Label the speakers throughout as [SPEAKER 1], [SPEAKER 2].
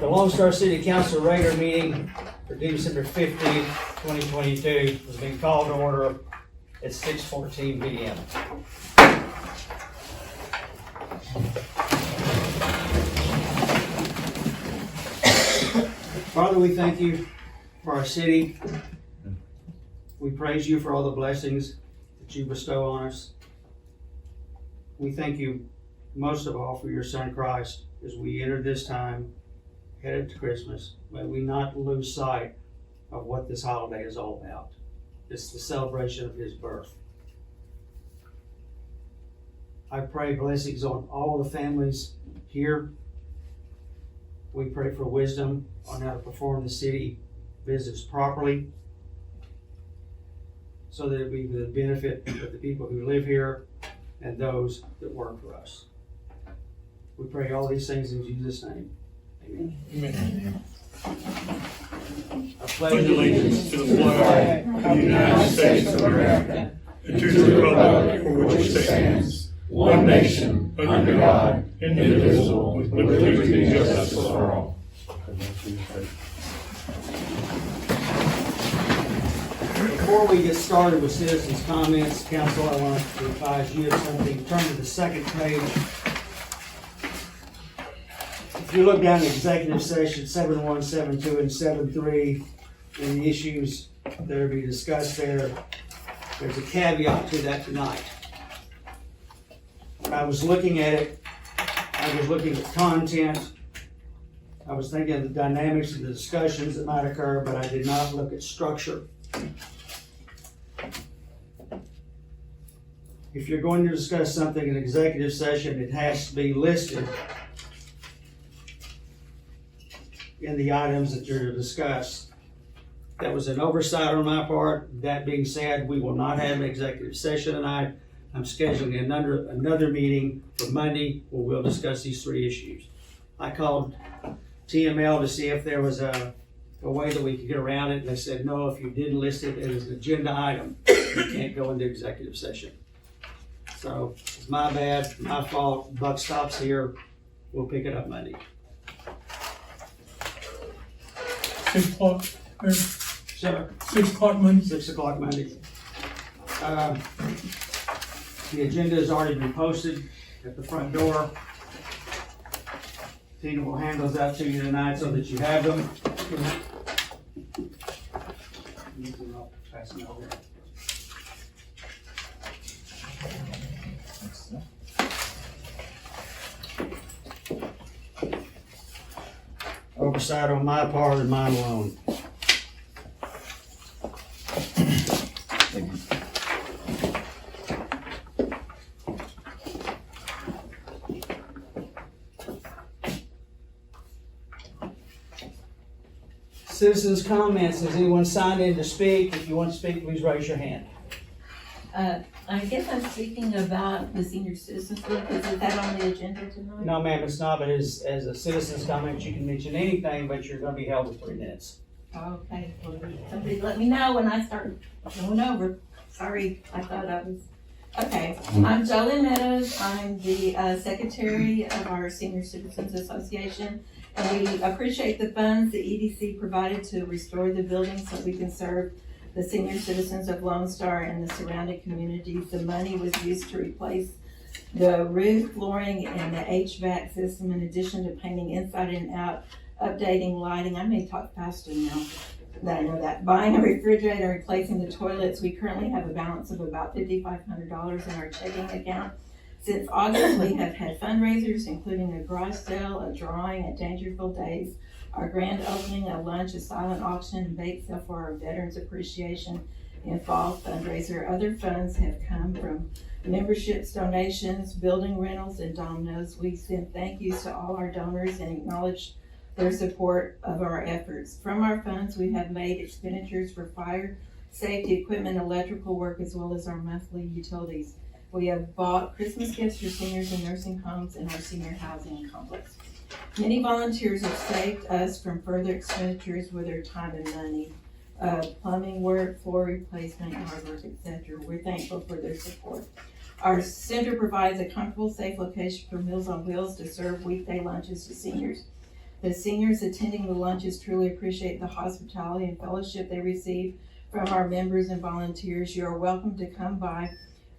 [SPEAKER 1] The Lone Star City Council regular meeting for December 15th, 2022 has been called to order at 6:14 p.m. Father, we thank you for our city. We praise you for all the blessings that you bestow on us. We thank you most of all for your Son Christ as we enter this time headed to Christmas. May we not lose sight of what this holiday is all about. It's the celebration of his birth. I pray blessings on all the families here. We pray for wisdom on how to perform the city business properly so that it be for the benefit of the people who live here and those that work for us. We pray all these things in Jesus' name. Amen.
[SPEAKER 2] Amen.
[SPEAKER 1] I pledge
[SPEAKER 2] Allegiance to the flag of the United States of America and to the republic for which it stands, one nation, under God, indivisible, with liberty and justice for all.
[SPEAKER 1] Before we get started with citizens' comments, council, I want to advise you of something. Turn to the second page. If you look down at executive session 7.1, 7.2, and 7.3, and the issues that are being discussed there, there's a caveat to that tonight. When I was looking at it, I was looking at content. I was thinking of the dynamics of the discussions that might occur, but I did not look at structure. If you're going to discuss something in executive session, it has to be listed in the items that you're to discuss. That was an oversight on my part. That being said, we will not have an executive session tonight. I'm scheduling another meeting for Monday where we'll discuss these three issues. I called TML to see if there was a way that we could get around it, and they said, no, if you didn't list it as an agenda item, you can't go into executive session. So it's my bad, my fault, buck stops here. We'll pick it up Monday.
[SPEAKER 2] 6 o'clock, Mayor.
[SPEAKER 1] Sure.
[SPEAKER 2] 6 o'clock Monday.
[SPEAKER 1] 6 o'clock Monday. The agenda has already been posted at the front door. Tina will hand those out to you tonight so that you have them. I'll pass them over. Oversight on my part and mine alone. Citizens' comments. Has anyone signed in to speak? If you want to speak, please raise your hand.
[SPEAKER 3] I guess I'm speaking about the senior citizens book. Is that on the agenda tonight?
[SPEAKER 1] No, ma'am, it's not, but as a citizen's comment, you can mention anything, but you're gonna be held to 3 minutes.
[SPEAKER 3] Okay, well, somebody let me know when I start going over. Sorry, I thought I was, okay. I'm Jolene Meadows. I'm the secretary of our Senior Citizens Association. And we appreciate the funds the EDC provided to restore the building so we can serve the senior citizens of Lone Star and the surrounding communities. The money was used to replace the roof, flooring, and the HVAC system, in addition to painting inside and out, updating lighting. I may talk faster now that I know that. Buying a refrigerator, replacing the toilets. We currently have a balance of about $5,500 in our checking account. Since August, we have had fundraisers, including a garage sale, a drawing at Dangerfield Days, our grand opening, a lunch, a silent auction, and bake sale for our Veterans Appreciation and Fall fundraiser. Other funds have come from memberships, donations, building rentals, and dominoes. We send thank yous to all our donors and acknowledge their support of our efforts. From our funds, we have made expenditures for fire, safety, equipment, electrical work, as well as our monthly utilities. We have bought Christmas gifts for seniors in nursing homes and our senior housing complex. Many volunteers have saved us from further expenditures with their time and money. Plumbing work, floor replacement, yard work, etc. We're thankful for their support. Our center provides a comfortable, safe location for Meals on Wheels to serve weekday lunches to seniors. The seniors attending the lunches truly appreciate the hospitality and fellowship they receive from our members and volunteers. You are welcome to come by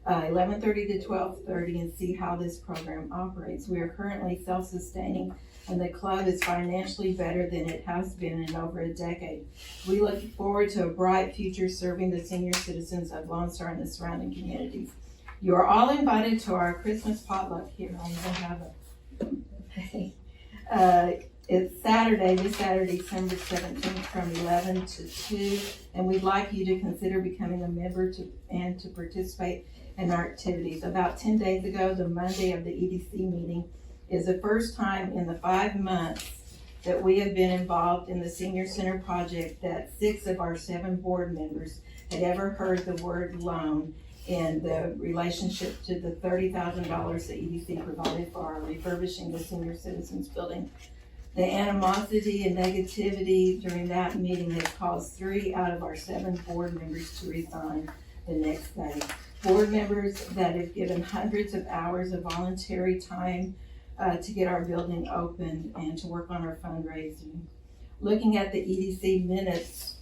[SPEAKER 3] 11:30 to 12:30 and see how this program operates. We are currently self-sustaining and the club is financially better than it has been in over a decade. We look forward to a bright future serving the senior citizens of Lone Star and the surrounding communities. You are all invited to our Christmas potluck here. I even have it. It's Saturday, this Saturday, December 17th from 11 to 2, and we'd like you to consider becoming a member and to participate in our activities. About 10 days ago, the Monday of the EDC meeting is the first time in the 5 months that we have been involved in the Senior Center project that 6 of our 7 board members had ever heard the word loan in the relationship to the $30,000 that EDC provided for our refurbishing the senior citizens building. The animosity and negativity during that meeting has caused 3 out of our 7 board members to resign the next day. Board members that have given hundreds of hours of voluntary time to get our building open and to work on our fundraising. Looking at the EDC minutes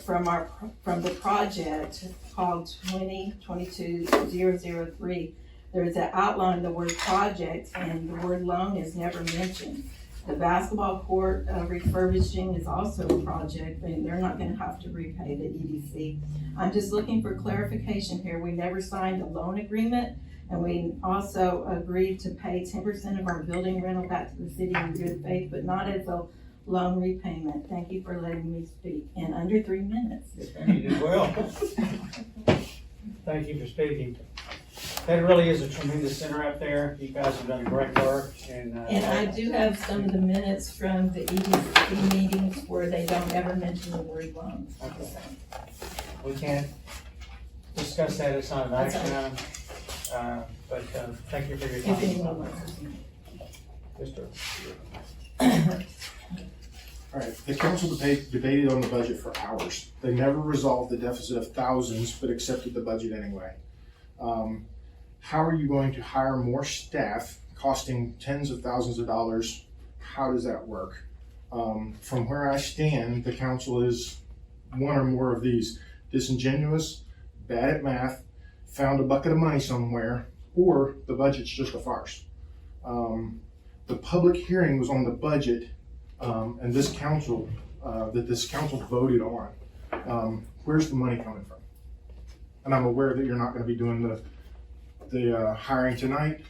[SPEAKER 3] from the project called 2022-003, there's an outline of the word project and the word loan is never mentioned. The basketball court refurbishing is also a project, and they're not gonna have to repay the EDC. I'm just looking for clarification here. We never signed a loan agreement, and we also agreed to pay 10% of our building rental back to the city in good faith, but not as a loan repayment. Thank you for letting me speak in under 3 minutes.
[SPEAKER 1] You did well. Thank you for speaking. That really is a tremendous center up there. You guys have done great work and
[SPEAKER 3] I do have some of the minutes from the EDC meetings where they don't ever mention the word loan.
[SPEAKER 1] Okay. We can't discuss that, it's not an
[SPEAKER 3] That's
[SPEAKER 1] action item. But thank you for your
[SPEAKER 3] If
[SPEAKER 1] time.
[SPEAKER 3] anyone wants to.
[SPEAKER 1] Mr.
[SPEAKER 4] All right, the council debated on the budget for hours. They never resolved the deficit of thousands, but accepted the budget anyway. How are you going to hire more staff costing tens of thousands of dollars? How does that work? From where I stand, the council is one or more of these: disingenuous, bad at math, found a bucket of money somewhere, or the budget's just a farce. The public hearing was on the budget, and this council voted on. Where's the money coming from? And I'm aware that you're not gonna be doing the hiring tonight,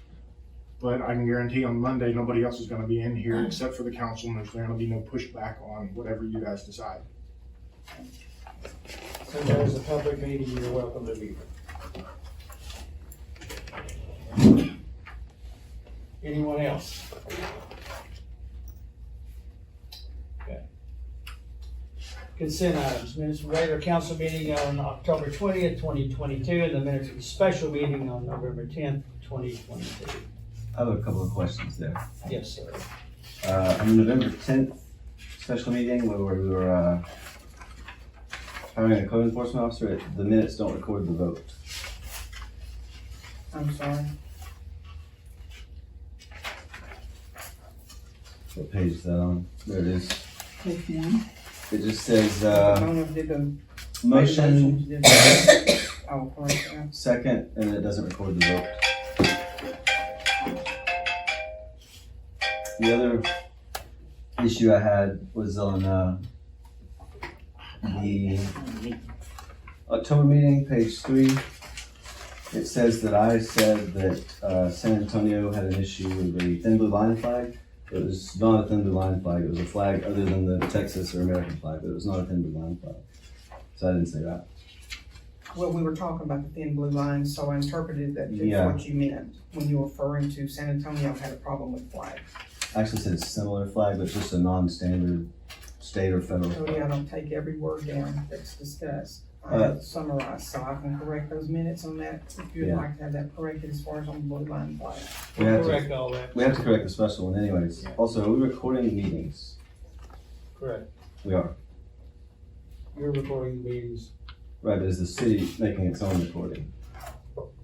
[SPEAKER 4] but I can guarantee on Monday, nobody else is gonna be in here except for the council, and there's gonna be no pushback on whatever you guys decide.
[SPEAKER 1] So there's a public meeting, you're welcome to be here. Anyone else? Okay. Consent items, minutes from regular council meeting on October 20th, 2022, and the minutes of the special meeting on November 10th, 2022.
[SPEAKER 5] I have a couple of questions there.
[SPEAKER 1] Yes, sir.
[SPEAKER 5] On the November 10th special meeting where we were hiring a code enforcement officer, the minutes don't record the vote.
[SPEAKER 6] I'm sorry.
[SPEAKER 5] What page is that on? There it is.
[SPEAKER 6] Page 1.
[SPEAKER 5] It just says,
[SPEAKER 6] I don't know if did the
[SPEAKER 5] motion,
[SPEAKER 6] did the- Oh, correct, yeah.
[SPEAKER 5] second, and it doesn't record the vote. The other issue I had was on the October meeting, page 3. It says that I said that San Antonio had an issue with the thin blue line flag. It was not a thin blue line flag, it was a flag other than the Texas or American flag, but it was not a thin blue line flag. So I didn't say that.
[SPEAKER 6] Well, we were talking about the thin blue line, so I interpreted that
[SPEAKER 5] Yeah.
[SPEAKER 6] that's what you meant when you were referring to San Antonio had a problem with flag.
[SPEAKER 5] I actually said similar flag, but just a non-standard state or federal
[SPEAKER 6] So
[SPEAKER 5] flag.
[SPEAKER 6] yeah, I don't take every word down that's discussed. I
[SPEAKER 5] Uh,
[SPEAKER 6] summarized, so I can correct those minutes on that if you'd
[SPEAKER 5] Yeah.
[SPEAKER 6] like to have that corrected as far as on the blue line flag.
[SPEAKER 5] We have to-
[SPEAKER 1] Correct all that.
[SPEAKER 5] We have to correct the special one anyways.
[SPEAKER 1] Yeah.
[SPEAKER 5] Also, are we recording meetings?
[SPEAKER 1] Correct.
[SPEAKER 5] We are.
[SPEAKER 1] You're recording the meetings.
[SPEAKER 5] Right, but is the city making its own recording?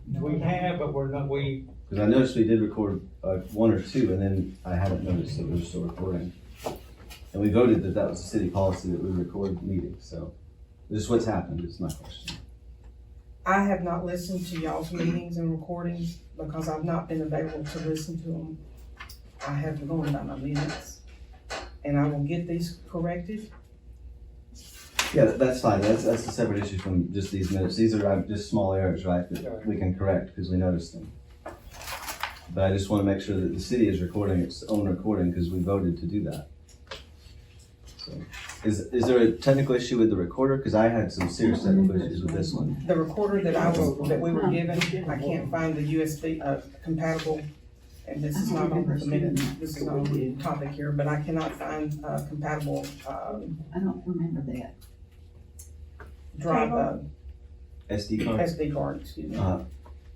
[SPEAKER 1] We have, but we're not,
[SPEAKER 5] Cause I noticed we did record, one or two, and then I hadn't noticed that we were still recording. And we voted that that was a city policy that we record meetings, so this is what's happened, is my question.
[SPEAKER 6] I have not listened to y'all's meetings and recordings because I've not been available to listen to them. I have been going by my minutes. And I will get these corrected.
[SPEAKER 5] Yeah, that's fine, that's a separate issue from just these minutes, these are just small errors, right, that we can correct, because we noticed them. But I just wanna make sure that the city is recording its own recording, because we voted to do that. So, is there a technical issue with the recorder? Because I had some serious technical issues with this one.
[SPEAKER 6] The recorder that we were given, I can't find the USB, compatible, and this is not on the minute, this is not on the topic here, but I cannot find, compatible,
[SPEAKER 7] I don't remember that.
[SPEAKER 6] drive,
[SPEAKER 5] SD card?
[SPEAKER 6] SD card, excuse me.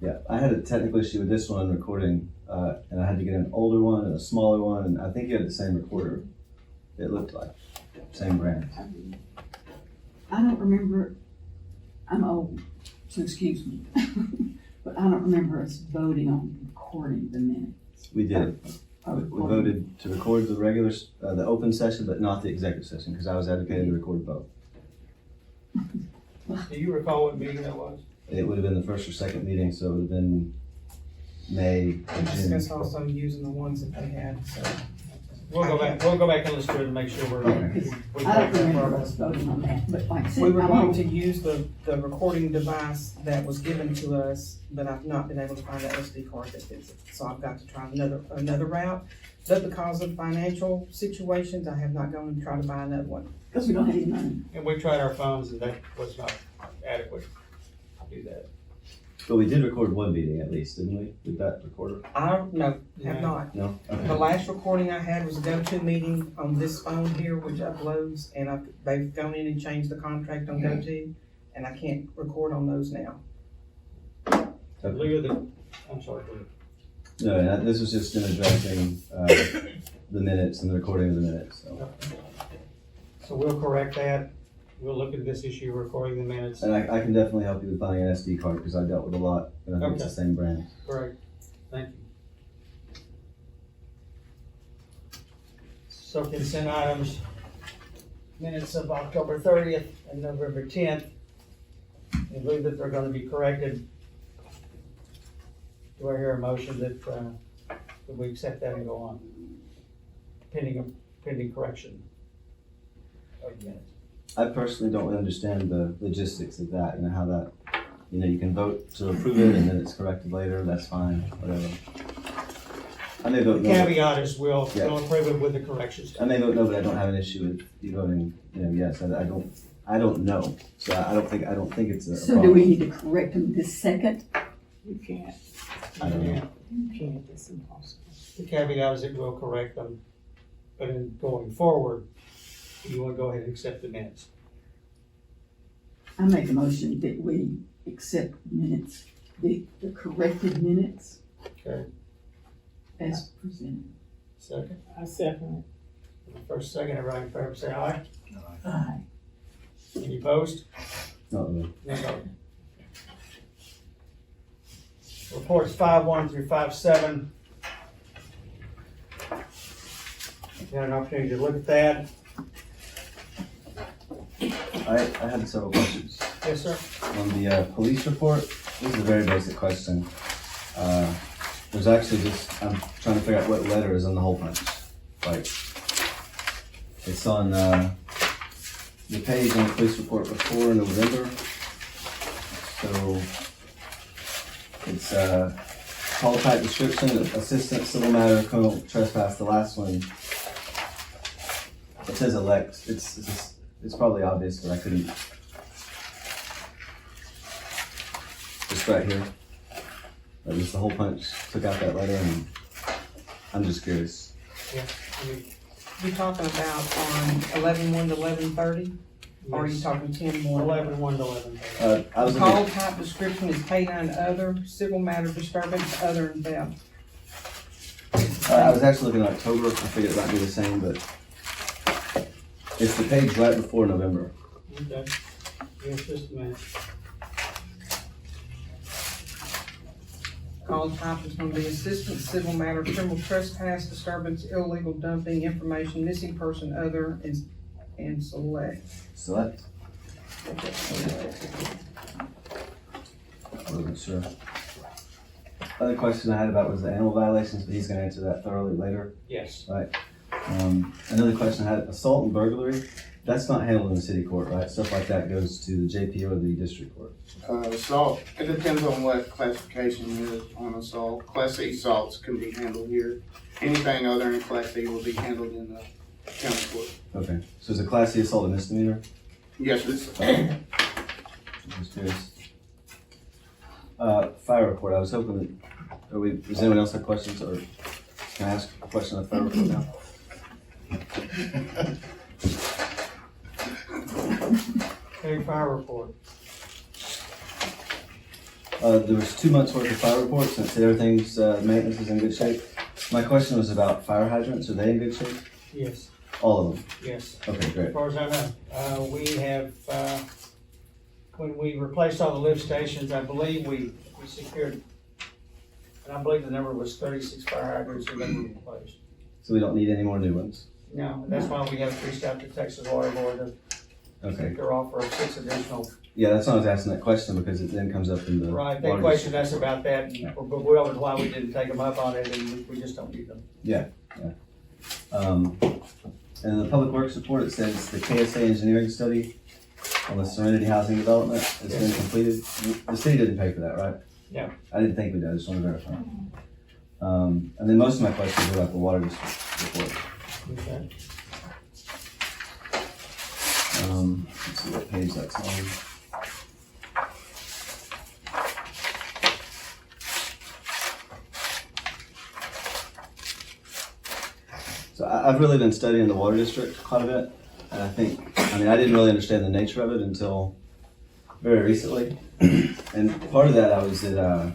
[SPEAKER 5] Yeah, I had a technical issue with this one recording, and I had to get an older one and a smaller one, and I think you had the same recorder. It looked like, same brand.
[SPEAKER 7] I don't remember, I'm old, so excuse me. But I don't remember us voting on recording the minutes.
[SPEAKER 5] We did.
[SPEAKER 7] Or
[SPEAKER 5] We
[SPEAKER 7] recording.
[SPEAKER 5] voted to record the regular, the open session, but not the executive session, because I was advocating to record both.
[SPEAKER 1] do you recall what meeting that was?
[SPEAKER 5] It would have been the first or second meeting, so it would have been May
[SPEAKER 6] We
[SPEAKER 5] or June.
[SPEAKER 6] discussed also using the ones that they had, so.
[SPEAKER 1] We'll go back and listen to it and make sure we're.
[SPEAKER 5] Okay.
[SPEAKER 1] we
[SPEAKER 7] I don't
[SPEAKER 1] correct that
[SPEAKER 7] remember
[SPEAKER 1] part.
[SPEAKER 7] us voting on that, but like I said,
[SPEAKER 6] We were
[SPEAKER 7] I'm
[SPEAKER 6] going
[SPEAKER 7] old.
[SPEAKER 6] to use the recording device that was given to us, but I've not been able to find an SD card that fits it. So I've got to try another route. But because of financial situations, I have not gone and tried to buy another one.
[SPEAKER 7] Because we don't have any money.
[SPEAKER 1] And we tried our phones and that was not adequate to do that.
[SPEAKER 5] But we did record one meeting at least, didn't we, with that recorder?
[SPEAKER 6] No,
[SPEAKER 1] Yeah.
[SPEAKER 6] have not.
[SPEAKER 5] No?
[SPEAKER 6] The
[SPEAKER 5] Okay.
[SPEAKER 6] last recording I had was a go-to meeting on this phone here, which uploads, and they've gone in and changed the contract on go-to, and I can't record on those now.
[SPEAKER 1] Lou, I'm sorry, Lou.
[SPEAKER 5] No, this was just in addressing, the minutes and the recording of the minutes, so.
[SPEAKER 1] So we'll correct that. We'll look at this issue, recording the minutes.
[SPEAKER 5] And I can definitely help you with finding an SD card, because I dealt with a lot, and I think it's the
[SPEAKER 1] Okay.
[SPEAKER 5] same brand.
[SPEAKER 1] Great, thank you. So consent items, minutes of October 30th and November 10th. I believe that they're gonna be corrected. Do I hear a motion that we accept that and go on? Pending correction of the minutes.
[SPEAKER 5] I personally don't really understand the logistics of that, you know, how that, you know, you can vote to approve it and then it's corrected later, that's fine, whatever. I may vote
[SPEAKER 1] The
[SPEAKER 5] no,
[SPEAKER 1] caveat is we'll
[SPEAKER 5] Yeah.
[SPEAKER 1] approve it with the corrections.
[SPEAKER 5] I may vote no, but I don't have an issue with you voting, you know, yes, I don't know, so I don't think it's a
[SPEAKER 7] So
[SPEAKER 5] problem.
[SPEAKER 7] do we need to correct them this second?
[SPEAKER 8] You can't,
[SPEAKER 5] I don't know.
[SPEAKER 8] you can't, it's impossible.
[SPEAKER 1] The caveat is that we'll correct them, but in going forward, you wanna go ahead and accept the minutes.
[SPEAKER 7] I make a motion that we accept minutes, the corrected minutes
[SPEAKER 1] Okay,
[SPEAKER 7] as presented.
[SPEAKER 1] second,
[SPEAKER 8] I second
[SPEAKER 1] first, second, everybody in favor, say aye.
[SPEAKER 7] Aye.
[SPEAKER 1] Any opposed?
[SPEAKER 5] Not really.
[SPEAKER 1] No vote. Reports 5-1 through 5-7. You had an opportunity to look at that.
[SPEAKER 5] I had several questions.
[SPEAKER 1] Yes, sir.
[SPEAKER 5] On the police report, this is a very basic question. There's actually just, I'm trying to figure out what letter is on the hole punch. Like, it's on the page on the police report before November. So, it's call type description, assistant civil matter, criminal trespass, the last one. It says elect, it's probably obvious, but I couldn't. Just right here. That was the hole punch, took out that letter, and I'm just curious.
[SPEAKER 1] Yeah. I mean,
[SPEAKER 6] You're talking about on 11-1 to 11-30, or are you
[SPEAKER 1] yes.
[SPEAKER 6] talking 10-1?
[SPEAKER 1] 11-1 to 11.
[SPEAKER 5] I was
[SPEAKER 6] Call
[SPEAKER 5] looking,
[SPEAKER 6] type description is K-9 other, civil matter disturbance, other and theft.
[SPEAKER 5] I was actually looking at October, I figured it might be the same, but it's the page right before November.
[SPEAKER 1] Okay. Yes, just a minute.
[SPEAKER 6] Call type is gonna be assistant civil matter, criminal trespass, disturbance, illegal dumping, information, missing person, other, and select.
[SPEAKER 5] Select. Wasn't sure. Other question I had about was the animal violations, but he's gonna answer that thoroughly later.
[SPEAKER 1] Yes.
[SPEAKER 5] Another question I had, assault and burglary, that's not handled in the city court, right? Stuff like that goes to the JP or the district court.
[SPEAKER 9] Assault, it depends on what classification is on assault. Class C assaults can be handled here. Anything other than Class C will be handled in the county court.
[SPEAKER 5] Okay, so is a Class C assault a misdemeanor?
[SPEAKER 9] Yes, it's,
[SPEAKER 5] Just curious. Fire report, I was hoping that, does anyone else have questions, or can I ask a question on the fire report now?
[SPEAKER 1] Okay, fire report.
[SPEAKER 5] There was 2 months worth of fire reports, and it said everything's, maintenance is in good shape. My question was about fire hydrants, are they in good shape?
[SPEAKER 1] Yes,
[SPEAKER 5] All of them?
[SPEAKER 1] yes.
[SPEAKER 5] Okay,
[SPEAKER 1] As
[SPEAKER 5] great.
[SPEAKER 1] far as I know, we have, when we replaced all the lift stations, I believe we secured, and I believe the number was 36 fire hydrants that were replaced.
[SPEAKER 5] So we don't need any more new ones?
[SPEAKER 1] No, that's why we have reached out to Texas Water Board to
[SPEAKER 5] Okay,
[SPEAKER 1] take their offer of 6 additional.
[SPEAKER 5] yeah, that's why I was asking that question, because it then comes up in the.
[SPEAKER 1] Right, they
[SPEAKER 5] water
[SPEAKER 1] questioned us about that, and were bewildered why we didn't take them up on it, and we just don't need them.
[SPEAKER 5] And in the public works report, it says the KSA engineering study on the Serenity Housing Development has been completed. The city didn't pay for that, right?
[SPEAKER 1] No.
[SPEAKER 5] I didn't think we did, I just want to verify. And then most of my questions are about the water district report.
[SPEAKER 1] Okay.
[SPEAKER 5] Let's see what page that's on. So I've really been studying the water district quite a bit, and I didn't really understand the nature of it until very recently. And part of that, I was at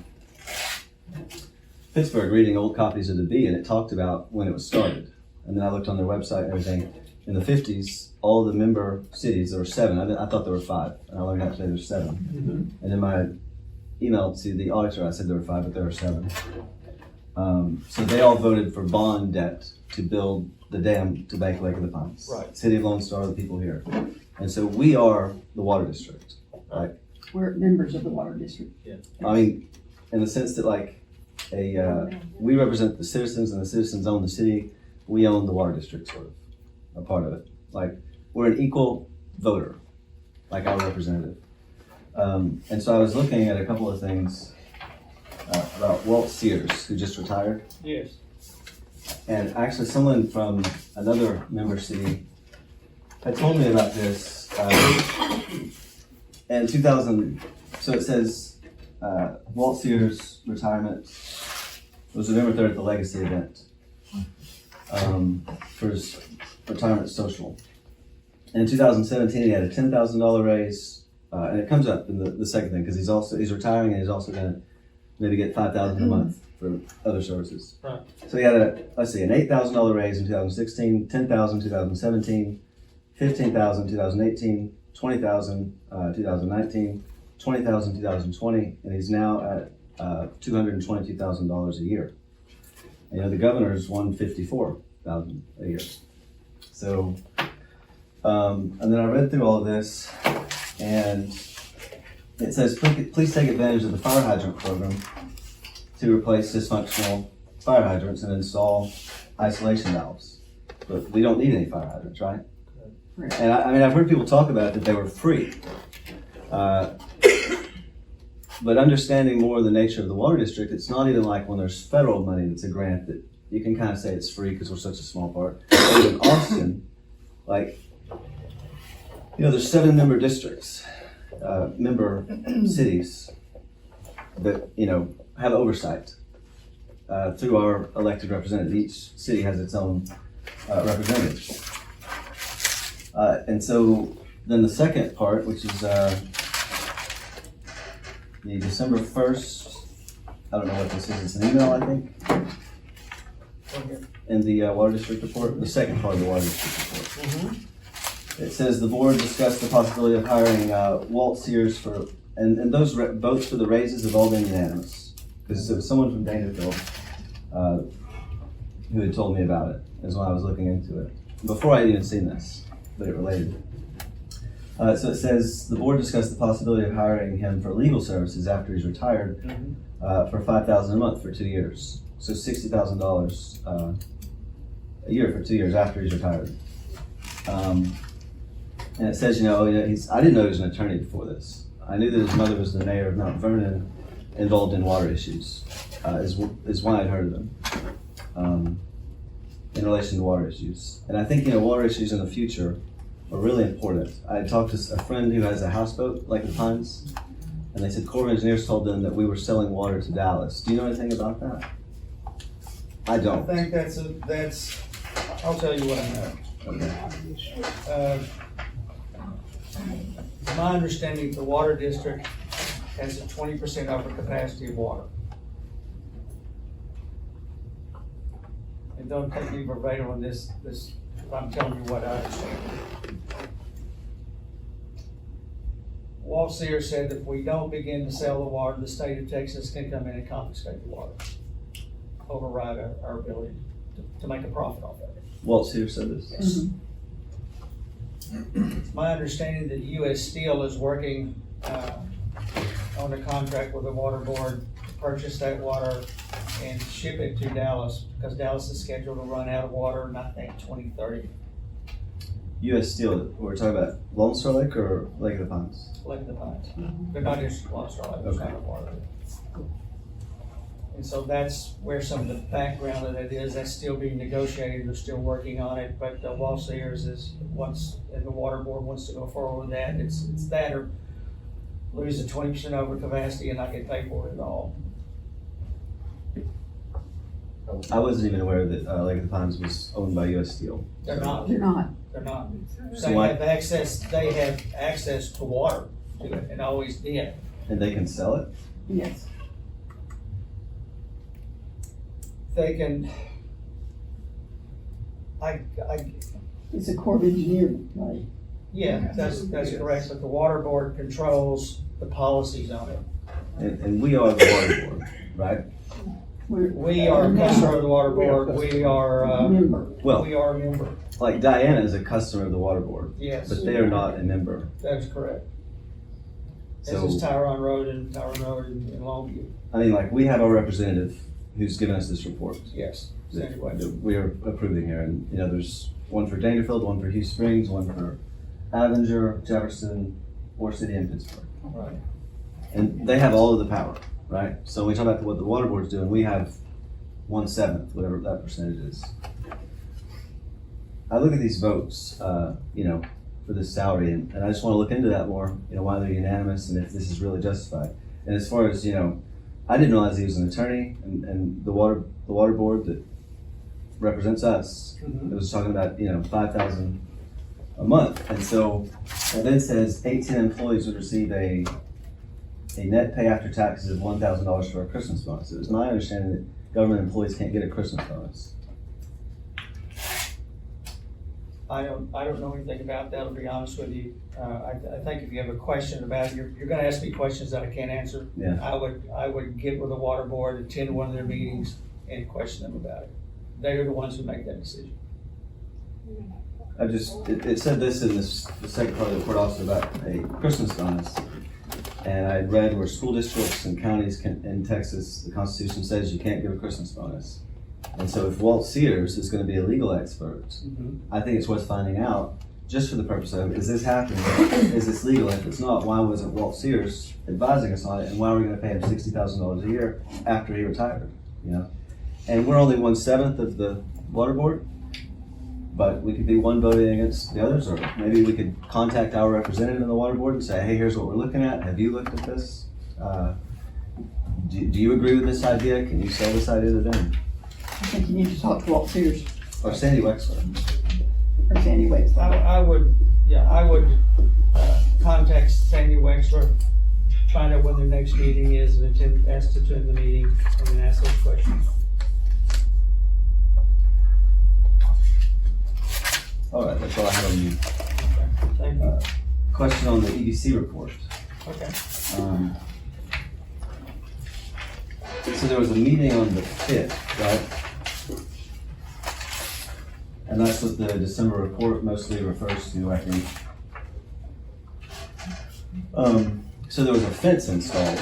[SPEAKER 5] Pittsburgh reading old copies of the Bee, and it talked about when it was started. And then I looked on their website and everything. In the 50s, all the member cities, there were 7. I thought there were 5, and I learned out today there's 7. And in my email to the auditor, I said there were 5, but there were 7. So they all voted for bond debt to build the dam to Bank Lake of the Pines.
[SPEAKER 1] Right.
[SPEAKER 5] City of Lone Star, the people here. And so we are the water district.
[SPEAKER 7] We're members of the water district.
[SPEAKER 5] I mean, in the sense that we represent the citizens and the citizens own the city. We own the water district, sort of, a part of it. Like, we're an equal voter, like our representative. And so I was looking at a couple of things about Walt Sears, who just retired.
[SPEAKER 1] Yes.
[SPEAKER 5] And actually someone from another member city had told me about this. In 2000, so it says Walt Sears' retirement was November 3rd at the Legacy event for his retirement social. And in 2017, he had a $10,000 raise, and it comes up in the second thing, because he's retiring and he's also gonna maybe get $5,000 a month for other services.
[SPEAKER 1] Right.
[SPEAKER 5] So he had an $8,000 raise in 2016, $10,000 in 2017, $15,000 in 2018, $20,000 2019, $20,000 in 2020, and he's now at $222,000 a year. And the governor's $154,000 a year. So, and then I read through all of this, and it says, please take advantage of the fire hydrant program to replace dysfunctional fire hydrants and install isolation valves. But we don't need any fire hydrants, right?
[SPEAKER 7] Right.
[SPEAKER 5] And I've heard people talk about it, that they were free. But understanding more of the nature of the water district, it's not even like when there's federal money that's a grant that you can kind of say it's free because we're such a small part. But in Austin, there's 7 member districts, member cities that, have oversight through our elected representative. Each city has its own representative. And so then the second part, which is the December 1st, I don't know what this is, it's an email, I think, in the water district report, the second part of the water district report. It says the board discussed the possibility of hiring Walt Sears and those votes for the raises have all been unanimous. because it was someone from Dangerfield, who had told me about it, is when I was looking into it, before I had even seen this, but it related. So it says, the board discussed the possibility of hiring him for legal services after he's retired, for $5,000 a month for 2 years. So $60,000 a year for 2 years after he's retired. And it says, I didn't know he was an attorney before this. I knew that his mother was the mayor of Mount Vernon, involved in water issues, is why I'd heard of them, in relation to water issues. And I think, water issues in the future are really important. I talked to a friend who has a houseboat, like the Pines, and they said Corps of Engineers told them that we were selling water to Dallas. Do you know anything about that? I
[SPEAKER 1] I
[SPEAKER 5] don't.
[SPEAKER 1] think I'll tell you what I know.
[SPEAKER 5] Okay.
[SPEAKER 1] My understanding, the water district has a 20% overcapacity of water. And don't take me verbatim on this, I'm telling you what I understand. Walt Sears said that if we don't begin to sell the water, the state of Texas can come in and confiscate the water, override our ability to make a profit off of it.
[SPEAKER 5] Walt Sears said this.
[SPEAKER 1] Yes. It's my understanding that U.S. Steel is working on a contract with the water board to purchase that water and ship it to Dallas, because Dallas is scheduled to run out of water in, I think, 2030,
[SPEAKER 5] U.S. Steel, we're talking about Lone Star Lake or Lake of the Pines?
[SPEAKER 1] Lake of the Pines. They're not just Lone Star Lake, it's
[SPEAKER 5] Okay.
[SPEAKER 1] not a water. And so that's where some of the background of that is. That's still being negotiated. They're still working on it. But Walt Sears and the water board wants to go forward with that. It's that or lose the 20% overcapacity and not get paid for it at all.
[SPEAKER 5] I wasn't even aware that Lake of the Pines was owned by U.S. Steel.
[SPEAKER 1] They're not.
[SPEAKER 7] They're not.
[SPEAKER 1] They're not.
[SPEAKER 5] So
[SPEAKER 1] They
[SPEAKER 5] why-
[SPEAKER 1] have access. They have access to water to it, and always did.
[SPEAKER 5] And they can sell it?
[SPEAKER 7] Yes.
[SPEAKER 1] They can.
[SPEAKER 7] It's a Corps of Engineers, right?
[SPEAKER 1] Yeah, that's correct. But the water board controls the policies on it.
[SPEAKER 5] And we are the water board, right?
[SPEAKER 1] We are a customer of the water board. We are.
[SPEAKER 7] Member.
[SPEAKER 5] Well,
[SPEAKER 1] We are a member.
[SPEAKER 5] like Diana is a customer of the water board,
[SPEAKER 1] Yes,
[SPEAKER 5] but they are not a member.
[SPEAKER 1] that is correct. This
[SPEAKER 5] So,
[SPEAKER 1] is Tyrone Road and Longview.
[SPEAKER 5] I mean, like, we have our representative who's given us this report
[SPEAKER 1] Yes.
[SPEAKER 5] that
[SPEAKER 1] Anyway,
[SPEAKER 5] we are approving here. And, there's one for Dangerfield, one for Hugh Springs, one for Avenger, Jefferson, War City, and Pittsburgh.
[SPEAKER 1] right.
[SPEAKER 5] And they have all of the power, right? So when we talk about what the water board's doing, we have 1/7, whatever that percentage is. I look at these votes, for this salary, and I just want to look into that more, why they're unanimous and if this is really justified. And as far as, I didn't realize he was an attorney, and the water board that represents us, it was talking about, $5,000 a month. And so it then says 18 employees would receive a net pay after taxes of $1,000 for a Christmas bonus. It was my understanding that government employees can't get a Christmas bonus.
[SPEAKER 1] I don't know anything about that, to be honest with you. I think if you have a question about it, you're gonna ask me questions that I can't answer.
[SPEAKER 5] Yeah.
[SPEAKER 1] I would get with the water board, attend one of their meetings and question them about it. They're the ones who make that decision.
[SPEAKER 5] It said this in the second part of the report also about a Christmas bonus. And I read where school districts and counties in Texas, the Constitution says you can't give a Christmas bonus. And so if Walt Sears is gonna be a legal expert, I think it's worth finding out, just for the purpose of, is this happening? Is this legal? If it's not, why wasn't Walt Sears advising us on it? And why are we gonna pay him $60,000 a year after he retired, And we're only 1/7 of the water board, but we could be one voting against the others, or maybe we could contact our representative in the water board and say, hey, here's what we're looking at. Have you looked at this? Do you agree with this idea? Can you sell this idea to them?
[SPEAKER 7] I think you need to talk to Walt Sears
[SPEAKER 5] Or Sandy Wexler?
[SPEAKER 7] or Sandy West.
[SPEAKER 1] I would contact Sandy Wexler, find out when their next meeting is, and ask to attend the meeting, and then ask those questions.
[SPEAKER 5] All right, that's all I have on you.
[SPEAKER 1] Thank you.
[SPEAKER 5] Question on the EDC report.
[SPEAKER 1] Okay.
[SPEAKER 5] So there was a meeting on the 5th, right? And that's what the December report mostly refers to, I think. So there was a fence installed,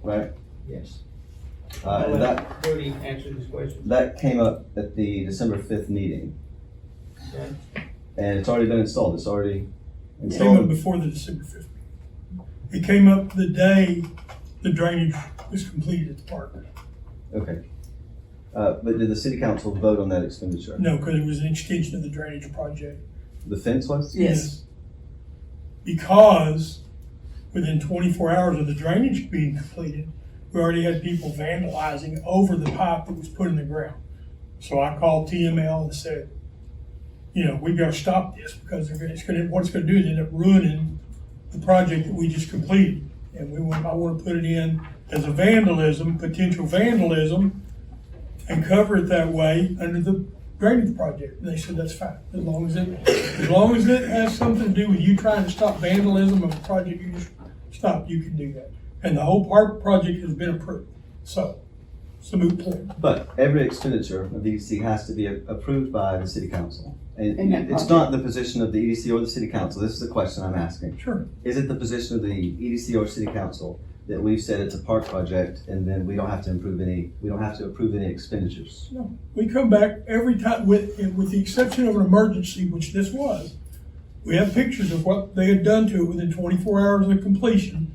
[SPEAKER 5] right?
[SPEAKER 1] Yes.
[SPEAKER 5] And that,
[SPEAKER 1] Cody answered this question.
[SPEAKER 5] that came up at the December 5th meeting.
[SPEAKER 1] Okay.
[SPEAKER 5] And it's already been installed, it's already
[SPEAKER 2] It came up
[SPEAKER 5] installed.
[SPEAKER 2] before the December 5th. It came up the day the drainage was completed at the park.
[SPEAKER 5] Okay. But did the city council vote on that expenditure?
[SPEAKER 2] No, because it was an extension of the drainage project.
[SPEAKER 5] The fence was?
[SPEAKER 6] Yes.
[SPEAKER 2] Because within 24 hours of the drainage being completed, we already had people vandalizing over the pipe that was put in the ground. So I called TML and said, you know, we gotta stop this because what it's gonna do is end up ruining the project that we just completed. And I wanna put it in as a vandalism, potential vandalism, and cover it that way under the drainage project. And they said, that's fine, as long as it has something to do with you trying to stop vandalism of a project you just stopped, you can do that. And the whole park project has been approved, so it's a moot point.
[SPEAKER 5] But every expenditure of the EDC has to be approved by the city council.
[SPEAKER 7] And
[SPEAKER 5] And
[SPEAKER 7] that
[SPEAKER 5] it's not the position of the EDC or the city council, this is the question I'm asking.
[SPEAKER 2] Sure.
[SPEAKER 5] Is it the position of the EDC or city council that we've said it's a park project and then we don't have to approve any expenditures?
[SPEAKER 2] No, we come back every time, with the exception of an emergency, which this was. We have pictures of what they had done to it within 24 hours of completion.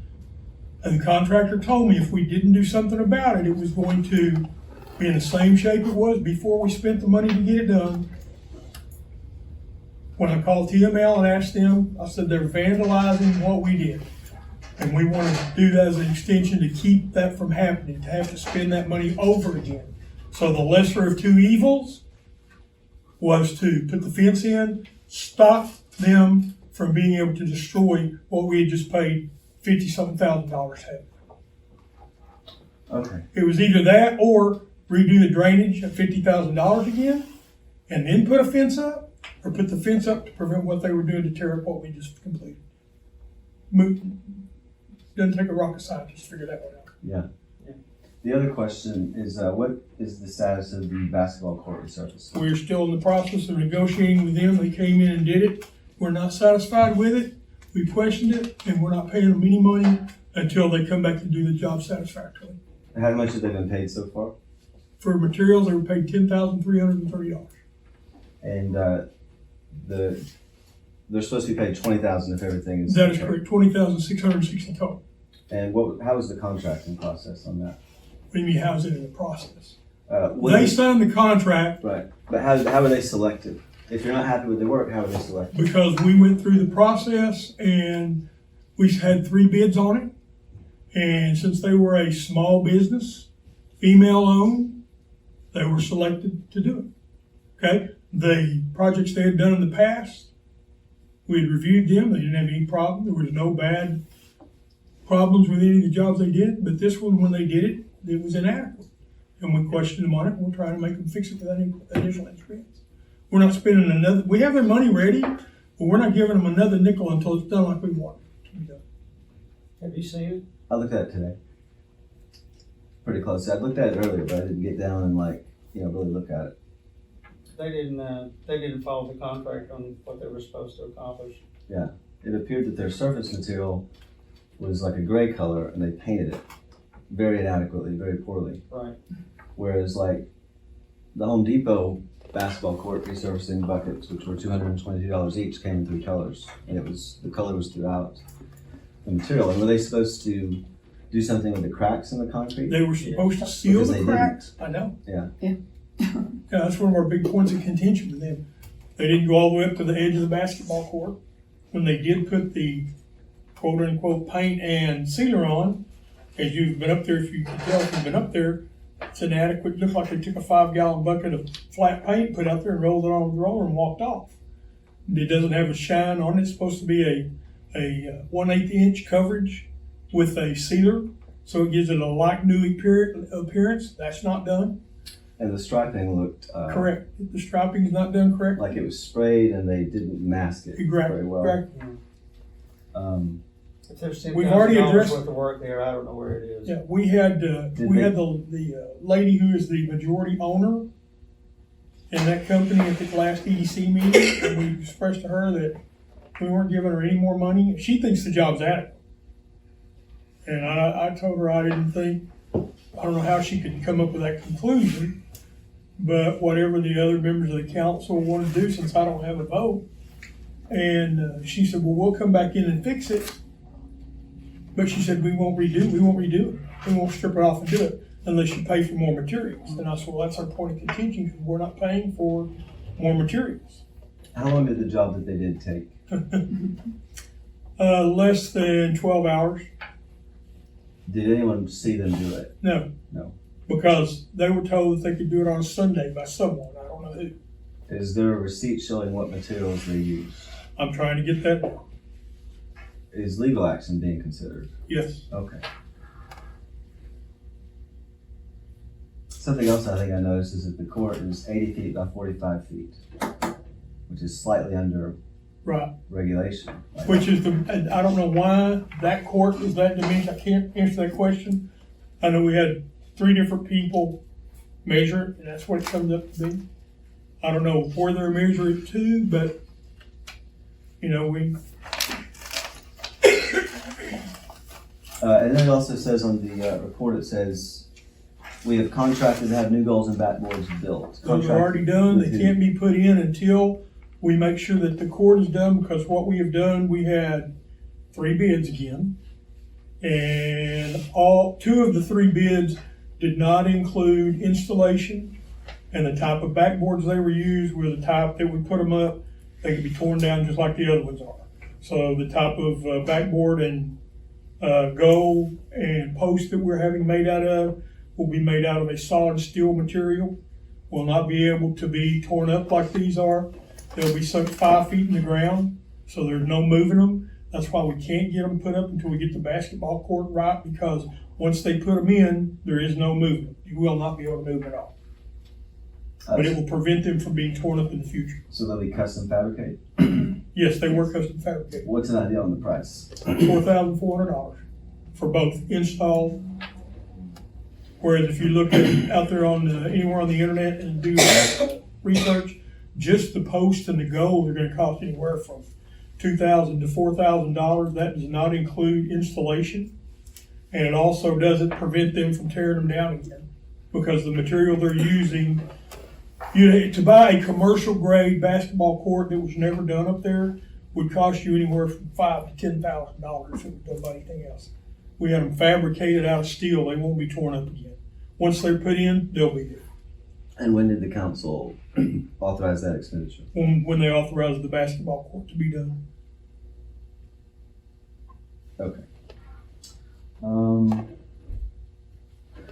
[SPEAKER 2] And the contractor told me if we didn't do something about it, it was going to be in the same shape it was before we spent the money to get it done. When I called TML and asked them, I said they're vandalizing what we did. And we want to do that as an extension to keep that from happening, to have to spend that money over again. So the lesser of two evils was to put the fence in, stop them from being able to destroy what we had just paid $50-something thousand having.
[SPEAKER 5] Okay,
[SPEAKER 2] It was either that or redo the drainage at $50,000 again, and then put a fence up, or put the fence up to prevent what they were doing to tear up what we just completed. Doesn't take a rocket scientist to figure that one out.
[SPEAKER 5] yeah. The other question is, what is the status of the basketball court resurfacing?
[SPEAKER 2] We're still in the process of negotiating with them. They came in and did it. We're not satisfied with it. We questioned it, and we're not paying them any money until they come back to do the job satisfactorily.
[SPEAKER 5] How much have they been paid so far?
[SPEAKER 2] For materials, they were paid $10,330.
[SPEAKER 5] And they're supposed to be paid $20,000 if everything is.
[SPEAKER 2] That is
[SPEAKER 5] okay.
[SPEAKER 2] correct, $20,660 total.
[SPEAKER 5] And how is the contracting process on that?
[SPEAKER 2] What do you mean, how's it in the process?
[SPEAKER 5] What
[SPEAKER 2] They
[SPEAKER 5] is-
[SPEAKER 2] signed the contract
[SPEAKER 5] Right, but how are they selected? If you're not happy with the work, how are they selected?
[SPEAKER 2] because we went through the process and we had 3 bids on it. And since they were a small business, female owned, they were selected to do it. Okay, the projects they had done in the past, we had reviewed them, they didn't have any problem, there was no bad problems with any of the jobs they did, but this one, when they did it, it was inadequate. And we questioned them on it, and we're trying to make them fix it with any additional expense. We're not spending we have their money ready, but we're not giving them another nickel until it's done like we want it to be done.
[SPEAKER 1] Have you seen it?
[SPEAKER 5] I looked at it today. Pretty close. I looked at it earlier, but I didn't get down and really look at it.
[SPEAKER 1] They didn't follow the contract on what they were supposed to accomplish.
[SPEAKER 5] It appeared that their surface material was like a gray color and they painted it very inadequately, very poorly.
[SPEAKER 1] Right.
[SPEAKER 5] Whereas like the Home Depot basketball court resurfacing buckets, which were $222 each, came in 3 colors. And the color was throughout the material. And were they supposed to do something with the cracks in the concrete?
[SPEAKER 2] They were supposed to seal
[SPEAKER 5] Because
[SPEAKER 2] the
[SPEAKER 5] they
[SPEAKER 2] cracks, I know.
[SPEAKER 5] Yeah.
[SPEAKER 7] Yeah.
[SPEAKER 2] Yeah, that's one of our big points of contention with them. They didn't go all the way up to the edge of the basketball court. When they did put the quote unquote paint and sealer on, as you've been up there, if you can tell if you've been up there, it's inadequate. It looked like they took a 5-gallon bucket of flat paint, put out there and rolled it on the roller and walked off. It doesn't have a shine on it. It's supposed to be a 1/8 inch coverage with a sealer, so it gives it a like new appearance. That's not done.
[SPEAKER 5] And the striping looked
[SPEAKER 2] Correct. The striping is not done correctly.
[SPEAKER 5] like it was sprayed and they didn't mask it very well.
[SPEAKER 2] Correct.
[SPEAKER 1] If there's
[SPEAKER 2] We've already
[SPEAKER 1] $10,000
[SPEAKER 2] addressed-
[SPEAKER 1] worth of work there, I don't know where it is.
[SPEAKER 2] Yeah, we had the lady who is the majority owner in that company at the last EDC meeting, and we expressed to her that we weren't giving her any more money. She thinks the job's adequate. And I told her I didn't think, I don't know how she could come up with that conclusion, but whatever the other members of the council want to do, since I don't have a vote. And she said, well, we'll come back in and fix it. But she said, we won't redo it. We won't strip it off and do it unless you pay for more materials. And I said, well, that's our point of contention, because we're not paying for more materials.
[SPEAKER 5] How long did the job that they did take?
[SPEAKER 2] Less than 12 hours.
[SPEAKER 5] Did anyone see them do it?
[SPEAKER 2] No.
[SPEAKER 5] No.
[SPEAKER 2] Because they were told that they could do it on a Sunday by someone. I don't know who.
[SPEAKER 5] Is there a receipt showing what materials they used?
[SPEAKER 2] I'm trying to get that down.
[SPEAKER 5] Is legal action being considered?
[SPEAKER 2] Yes.
[SPEAKER 5] Okay. Something else I think I noticed is that the court is 80 feet by 45 feet, which is slightly under
[SPEAKER 2] Right.
[SPEAKER 5] regulation. Like,
[SPEAKER 2] Which is and I don't know why that court is that dimension. I can't answer that question. I know we had 3 different people measure it, and that's what it comes up to be. I don't know where they're measuring it to, but, you know, we,
[SPEAKER 5] and then it also says on the report, it says, we have contracted to have new goals and backboards built.
[SPEAKER 2] those are already done. They can't be put in until we make sure that the court is done, because what we have done, we had 3 bids again. And 2 of the 3 bids did not include installation, and the type of backboards they were used were the type that we put them up, they could be torn down just like the other ones are. So the type of backboard and goal and post that we're having made out of will be made out of a solid steel material, will not be able to be torn up like these are. They'll be sunk 5 feet in the ground, so there's no moving them. That's why we can't get them put up until we get the basketball court right, because once they put them in, there is no movement. You will not be able to move at all. But it will prevent them from being torn up in the future.
[SPEAKER 5] So they'll be custom fabricated.
[SPEAKER 2] Yes, they were custom fabricated.
[SPEAKER 5] What's an idea on the price?
[SPEAKER 2] $4,400 for both installed. Whereas if you look at out there on anywhere on the internet and do research, just the post and the goals are going to cost anywhere from $2,000 to $4,000. That does not include installation, and it also doesn't prevent them from tearing them down again, because the material they're using. To buy a commercial grade basketball court that was never done up there would cost you anywhere from $5,000 to $10,000 if it was done by anything else. We had them fabricated out of steel. They won't be torn up again. Once they're put in, they'll be there.
[SPEAKER 5] And when did the council authorize that expenditure?
[SPEAKER 2] When they authorized the basketball court to be done.
[SPEAKER 5] Okay.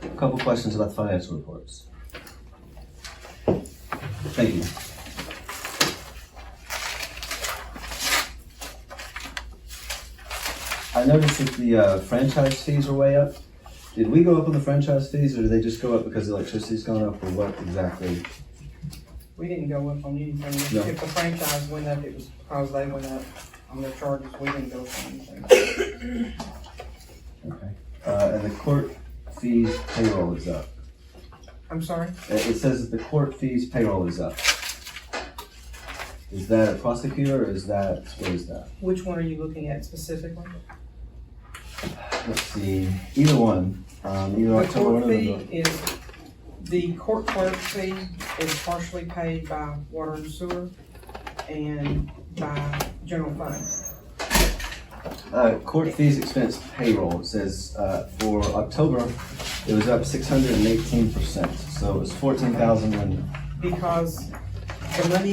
[SPEAKER 5] A couple questions about the financial reports. Thank you. I noticed that the franchise fees are way up. Did we go up on the franchise fees, or did they just go up because the electricity's gone up, or what exactly?
[SPEAKER 6] We didn't go up on anything.
[SPEAKER 5] No.
[SPEAKER 6] If the franchise went up, it was because they went up on their charges. We didn't go up on anything.
[SPEAKER 5] Okay. And the court fees payroll is up.
[SPEAKER 6] I'm sorry?
[SPEAKER 5] It says that the court fees payroll is up. Is that a prosecutor, or is that, what is that?
[SPEAKER 6] Which one are you looking at specifically?
[SPEAKER 5] Let's see, either one, either
[SPEAKER 6] The
[SPEAKER 5] October
[SPEAKER 6] court
[SPEAKER 5] one or
[SPEAKER 6] fee
[SPEAKER 5] the.
[SPEAKER 6] is, the court clerk fee is partially paid by water and sewer and by general fund.
[SPEAKER 5] Court fees expense payroll, it says, for October, it was up 618%, so it was 14,000 and,
[SPEAKER 6] Because the money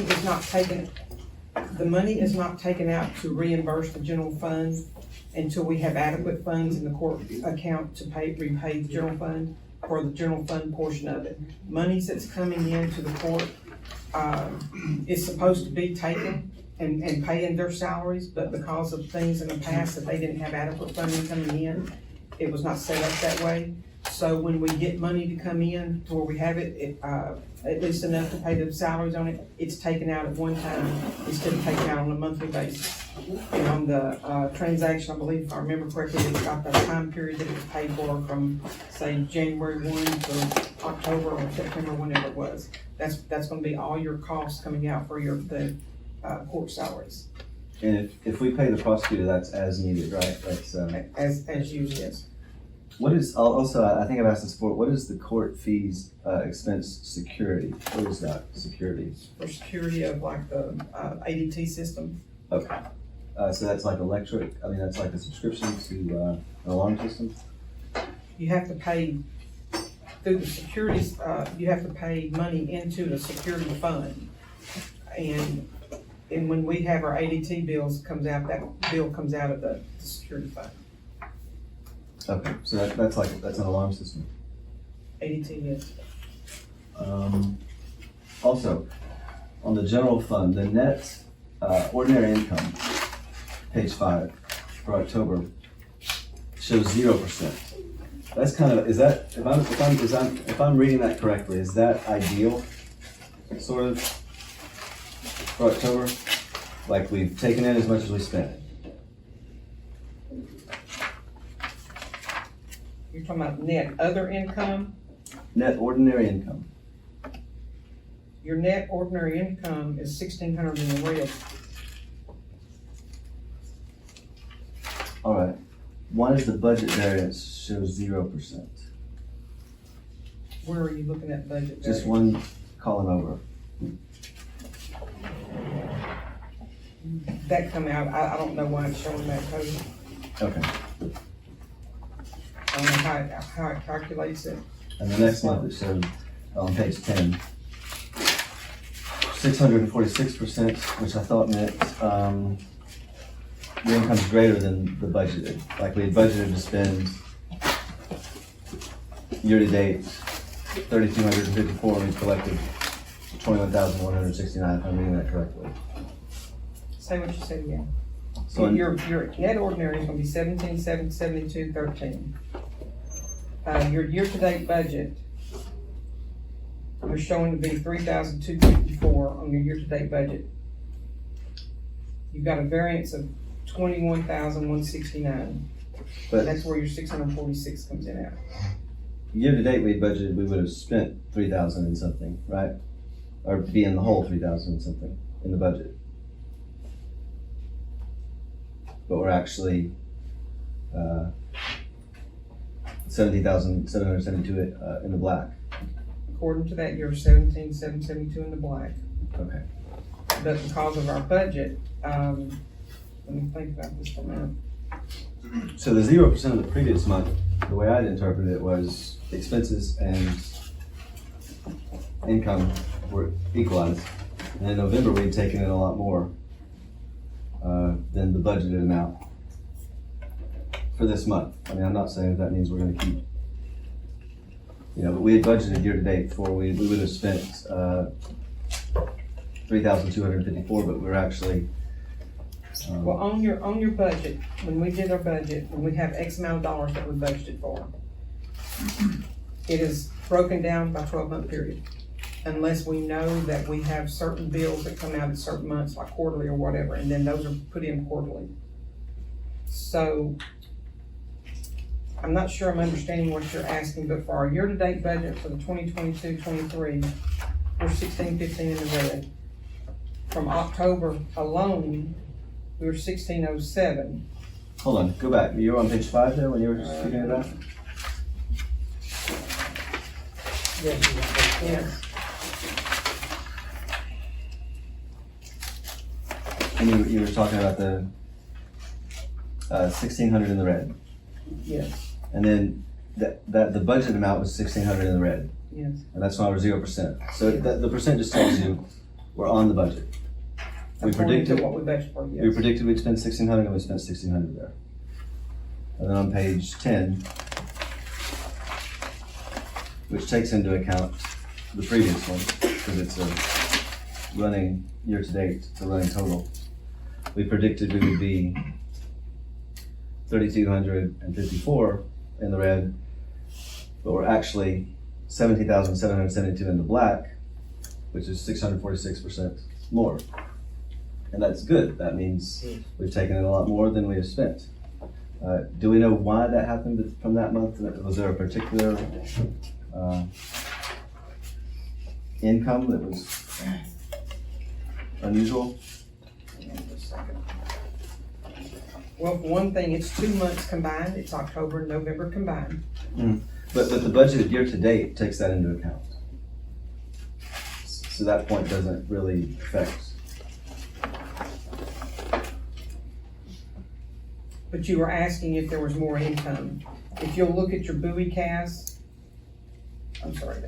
[SPEAKER 6] is not taken out to reimburse the general fund until we have adequate funds in the court account to repay the general fund for the general fund portion of it. Monies that's coming into the court, is supposed to be taken and paying their salaries, but because of things in the past that they didn't have adequate funding coming in, it was not set up that way. So when we get money to come in to where we have it, at least enough to pay the salaries on it, it's taken out at one time instead of taken out on a monthly basis. And on the, transaction, I believe, if I remember correctly, it's got the time period that it was paid for from, say, January 1 to October or September, whenever it was. That's gonna be all your costs coming out for the court salaries,
[SPEAKER 5] And if we pay the prosecutor, that's as needed, right? That's,
[SPEAKER 6] as used, yes.
[SPEAKER 5] what is, also, I think I've asked this before, what is the court fees, expense security? What is that, security?
[SPEAKER 6] For security of like the, ADT system.
[SPEAKER 5] Okay. So that's like electric, I mean, that's like a subscription to, an alarm system?
[SPEAKER 6] You have to pay through the securities, you have to pay money into the security fund. And when we have our ADT bills comes out, that bill comes out of the security fund.
[SPEAKER 5] Okay, so that's an alarm system.
[SPEAKER 6] ADT is,
[SPEAKER 5] Also, on the general fund, the net, ordinary income, page 5, for October, shows 0%. That's kind of, is that, if I'm reading that correctly, is that ideal, sort of, for October? Like we've taken in as much as we spent?
[SPEAKER 6] you're talking about net other income.
[SPEAKER 5] Net ordinary income.
[SPEAKER 6] Your net ordinary income is 1,600 in the red.
[SPEAKER 5] All right. Why does the budget variance show 0%?
[SPEAKER 6] Where are you looking at budget?
[SPEAKER 5] Just
[SPEAKER 6] variance?
[SPEAKER 5] one column over.
[SPEAKER 6] That come out, I don't know why it's showing that code.
[SPEAKER 5] Okay.
[SPEAKER 6] I don't know how it calculates it.
[SPEAKER 5] And the next month it showed on page 10, 646%, which I thought meant the income's greater than the budgeted. Like we had budgeted to spend year-to-date 3,254, and we collected 21,169, if I'm reading that correctly.
[SPEAKER 6] Say what you said again.
[SPEAKER 5] So
[SPEAKER 6] Your net ordinary is gonna be 17,772.13. Your year-to-date budget, you're showing to be 3,254 on your year-to-date budget. You've got a variance of 21,169.
[SPEAKER 5] but
[SPEAKER 6] That's where your 646 comes in at.
[SPEAKER 5] year-to-date we budgeted, we would have spent 3,000 and something, right? Or be in the whole 3,000 and something in the budget. But we're actually 17,772 in the black.
[SPEAKER 6] According to that, you're 17,772 in the black.
[SPEAKER 5] Okay.
[SPEAKER 6] But because of our budget, let me think about this for a minute.
[SPEAKER 5] So the 0% of the previous month, the way I'd interpret it was expenses and income were equalized. And in November, we'd taken in a lot more than the budgeted amount for this month. I mean, I'm not saying that means we're gonna keep, but we had budgeted year-to-date for, we would have spent 3,254, but we're actually,
[SPEAKER 6] Well, on your budget, when we did our budget, when we have X amount of dollars that we budgeted for, it is broken down by 12-month period. Unless we know that we have certain bills that come out in certain months, like quarterly or whatever, and then those are put in quarterly. So, I'm not sure I'm understanding what you're asking, but for our year-to-date budget for the 2022-23, we're 1615 in the red. From October alone, we were 1607.
[SPEAKER 5] hold on, go back. You were on page 5 there when you were speaking of that?
[SPEAKER 6] Yes.
[SPEAKER 5] And you were talking about the 1,600 in the red.
[SPEAKER 6] Yes,
[SPEAKER 5] And then the budget amount was 1,600 in the red.
[SPEAKER 6] yes.
[SPEAKER 5] And that's why we're 0%. So the percent just tells you we're on the budget. We
[SPEAKER 6] According to
[SPEAKER 5] predicted,
[SPEAKER 6] what we budgeted for,
[SPEAKER 5] we
[SPEAKER 6] yes.
[SPEAKER 5] predicted we'd spend 1,600 and we spent 1,600 there. And then on page 10, which takes into account the previous one, because it's a running year-to-date, it's a running total. We predicted we would be 3,254 in the red, but we're actually 17,772 in the black, which is 646% more. And that's good. That means we've taken in a lot more than we have spent. Do we know why that happened from that month? Was there a particular income that was unusual?
[SPEAKER 6] Well, for one thing, it's 2 months combined, it's October and November combined.
[SPEAKER 5] But the budgeted year-to-date takes that into account. So that point doesn't really affect.
[SPEAKER 6] But you were asking if there was more income. If you'll look at your buoy cast, I'm sorry,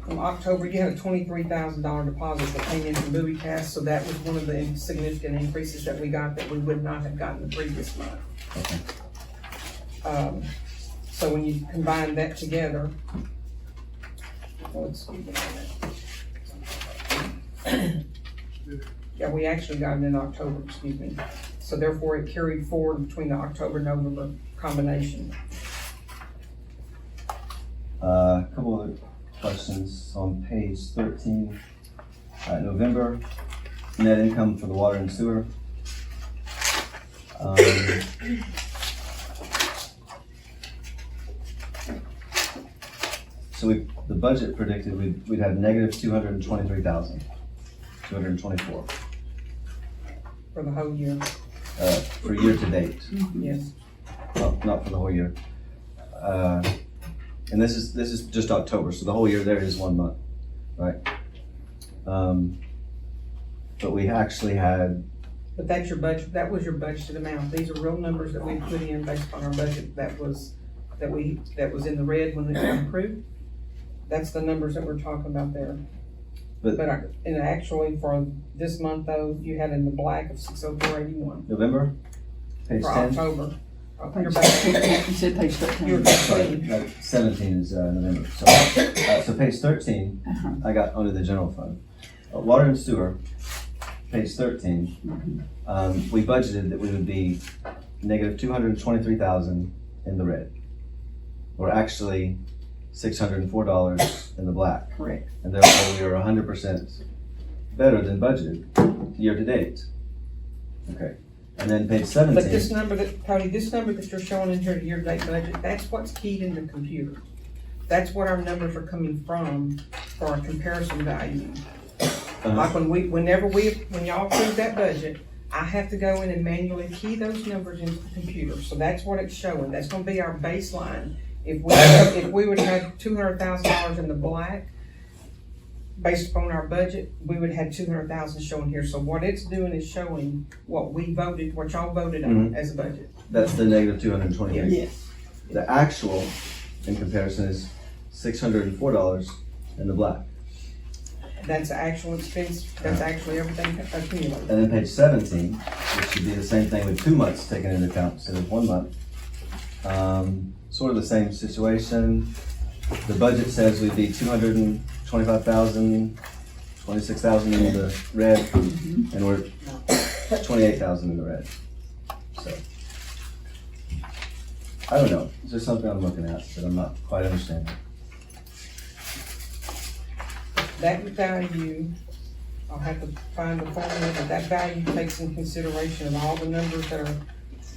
[SPEAKER 6] from October, you had a $23,000 deposit that came in from buoy cast, so that was one of the significant increases that we got that we would not have gotten the previous month.
[SPEAKER 5] Okay.
[SPEAKER 6] So when you combine that together, excuse me a minute. Yeah, we actually got it in October, excuse me. So therefore it carried forward between the October-November combination.
[SPEAKER 5] A couple of questions on page 13. November, net income for the water and sewer. So the budget predicted we'd have negative 223,224
[SPEAKER 6] For the whole year,
[SPEAKER 5] for year to date.
[SPEAKER 6] yes.
[SPEAKER 5] Not for the whole year. And this is just October, so the whole year there is 1 month, right? But we actually had,
[SPEAKER 6] But that's your budget, that was your budgeted amount. These are real numbers that we put in based on our budget that was in the red when it got approved. That's the numbers that we're talking about there.
[SPEAKER 5] But-
[SPEAKER 6] And actually for this month though, you had in the black of 604.81
[SPEAKER 5] November, page
[SPEAKER 6] for
[SPEAKER 5] 10.
[SPEAKER 6] October.
[SPEAKER 7] Page
[SPEAKER 6] You're back.
[SPEAKER 7] 13. You said page 13.
[SPEAKER 6] You're
[SPEAKER 5] Sorry,
[SPEAKER 6] back.
[SPEAKER 5] 17 is November. So page 13,
[SPEAKER 7] Uh-huh.
[SPEAKER 5] I got under the general fund. Water and sewer, page 13, we budgeted that we would be negative 223,000 in the red. We're actually $604 in the black.
[SPEAKER 7] Correct.
[SPEAKER 5] And therefore we are 100% better than budgeted year to date. Okay, and then page 17.
[SPEAKER 6] But this number Cody, this number that you're showing in here, year-to-date budget, that's what's keyed in the computer. That's what our numbers are coming from for our comparison value. Like when y'all approve that budget, I have to go in and manually key those numbers into the computer. So that's what it's showing. That's gonna be our baseline. If we would have had $200,000 in the black, based upon our budget, we would have 200,000 showing here. So what it's doing is showing what y'all voted on as a budget.
[SPEAKER 5] That's the negative 223.
[SPEAKER 7] Yes.
[SPEAKER 5] The actual, in comparison, is $604 in the black.
[SPEAKER 6] That's the actual expense, that's actually everything accumulated.
[SPEAKER 5] And then page 17, which should be the same thing with 2 months taken into account instead of 1 month. Sort of the same situation. The budget says we'd be 225,000, 26,000 in the red, and we're 28,000 in the red. So, I don't know. Is there something I'm looking at that I'm not quite understanding?
[SPEAKER 6] That value, I'll have to find the formula, but that value takes in consideration of all the numbers that are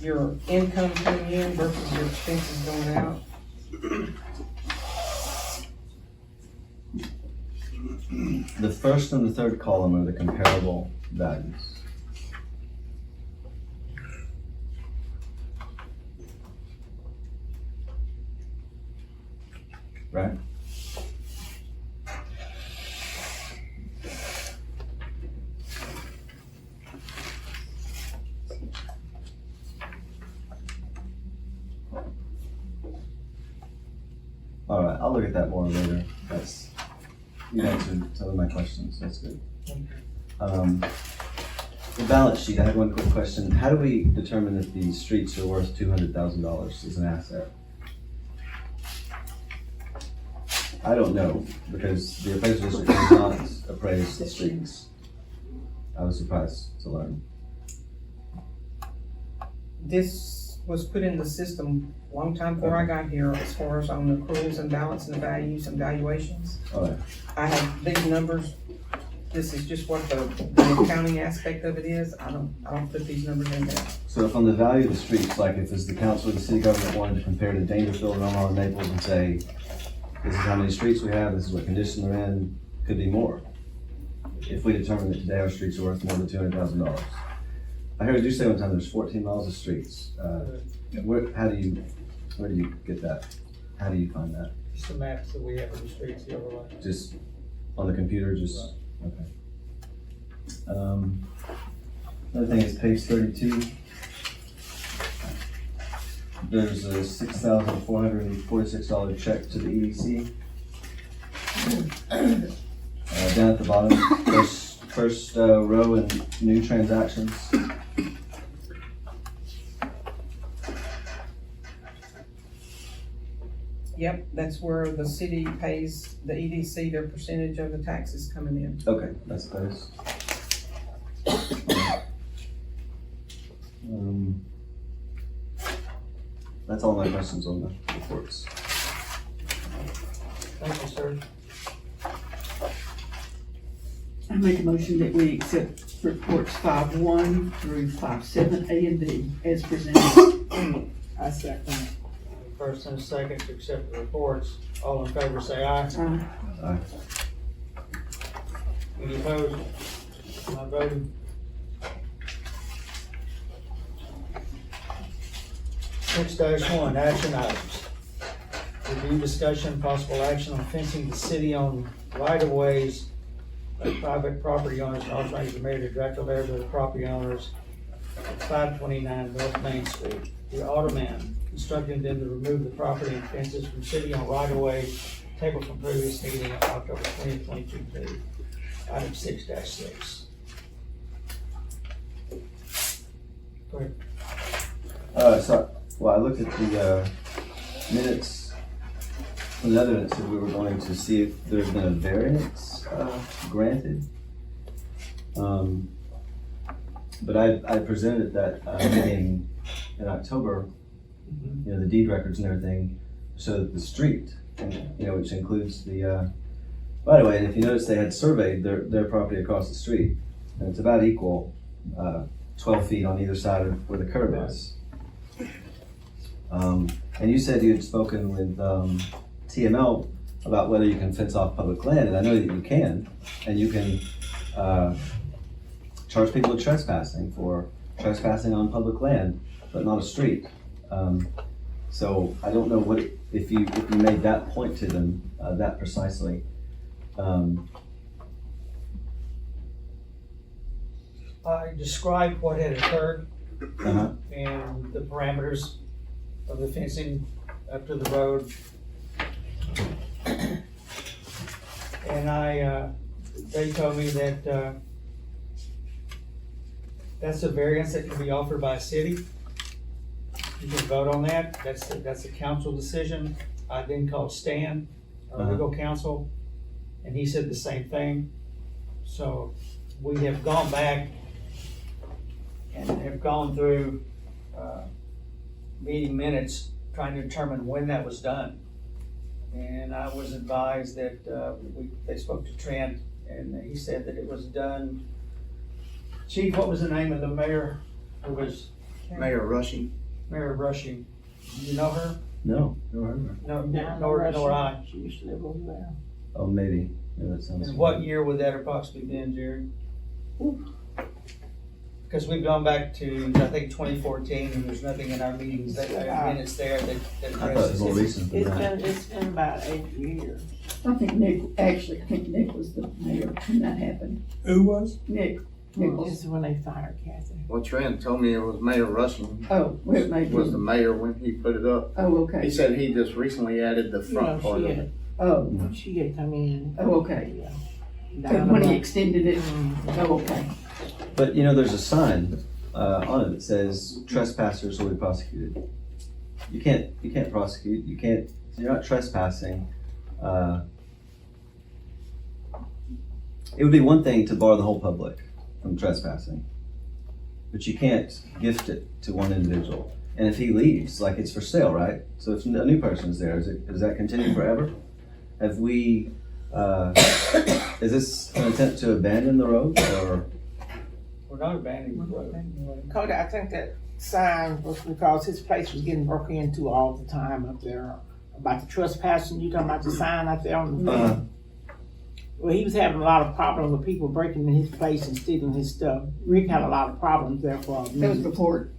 [SPEAKER 6] your income coming in versus your expenses going out.
[SPEAKER 5] The first and the third column are the comparable values. Right? All right, I'll look at that more later. You answered some of my questions, that's good. The balance sheet, I had one quick question. How do we determine if these streets are worth $200,000 as an asset? I don't know, because the appraisal district does not appraise the streets. I was surprised to learn.
[SPEAKER 6] This was put in the system a long time before I got here, as far as on the accruals and balance and the values and valuations.
[SPEAKER 5] All right,
[SPEAKER 6] I have these numbers this is just what the accounting aspect of it is. I don't put these numbers in there.
[SPEAKER 5] So if on the value of the streets, like if as the council or the city government wanted to compare to Dangersville, Omaha, and Naples and say, this is how many streets we have, this is what condition they're in, could be more. If we determine that today our streets are worth more than $200,000. I heard you say one time there's 14 miles of streets. Where do you get that? How do you find that?
[SPEAKER 1] Just the maps that we have of the streets, the overlay.
[SPEAKER 5] Just on the computer, just, okay. Another thing is page 32. There's a $6,446 check to the EDC. Down at the bottom, first row in new transactions.
[SPEAKER 6] Yep, that's where the city pays the EDC their percentage of the taxes coming in.
[SPEAKER 5] Okay, that's those. That's all my questions on the reports.
[SPEAKER 1] Thank you, sir.
[SPEAKER 7] I make a motion that we accept reports 5.1 through 5.7, A and B, as presented.
[SPEAKER 8] I second.
[SPEAKER 1] First and second to accept the reports. All in favor say aye.
[SPEAKER 7] Aye.
[SPEAKER 1] Any opposed? Not voting. 6-1, action items. Review, discussion, possible action on fencing the city on right-of-ways of private property owners, authorizing the mayor to direct a letter to the property owners at 529 North Main Street. The alderman instructing them to remove the property and fences from city on right-of-way, table from previous meeting of October 2022. Item 6-6. Go ahead.
[SPEAKER 5] Well, I looked at the minutes from the other minutes that we were going to see if there's been a variance granted. But I presented that meeting in October, you know, the deed records and everything, so that the street, you know, which includes the, by the way, and if you notice, they had surveyed their property across the street, and it's about equal, 12 feet on either side of where the curb is. And you said you had spoken with TML about whether you can fence off public land, and I know that you can, and you can charge people with trespassing for trespassing on public land, but not a street. So I don't know what if you made that point to them that precisely.
[SPEAKER 1] I described what had occurred
[SPEAKER 5] Uh-huh.
[SPEAKER 1] and the parameters of the fencing up to the road. And they told me that that's a variance that can be offered by a city. You can vote on that. That's a council decision. I then called Stan, our legal counsel, and he said the same thing. So we have gone back and have gone through meeting minutes trying to determine when that was done. And I was advised that they spoke to Trent, and he said that it was done. Chief, what was the name of the mayor who was
[SPEAKER 9] Mayor Rushing.
[SPEAKER 1] Mayor Rushing? Do you know her?
[SPEAKER 5] No, never heard of her.
[SPEAKER 1] No,
[SPEAKER 8] Down
[SPEAKER 1] nor
[SPEAKER 8] Russian.
[SPEAKER 1] I.
[SPEAKER 8] She used to live over there.
[SPEAKER 5] Oh, maybe. Yeah, that sounds.
[SPEAKER 1] And what year would that approximately been, Jerry? Because we've gone back to, I think, 2014, and there's nothing in our meetings, minutes there that
[SPEAKER 5] I thought it was more
[SPEAKER 1] addresses it.
[SPEAKER 5] recent than that.
[SPEAKER 8] It's been about 8 years.
[SPEAKER 7] I think Nick was the mayor when that happened.
[SPEAKER 2] Who was?
[SPEAKER 7] Nick
[SPEAKER 8] This
[SPEAKER 7] was.
[SPEAKER 8] is when they fired Kathy.
[SPEAKER 9] Well, Trent told me it was Mayor Rushing
[SPEAKER 7] Oh, well, it may be.
[SPEAKER 9] was the mayor when he put it up.
[SPEAKER 7] Oh,
[SPEAKER 9] He
[SPEAKER 7] okay.
[SPEAKER 9] said he just recently added the
[SPEAKER 8] You
[SPEAKER 9] front
[SPEAKER 8] know,
[SPEAKER 9] part
[SPEAKER 8] she
[SPEAKER 9] of
[SPEAKER 8] had,
[SPEAKER 9] it.
[SPEAKER 7] Oh,
[SPEAKER 8] she had come in.
[SPEAKER 7] oh, okay.
[SPEAKER 8] Yeah.
[SPEAKER 7] So when he extended it,
[SPEAKER 8] Mhm.
[SPEAKER 7] oh, okay.
[SPEAKER 5] But you know, there's a sign on it that says trespassers will be prosecuted. You can't prosecute. You're not trespassing. It would be one thing to bar the whole public from trespassing, but you can't gift it to one individual. And if he leaves, like it's for sale, right? So if a new person's there, does that continue forever? Have we Is this an attempt to abandon the road or?
[SPEAKER 1] We're not abandoning the road.
[SPEAKER 8] Cody, I think that sign was because his place was getting broken into all the time up there. About the trespassing, you talking about the sign out there on the
[SPEAKER 5] Uh,
[SPEAKER 8] Well, he was having a lot of problems with people breaking in his place and stealing his stuff. Rick had a lot of problems there for a
[SPEAKER 7] That was
[SPEAKER 8] minute.
[SPEAKER 7] before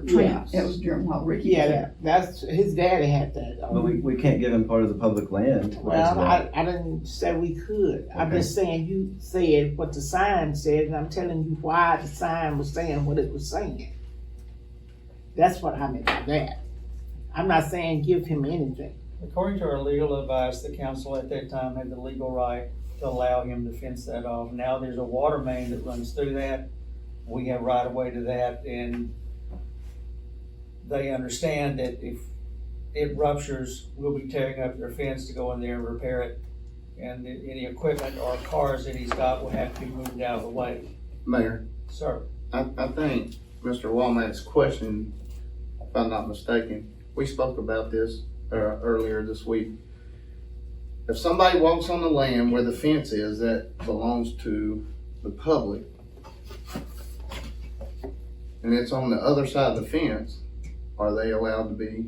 [SPEAKER 7] Trent.
[SPEAKER 8] Yeah.
[SPEAKER 7] That was during while Ricky.
[SPEAKER 8] Yeah, that's, his daddy had that.
[SPEAKER 5] but we can't give him part of the public land. because of
[SPEAKER 8] Well,
[SPEAKER 5] that.
[SPEAKER 8] I didn't say we could. I'm
[SPEAKER 5] Okay.
[SPEAKER 8] just saying you said what the sign said, and I'm telling you why the sign was saying what it was saying. That's what I meant by that. I'm not saying give him anything.
[SPEAKER 1] According to our legal advice, the council at that time had the legal right to allow him to fence that off. Now there's a water main that runs through that. We have right of way to that, and they understand that if it ruptures, we'll be tearing up their fence to go in there and repair it. And any equipment or cars that he's got will have to be moved out of the way.
[SPEAKER 9] Mayor,
[SPEAKER 1] Sir,
[SPEAKER 9] I think Mr. Walmack's question, if I'm not mistaken, we spoke about this earlier this week. If somebody walks on the land where the fence is that belongs to the public, and it's on the other side of the fence, are they allowed to be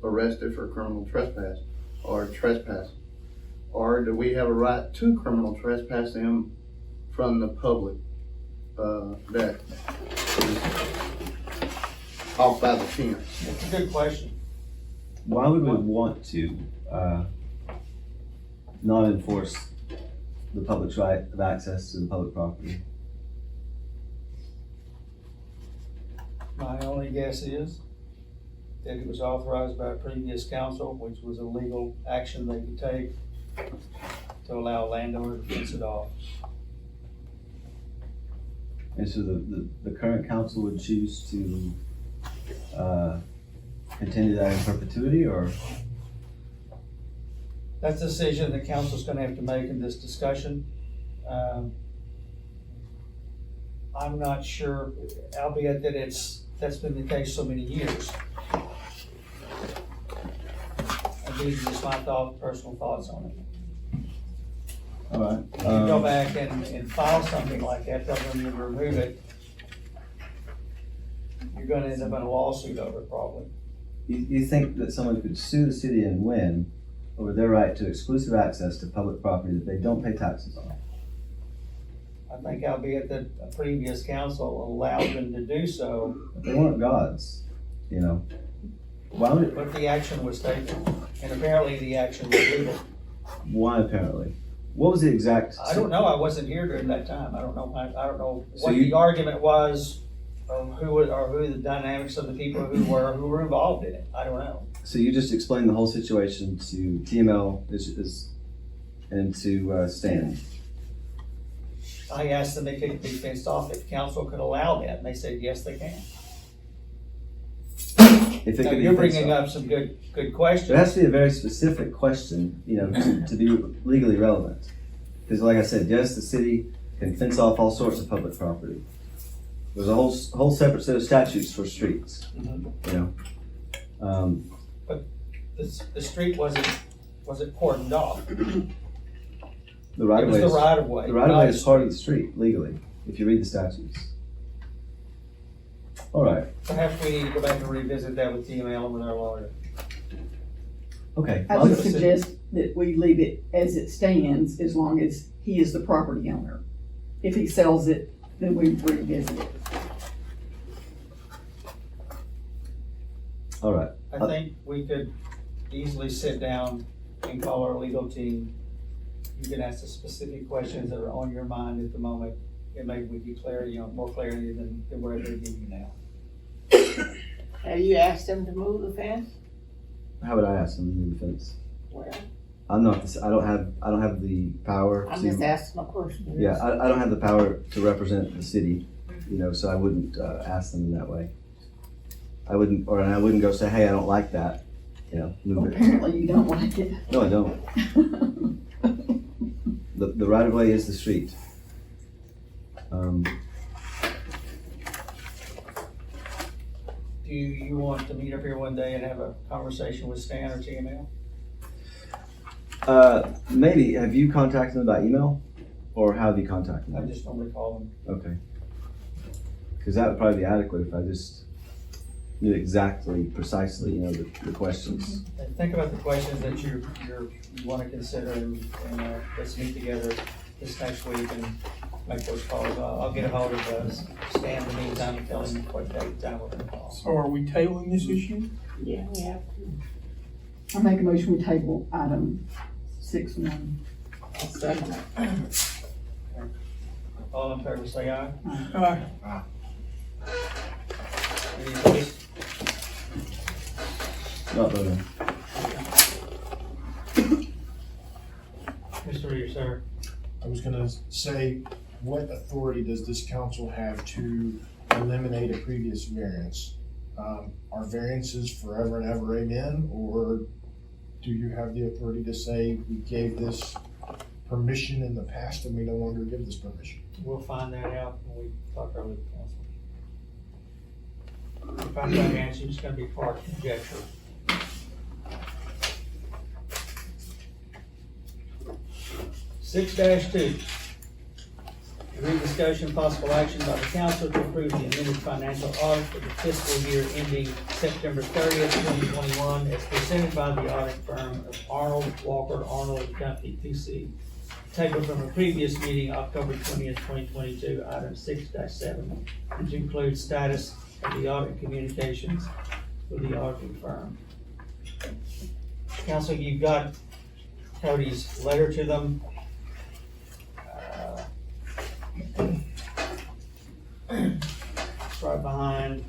[SPEAKER 9] arrested for criminal trespass or trespass? Or do we have a right to criminal trespass them from the public, that is off by the fence?
[SPEAKER 1] it's a good question.
[SPEAKER 5] Why would we want to, not enforce the public's right of access to the public property?
[SPEAKER 1] My only guess is that it was authorized by a previous council, which was a legal action they could take to allow a landowner to fence it off.
[SPEAKER 5] And so the current council would choose to, continue that in perpetuity, or?
[SPEAKER 1] That's a decision the council's gonna have to make in this discussion. I'm not sure, albeit that that's been the case so many years. And these are just my personal thoughts on it.
[SPEAKER 5] All right.
[SPEAKER 1] If you go back and file something like that, tell them to remove it, you're gonna end up in a lawsuit over it probably.
[SPEAKER 5] You think that someone could sue the city and win over their right to exclusive access to public property that they don't pay taxes on?
[SPEAKER 1] I think albeit that a previous council allowed them to do so,
[SPEAKER 5] If they weren't gods, you know, why would it,
[SPEAKER 1] but the action was taken, and apparently the action was legal.
[SPEAKER 5] why apparently? What was the exact?
[SPEAKER 1] I don't know, I wasn't here during that time, I don't know
[SPEAKER 5] So
[SPEAKER 1] what
[SPEAKER 5] you-
[SPEAKER 1] the argument was, or who the dynamics of the people who were involved in it, I don't know.
[SPEAKER 5] So you just explained the whole situation to TML and to Stan.
[SPEAKER 1] I asked them if it could be fenced off, if council could allow that, and they said, yes, they can.
[SPEAKER 5] If it
[SPEAKER 1] Now,
[SPEAKER 5] could be
[SPEAKER 1] you're
[SPEAKER 5] fenced
[SPEAKER 1] bringing
[SPEAKER 5] off.
[SPEAKER 1] up some good
[SPEAKER 5] There
[SPEAKER 1] questions.
[SPEAKER 5] has to be a very specific question, you know, to be legally relevant. Because like I said, yes, the city can fence off all sorts of public property. There's a whole separate set of statutes for streets,
[SPEAKER 1] Mhm.
[SPEAKER 5] you know.
[SPEAKER 1] The street wasn't cordoned off.
[SPEAKER 5] The right
[SPEAKER 1] It
[SPEAKER 5] of
[SPEAKER 1] was
[SPEAKER 5] way
[SPEAKER 1] the right of way.
[SPEAKER 5] the right of way is part of the street legally, if you read the statutes. All right,
[SPEAKER 1] Perhaps we need to go back and revisit that with TML and with our lawyer.
[SPEAKER 5] okay.
[SPEAKER 7] I
[SPEAKER 5] Well,
[SPEAKER 7] would suggest that we leave it as it stands, as long as he is the property owner. If he sells it, then we revisit it.
[SPEAKER 5] all right.
[SPEAKER 1] I think we could easily sit down and call our legal team. You can ask the specific questions that are on your mind at the moment, and maybe we get clarity, more clarity than we're able to give you now.
[SPEAKER 8] Have you asked them to move the fence?
[SPEAKER 5] How would I ask them to move the fence?
[SPEAKER 8] Well,
[SPEAKER 5] I'm not, I don't have the power
[SPEAKER 8] I'm
[SPEAKER 5] to.
[SPEAKER 8] just asking a question.
[SPEAKER 5] Yeah, I don't have the power to represent the city, you know, so I wouldn't ask them in that way. I wouldn't go say, hey, I don't like that, you know,
[SPEAKER 7] Well,
[SPEAKER 5] move it.
[SPEAKER 7] apparently you don't like it.
[SPEAKER 5] No, I don't. The right of way is the street.
[SPEAKER 1] Do you want to meet up here one day and have a conversation with Stan or TML?
[SPEAKER 5] Maybe, have you contacted them by email? Or how have you contacted
[SPEAKER 1] I
[SPEAKER 5] them?
[SPEAKER 1] just don't recall them.
[SPEAKER 5] Okay. Cause that would probably be adequate if I just knew exactly, precisely, the questions.
[SPEAKER 1] And think about the questions that you want to consider and let's meet together this next week and make those calls. I'll get a hold of Stan in the meantime and tell him what date and time we're gonna call.
[SPEAKER 2] So are we tabling this issue?
[SPEAKER 8] Yeah, we have
[SPEAKER 7] I make a motion we table item 6-1.
[SPEAKER 8] to second.
[SPEAKER 1] All in favor, say aye.
[SPEAKER 2] Aye.
[SPEAKER 1] Any opposed?
[SPEAKER 5] Not voting.
[SPEAKER 1] Mr. Reader, sir.
[SPEAKER 4] I was gonna say, what authority does this council have to eliminate a previous variance? Are variances forever and ever amen, or do you have the authority to say we gave this permission in the past and we no longer give this permission?
[SPEAKER 1] We'll find that out when we talk to our legal counsel. If I'm going to answer, it's gonna be part conjecture. 6-2. Review discussion, possible action by the council to approve the amended financial audit for the fiscal year ending September 30th, 2021, as presented by the audit firm of Arnold, Walker, Arnold and Company, P.C. Tabled from a previous meeting, October 20th, 2022, item 6-7, which includes status of the audit communications with the auditing firm. Council, you've got Cody's letter to them. It's right behind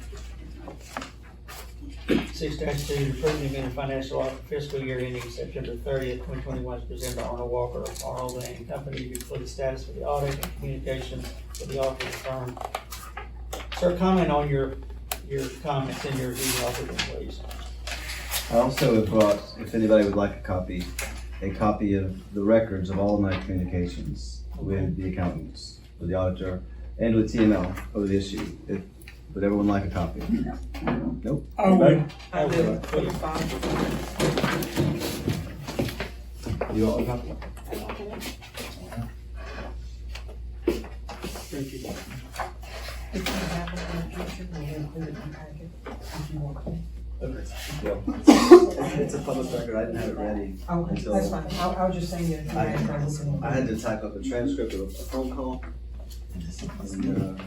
[SPEAKER 1] 6-2, approving the amended financial audit for fiscal year ending September 30th, 2021, is presented by Arnold Walker, Arnold and Company, to include status for the audit and communications with the auditing firm. Sir, comment on your comments in your email to them, please.
[SPEAKER 5] I also have brought, if anybody would like a copy of the records of all of my communications with the accountants, with the auditor, and with TML over the issue. Would everyone like a copy? Nope.
[SPEAKER 2] I would.
[SPEAKER 6] I do, for the file.
[SPEAKER 5] You want a copy?
[SPEAKER 1] Thank you.
[SPEAKER 6] If you have it in the future, we'll include it in the packet if you want.
[SPEAKER 5] It's a public record, I didn't have it ready.
[SPEAKER 6] Okay, that's fine. I was just saying that if you had it.
[SPEAKER 5] I had to type up a transcript of a phone call. And,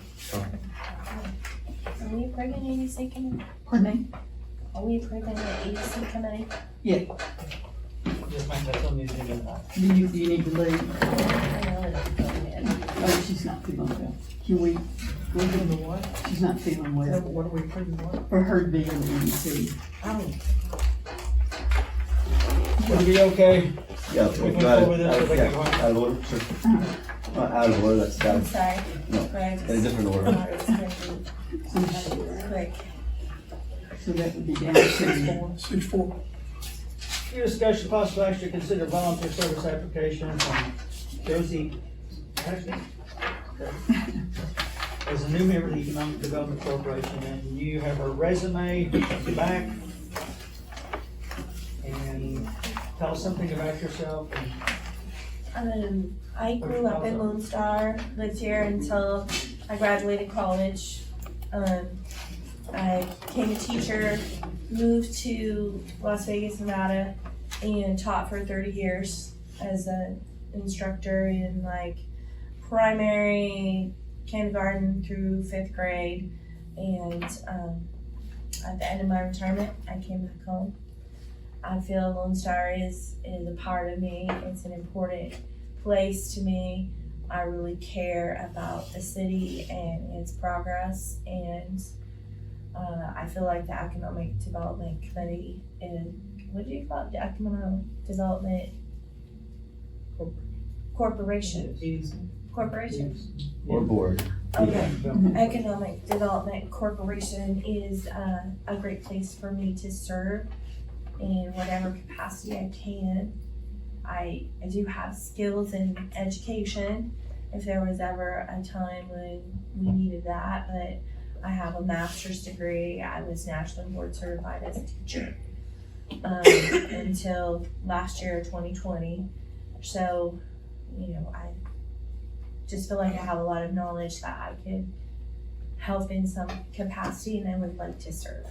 [SPEAKER 10] Are we approving ABC committee?
[SPEAKER 7] Pardon me?
[SPEAKER 10] Are we approving the ABC committee?
[SPEAKER 1] Just make that on the agenda.
[SPEAKER 7] Do you need to leave?
[SPEAKER 10] I know it's going in.
[SPEAKER 7] Oh, she's not feeling well. Can we,
[SPEAKER 6] We're doing the what?
[SPEAKER 7] she's not feeling
[SPEAKER 6] So
[SPEAKER 7] well.
[SPEAKER 6] what are we approving what?
[SPEAKER 7] For her to be in the EDC.
[SPEAKER 6] Oh,
[SPEAKER 1] Would it be okay?
[SPEAKER 5] Yeah,
[SPEAKER 1] We
[SPEAKER 5] go
[SPEAKER 1] can
[SPEAKER 5] ahead.
[SPEAKER 1] go with this, or they can go
[SPEAKER 5] Out of order, sure. Out of order, that's
[SPEAKER 10] I'm
[SPEAKER 5] bad.
[SPEAKER 10] sorry.
[SPEAKER 5] No,
[SPEAKER 10] Greg.
[SPEAKER 5] in a different order.
[SPEAKER 10] It's gonna be quick.
[SPEAKER 7] So that would be down to
[SPEAKER 2] 6-4.
[SPEAKER 1] Your discussion, possible action to consider volunteer service application from Josie Ashton as a new member of the Economic Development Corporation, and you have her resume back. And tell us something about yourself. And
[SPEAKER 10] I grew up in Lone Star, lived here until I graduated college. I became a teacher, moved to Las Vegas, Nevada, and taught for 30 years as an instructor in like primary, kindergarten through 5th grade. And at the end of my retirement, I came back home. I feel Lone Star is a part of me. It's an important place to me. I really care about the city and its progress, and I feel like the Economic Development Committee is, what do you call it? The Economic Development Corporation.
[SPEAKER 5] Or board.
[SPEAKER 10] Okay. Economic Development Corporation is a great place for me to serve in whatever capacity I can. I do have skills in education if there was ever a time when we needed that, but I have a master's degree. I was nationally board certified as a teacher. until last year, 2020. So, I just feel like I have a lot of knowledge that I could help in some capacity, and I would like to serve.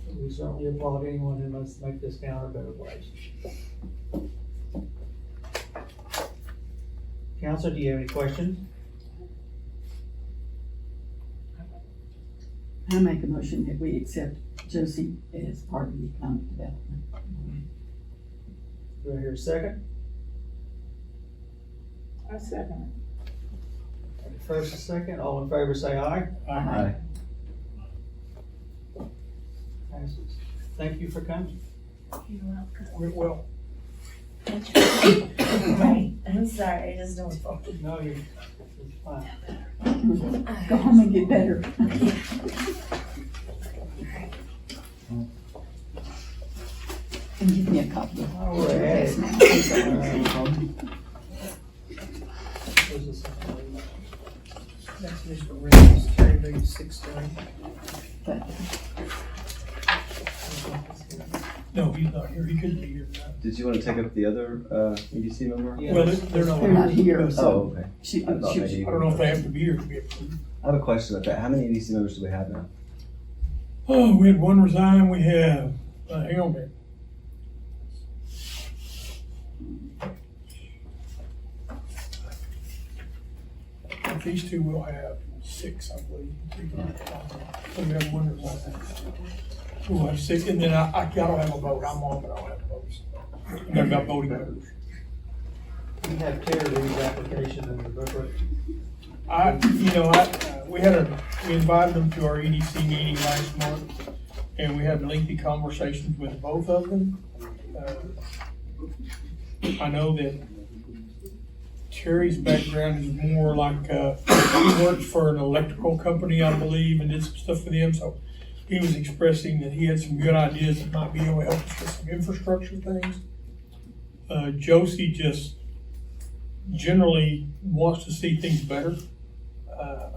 [SPEAKER 1] We certainly applaud anyone who must make this town a better place. Council, do you have any questions?
[SPEAKER 7] I make a motion that we accept Josie as part of the economic development.
[SPEAKER 1] Do I hear a second?
[SPEAKER 8] I second
[SPEAKER 1] First and second, all in favor say aye.
[SPEAKER 5] Aye.
[SPEAKER 1] Passes. Thank you for coming.
[SPEAKER 10] You're welcome.
[SPEAKER 2] Well,
[SPEAKER 10] Right, I'm sorry, I just don't focus.
[SPEAKER 1] No, it's fine.
[SPEAKER 7] Go home and get better. And give me a copy of
[SPEAKER 1] All right.
[SPEAKER 7] this now.
[SPEAKER 1] Where's this?
[SPEAKER 6] That's Mr. Reynolds, Terry Lee, 6:30.
[SPEAKER 2] no, he's not here. He couldn't be here tonight.
[SPEAKER 5] Did you want to take up the other EDC member?
[SPEAKER 1] Yeah.
[SPEAKER 2] Well, they're not.
[SPEAKER 7] They're not here,
[SPEAKER 5] Oh,
[SPEAKER 7] so
[SPEAKER 5] okay.
[SPEAKER 7] she,
[SPEAKER 5] I thought maybe
[SPEAKER 2] I don't know if they have to be here to be approved.
[SPEAKER 5] I have a question about that. How many EDC members do we have now?
[SPEAKER 2] Oh, we had one resign. We have, hang on a minute. With these two, we'll have 6, I believe. So we have one resign. We'll have 6, and then I don't have a vote. I'm on, but I don't have votes. They've got voting members.
[SPEAKER 1] We have Terry Reed's application in the booklet.
[SPEAKER 2] We invited them to our EDC meeting last month, and we had lengthy conversations with both of them. I know that Terry's background is more like, he worked for an electrical company, I believe, and did some stuff for them, so he was expressing that he had some good ideas that might be able to help us with some infrastructure things. Josie just generally wants to see things better.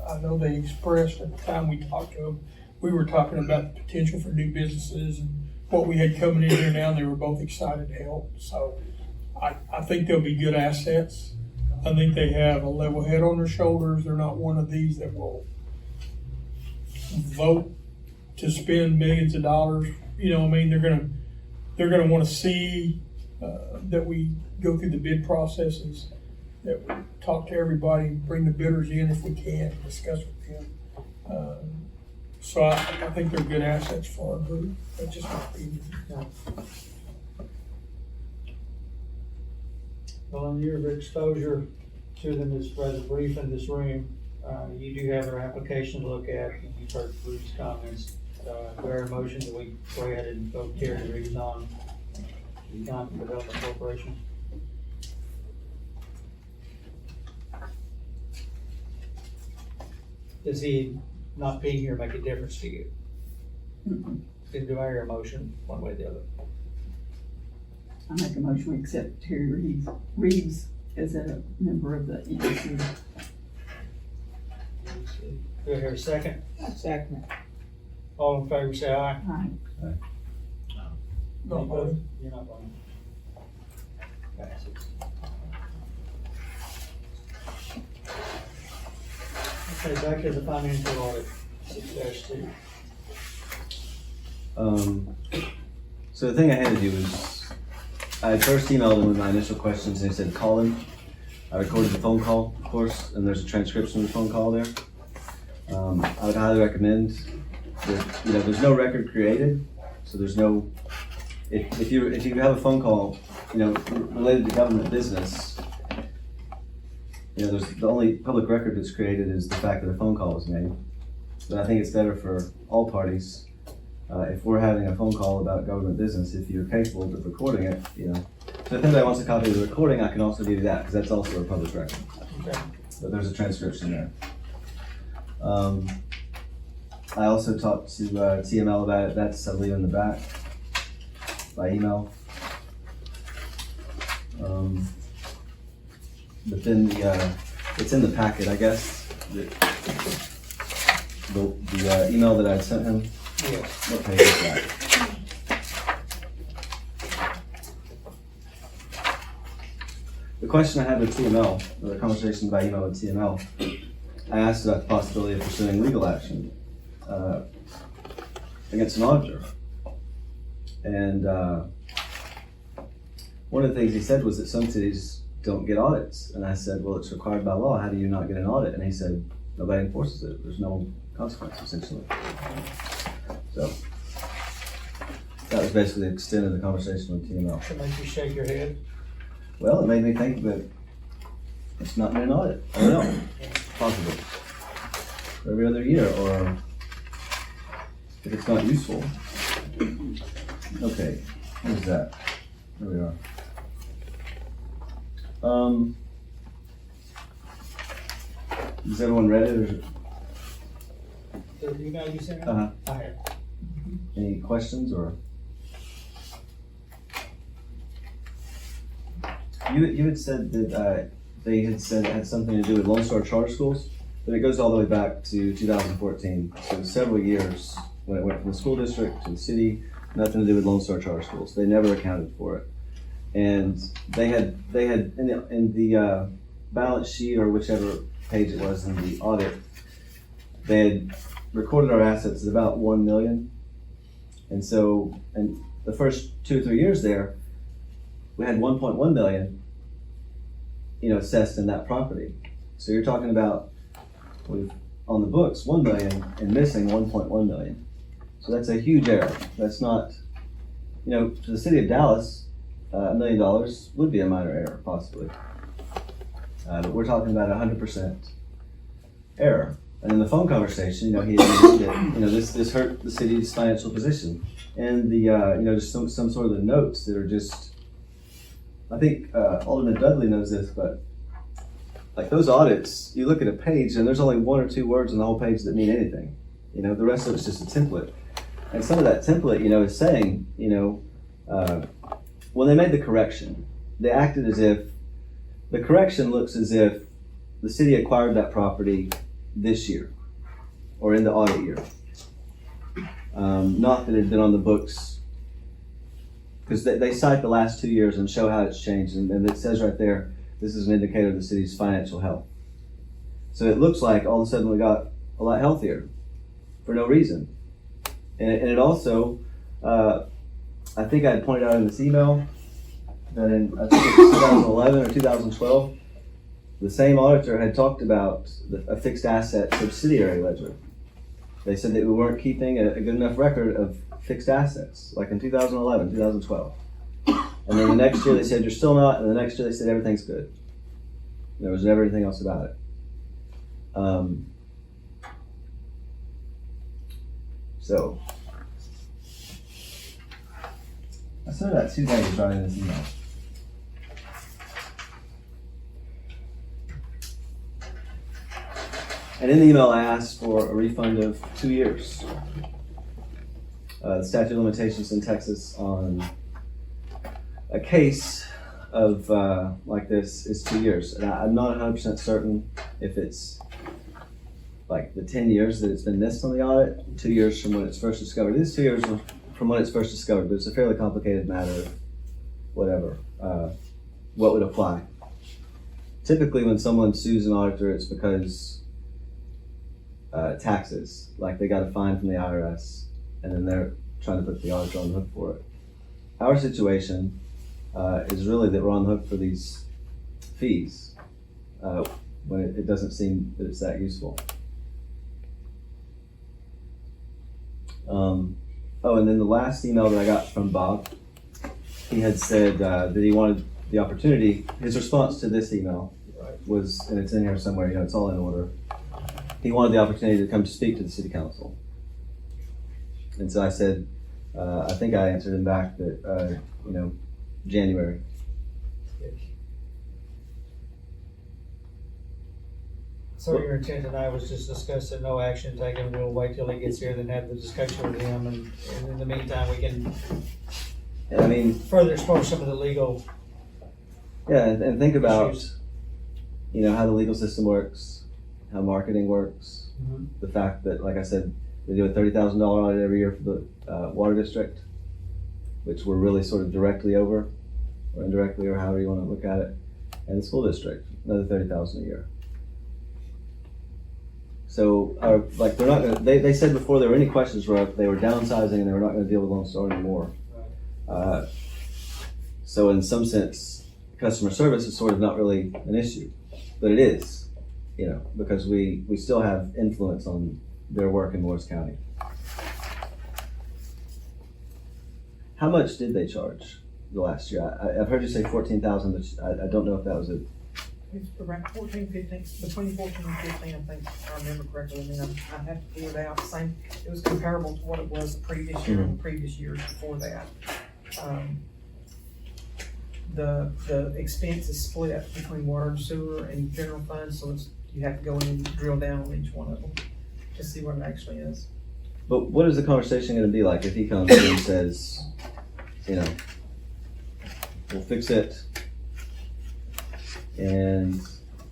[SPEAKER 2] I know they expressed at the time we talked to them, we were talking about the potential for new businesses and what we had coming in here now, and they were both excited to help. So I think they'll be good assets. I think they have a level head on their shoulders. They're not one of these that will vote to spend millions of dollars. They're gonna want to see that we go through the bid processes, that we talk to everybody, bring the bidders in if we can, discuss with them. So I think they're good assets for our group. That's just my opinion.
[SPEAKER 1] Well, in your exposure to them is rather brief in this room. You do have their application to look at, and you've heard Bruce's comments. There are motions that we go ahead and vote Terry Reed on the Economic Development Corporation. Does he not being here make a difference to you?
[SPEAKER 7] Mm-mm.
[SPEAKER 1] Then do I hear a motion one way or the other?
[SPEAKER 7] I make a motion we accept Terry Reeves as a member of the EDC.
[SPEAKER 1] Do I hear a second?
[SPEAKER 8] it. Second.
[SPEAKER 1] All in favor, say aye.
[SPEAKER 7] Aye.
[SPEAKER 2] No, but
[SPEAKER 1] You're not voting. Passes. Okay, back to the financial audit, 6-2.
[SPEAKER 5] So the thing I had to do was, I had first emailed him with my initial questions and he said, call him. I recorded the phone call, of course, and there's a transcription of the phone call there. I would highly recommend that, there's no record created, so there's no, if you have a phone call, related to government business, there's the only public record that's created is the fact that a phone call was made. But I think it's better for all parties, if we're having a phone call about government business, if you're capable of recording it, So if anybody wants a copy of the recording, I can also give you that, because that's also a public record.
[SPEAKER 1] Okay.
[SPEAKER 5] But there's a transcription there. I also talked to TML about it. That's, I believe, in the back by email. But then it's in the packet, I guess. The email that I sent him.
[SPEAKER 1] Yes.
[SPEAKER 5] What page is that? the question I had with TML, or the conversation by email with TML, I asked about the possibility of pursuing legal action against an auditor. And one of the things he said was that some cities don't get audits. And I said, well, it's required by law. How do you not get an audit? And he said, nobody enforces it. There's no consequence, essentially. So that was basically the extent of the conversation with TML.
[SPEAKER 1] Should make you shake your head.
[SPEAKER 5] Well, it made me think that it's not been an audit. I don't know. Possibly. Every other year, or if it's not useful. Okay, what is that? There we are. Has everyone read it, or
[SPEAKER 1] The email you sent?
[SPEAKER 5] Uh-huh.
[SPEAKER 1] I have.
[SPEAKER 5] any questions, or? You had said that they had said it had something to do with Lone Star Charter Schools, but it goes all the way back to 2014, so several years when it went from the school district to the city, nothing to do with Lone Star Charter Schools. They never accounted for it, and they had in the balance sheet, or whichever page it was in the audit, they had recorded our assets at about 1 million, and so and the first 2 or 3 years there, we had 1.1 million, assessed in that property. So you're talking about, we've on the books 1 million and missing 1.1 million. So that's a huge error. That's not, to the city of Dallas, $1 million would be a minor error possibly. But we're talking about 100% error. And in the phone conversation, he admitted that, this hurt the city's financial position. And the, just some sort of the notes that are just, I think Alderman Dudley knows this, but like those audits, you look at a page and there's only 1 or 2 words on the whole page that mean anything. The rest of it's just a template. And some of that template, is saying, when they made the correction, they acted as if, the correction looks as if the city acquired that property this year, or in the audit year. Not that it had been on the books, because they cite the last 2 years and show how it's changed, and it says right there, this is an indicator of the city's financial health. So it looks like all of a sudden we got a lot healthier for no reason. And it also, I think I had pointed out in this email that in, I think it's 2011 or 2012, the same auditor had talked about a fixed asset subsidiary ledger. They said that we weren't keeping a good enough record of fixed assets, like in 2011, 2012. And then the next year they said, you're still not, and the next year they said, everything's good. There was never anything else about it. So, I saw that 2 days writing this email. And in the email I asked for a refund of 2 years. The statute of limitations in Texas on a case of like this is 2 years. And I'm not 100% certain if it's like the 10 years that it's been missed on the audit, 2 years from when it's first discovered. It is 2 years from when it's first discovered, but it's a fairly complicated matter of whatever, what would apply. Typically when someone sues an auditor, it's because taxes, like they got a fine from the IRS, and then they're trying to put the auditor on the hook for it. Our situation is really that we're on the hook for these fees when it doesn't seem that it's that useful. And then the last email that I got from Bob, he had said that he wanted the opportunity, his response to this email was, and it's in here somewhere, it's all in order. He wanted the opportunity to come to speak to the city council. And so I said, I think I answered him back that, January.
[SPEAKER 1] So your intent tonight was just discuss it, no action taken, we'll wait till he gets here, then have the discussion with him, and in the meantime, we can
[SPEAKER 5] And I mean,
[SPEAKER 1] further explore some of the legal.
[SPEAKER 5] yeah, and think about,
[SPEAKER 1] Issues.
[SPEAKER 5] how the legal system works, how marketing works,
[SPEAKER 1] Mhm.
[SPEAKER 5] the fact that, like I said, they do a $30,000 audit every year for the water district, which we're really sort of directly over, or indirectly, or however you want to look at it. and the school district, another 30,000 a year. So, like, they're not gonna, they said before there were any questions where they were downsizing and they were not gonna deal with Lone Star anymore. So in some sense, customer service is sort of not really an issue, but it is, you know, because we still have influence on their work in Morris County. How much did they charge the last year? I've heard you say 14,000, but I don't know if that was it.
[SPEAKER 6] It's around 14, 15, between 14 and 15, I think, if I remember correctly, and then I'd have to pull it out, it was comparable to what it was the previous year and the previous years before that. The expense is split between water and sewer and general fund, so you have to go in and drill down on each one of them to see what it actually is.
[SPEAKER 5] But what is the conversation gonna be like if he comes in and says, you know, we'll fix it, and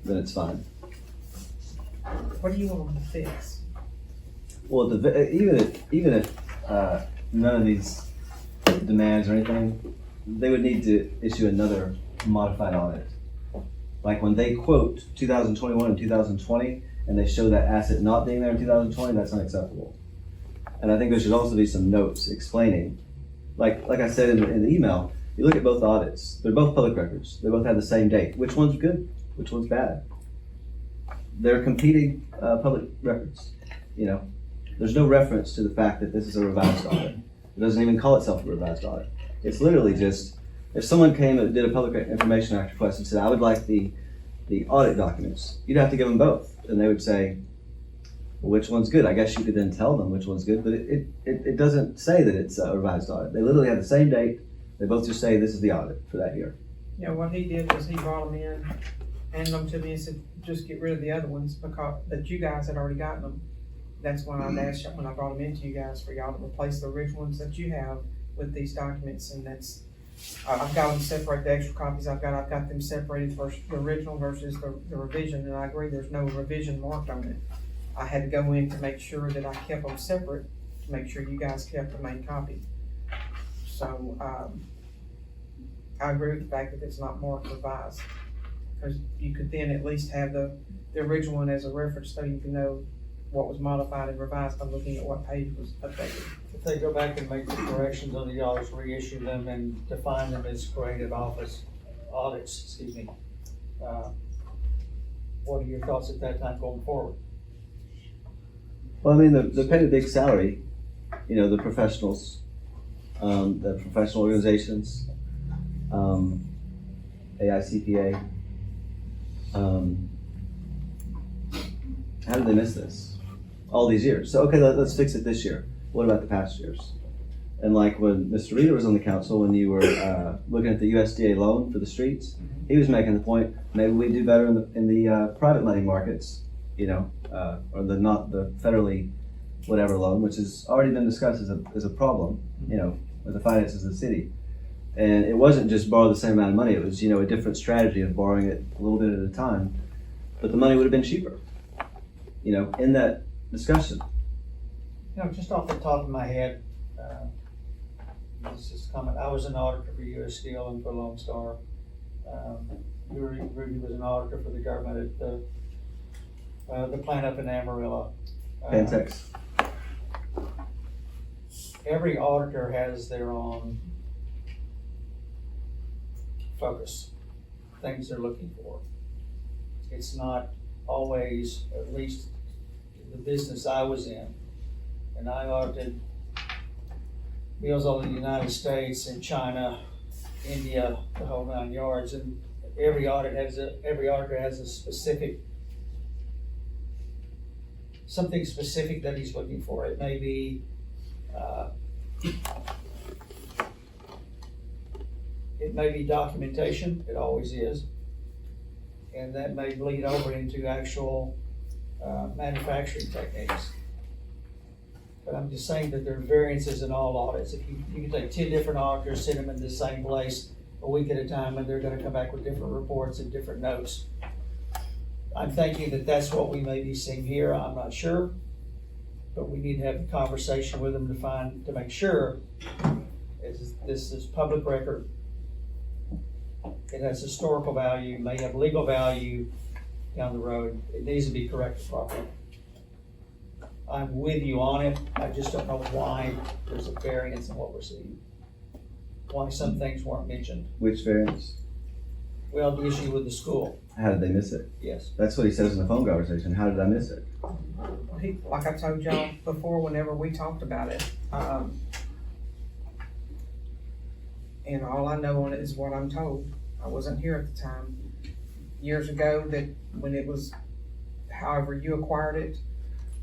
[SPEAKER 5] then it's fine?
[SPEAKER 6] What do you want them to fix?
[SPEAKER 5] Well, even if none of these demands or anything, they would need to issue another modified audit. Like when they quote 2021 and 2020, and they show that asset not being there in 2020, that's unacceptable. And I think there should also be some notes explaining, like I said in the email, you look at both audits, they're both public records. They both have the same date. Which one's good? Which one's bad? They're competing public records, you know. There's no reference to the fact that this is a revised audit. It doesn't even call itself a revised audit. It's literally just, if someone came and did a Public Information Act request and said, I would like the audit documents, you'd have to give them both. And they would say, well, which one's good? I guess you could then tell them which one's good, but it doesn't say that it's a revised audit. They literally have the same date. They both just say this is the audit for that year.
[SPEAKER 6] Yeah, what he did was he brought them in, handed them to me and said, just get rid of the other ones because, that you guys had already gotten them. That's when I asked you, when I brought them into you guys, for y'all to replace the original ones that you have with these documents, and that's, I've got them separate, the extra copies I've got them separated versus the original versus the revision, and I agree, there's no revision marked on it. I had to go in to make sure that I kept them separate, to make sure you guys kept the main copy. So, I agree with the fact that it's not marked revised, because you could then at least have the original one as a reference, so you can know what was modified and revised by looking at what page was updated.
[SPEAKER 1] If they go back and make the corrections on the audits, reissue them and define them as creative office audits, what are your thoughts at that time going forward?
[SPEAKER 5] Well, I mean, they're paid a big salary, you know, the professionals, the professional organizations, AICPA. How did they miss this? All these years. So, okay, let's fix it this year. What about the past years? And like when Mr. Reeder was on the council, when you were looking at the USDA loan for the streets, he was making the point, maybe we do better in the private lending markets, you know, or not the federally whatever loan, which has already been discussed as a problem, you know, with the finances of the city. And it wasn't just borrow the same amount of money, it was, you know, a different strategy of borrowing it a little bit at a time. But the money would have been cheaper, you know, in that discussion.
[SPEAKER 1] You know, just off the top of my head, this is a comment. I was an auditor for US Steel and for Lone Star. Rudy was an auditor for the government at the plant up in Amarillo.
[SPEAKER 5] Pantex.
[SPEAKER 1] Every auditor has their own focus, things they're looking for. It's not always, at least the business I was in, and I audited bills all in the United States and China, India, the whole 9 yards, and every auditor has a specific, something specific that he's looking for. It may be documentation, it always is, and that may bleed over into actual manufacturing techniques. But I'm just saying that there are variances in all audits. If you can take 10 different auditors, send them in the same place a week at a time, and they're gonna come back with different reports and different notes. I'm thinking that that's what we may be seeing here, I'm not sure, but we need to have a conversation with them to make sure this is public record It has historical value, may have legal value down the road. It needs to be corrected properly. I'm with you on it. I just don't know why there's a variance in what we're seeing. Why some things weren't mentioned.
[SPEAKER 5] Which variance?
[SPEAKER 1] Well, the issue with the school,
[SPEAKER 5] How did they miss it?
[SPEAKER 1] yes.
[SPEAKER 5] That's what he says in the phone conversation. How did I miss it?
[SPEAKER 6] Like I told y'all before, whenever we talked about it, and all I know on it is what I'm told. I wasn't here at the time. Years ago, that when it was, however you acquired it.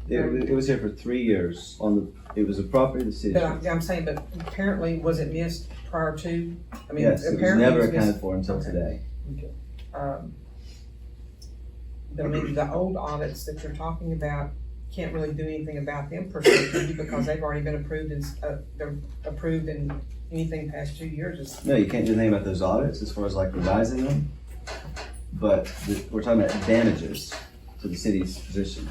[SPEAKER 5] It was here for 3 years it was a property of the city.
[SPEAKER 6] But I'm saying, but apparently, was it missed prior to? I mean,
[SPEAKER 5] Yes, it was
[SPEAKER 6] apparently
[SPEAKER 5] never
[SPEAKER 6] missed-
[SPEAKER 5] accounted for until today.
[SPEAKER 6] The old audits that you're talking about, can't really do anything about them per se, because they've already been approved and, they're approved and anything past 2 years is.
[SPEAKER 5] No, you can't do anything about those audits as far as like revising them. But we're talking about damages to the city's position.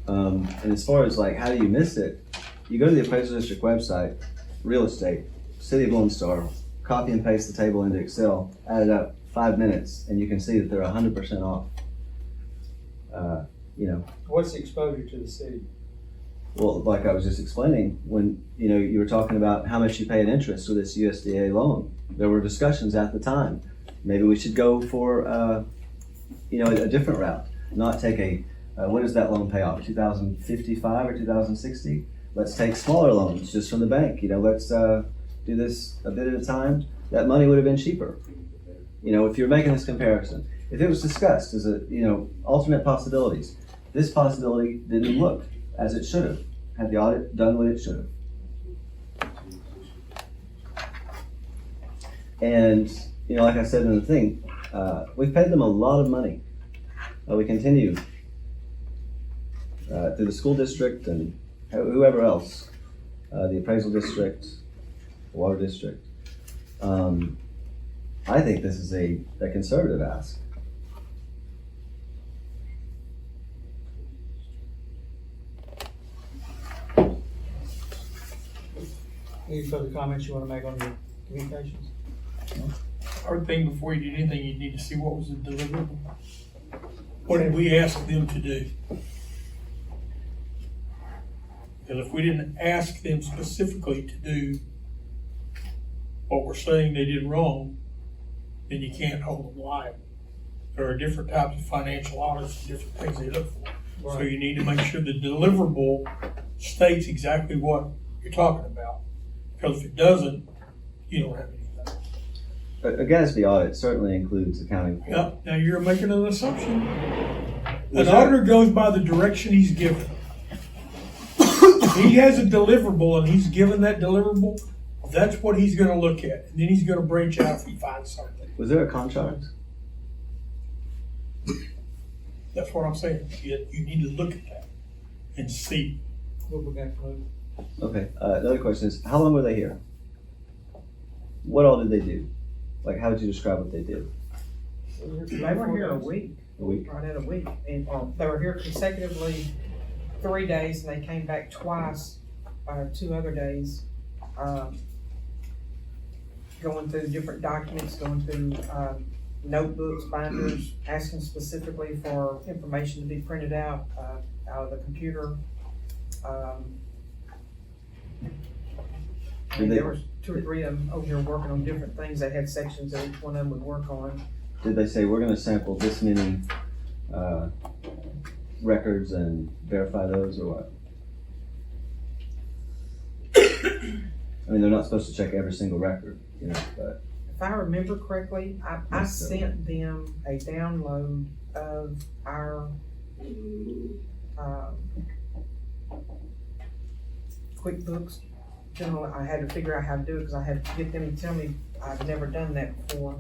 [SPEAKER 5] And as far as like, how do you miss it? You go to the appraisal district website, real estate, City of Lone Star, copy and paste the table into Excel, add it up 5 minutes, and you can see that they're 100% off.
[SPEAKER 1] What's the exposure to the city?
[SPEAKER 5] Well, like I was just explaining, when, you were talking about how much you pay in interest with this USDA loan. There were discussions at the time. Maybe we should go for, a different route, not take what does that loan pay off, 2055 or 2060? Let's take smaller loans just from the bank, let's do this a bit at a time. That money would have been cheaper. If you're making this comparison, if it was discussed as alternate possibilities, this possibility didn't look as it should have, had the audit done what it should have. And, like I said in the thing, we've paid them a lot of money. We continue through the school district and whoever else, the appraisal district, the water district. I think this is a conservative ask.
[SPEAKER 1] Any further comments you want to make on your communications?
[SPEAKER 2] Our thing, before you do anything, you need to see what was the deliverable. What did we ask them to do? Because if we didn't ask them specifically to do what we're saying they did wrong, then you can't hold them liable. There are different types of financial audits and different things they look for. So you need to make sure the deliverable states exactly what you're talking about. Because if it doesn't, you don't have anything.
[SPEAKER 5] A GASB audit certainly includes accounting for.
[SPEAKER 2] Yep, now you're making an assumption. An auditor goes by the direction he's given. If he has a deliverable and he's given that deliverable, that's what he's gonna look at. And then he's gonna branch out if he finds something.
[SPEAKER 5] Was there a contract?
[SPEAKER 2] That's what I'm saying. You need to look at that and see.
[SPEAKER 1] We'll be back to move.
[SPEAKER 5] Okay, another question is, how long were they here? What all did they do? Like, how would you describe what they did?
[SPEAKER 6] They were here a week.
[SPEAKER 5] A week?
[SPEAKER 6] Right at a week, and they were here consecutively 3 days, and they came back twice, 2 other days, going through different documents, going through notebooks, binders, asking specifically for information to be printed out of the computer. And there was 2 or 3 of them over here working on different things. They had sections that each one of them would work on.
[SPEAKER 5] Did they say, we're gonna sample this many records and verify those, or what? I mean, they're not supposed to check every single record, but.
[SPEAKER 6] If I remember correctly, I
[SPEAKER 5] Yes, sir.
[SPEAKER 6] sent them a download of our QuickBooks. Generally, I had to figure out how to do it because I had to get them to tell me I've never done that before.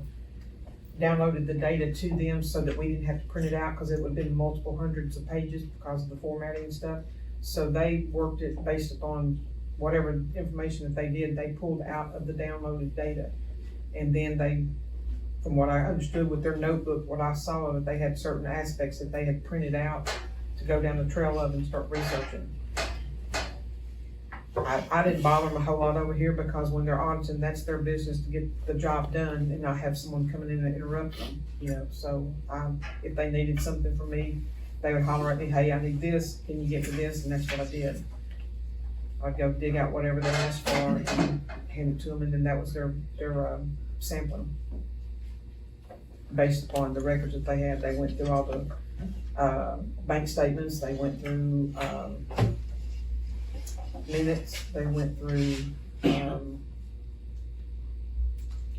[SPEAKER 6] Downloaded the data to them so that we didn't have to print it out because it would have been multiple hundreds of pages because of the formatting and stuff. So they worked it based upon whatever information that they did, they pulled out of the downloaded data. And then they, from what I understood with their notebook, what I saw, that they had certain aspects that they had printed out to go down the trail of and start researching. I didn't bother them a whole lot over here because when they're auditing, that's their business to get the job done and not have someone coming in and interrupt them, you know, so, if they needed something from me, they would holler at me, hey, I need this, can you get me this, and that's what I did. I'd go dig out whatever they asked for and hand it to them, and then that was their sampling. Based upon the records that they had, they went through all the, bank statements, they went through, minutes, they went through,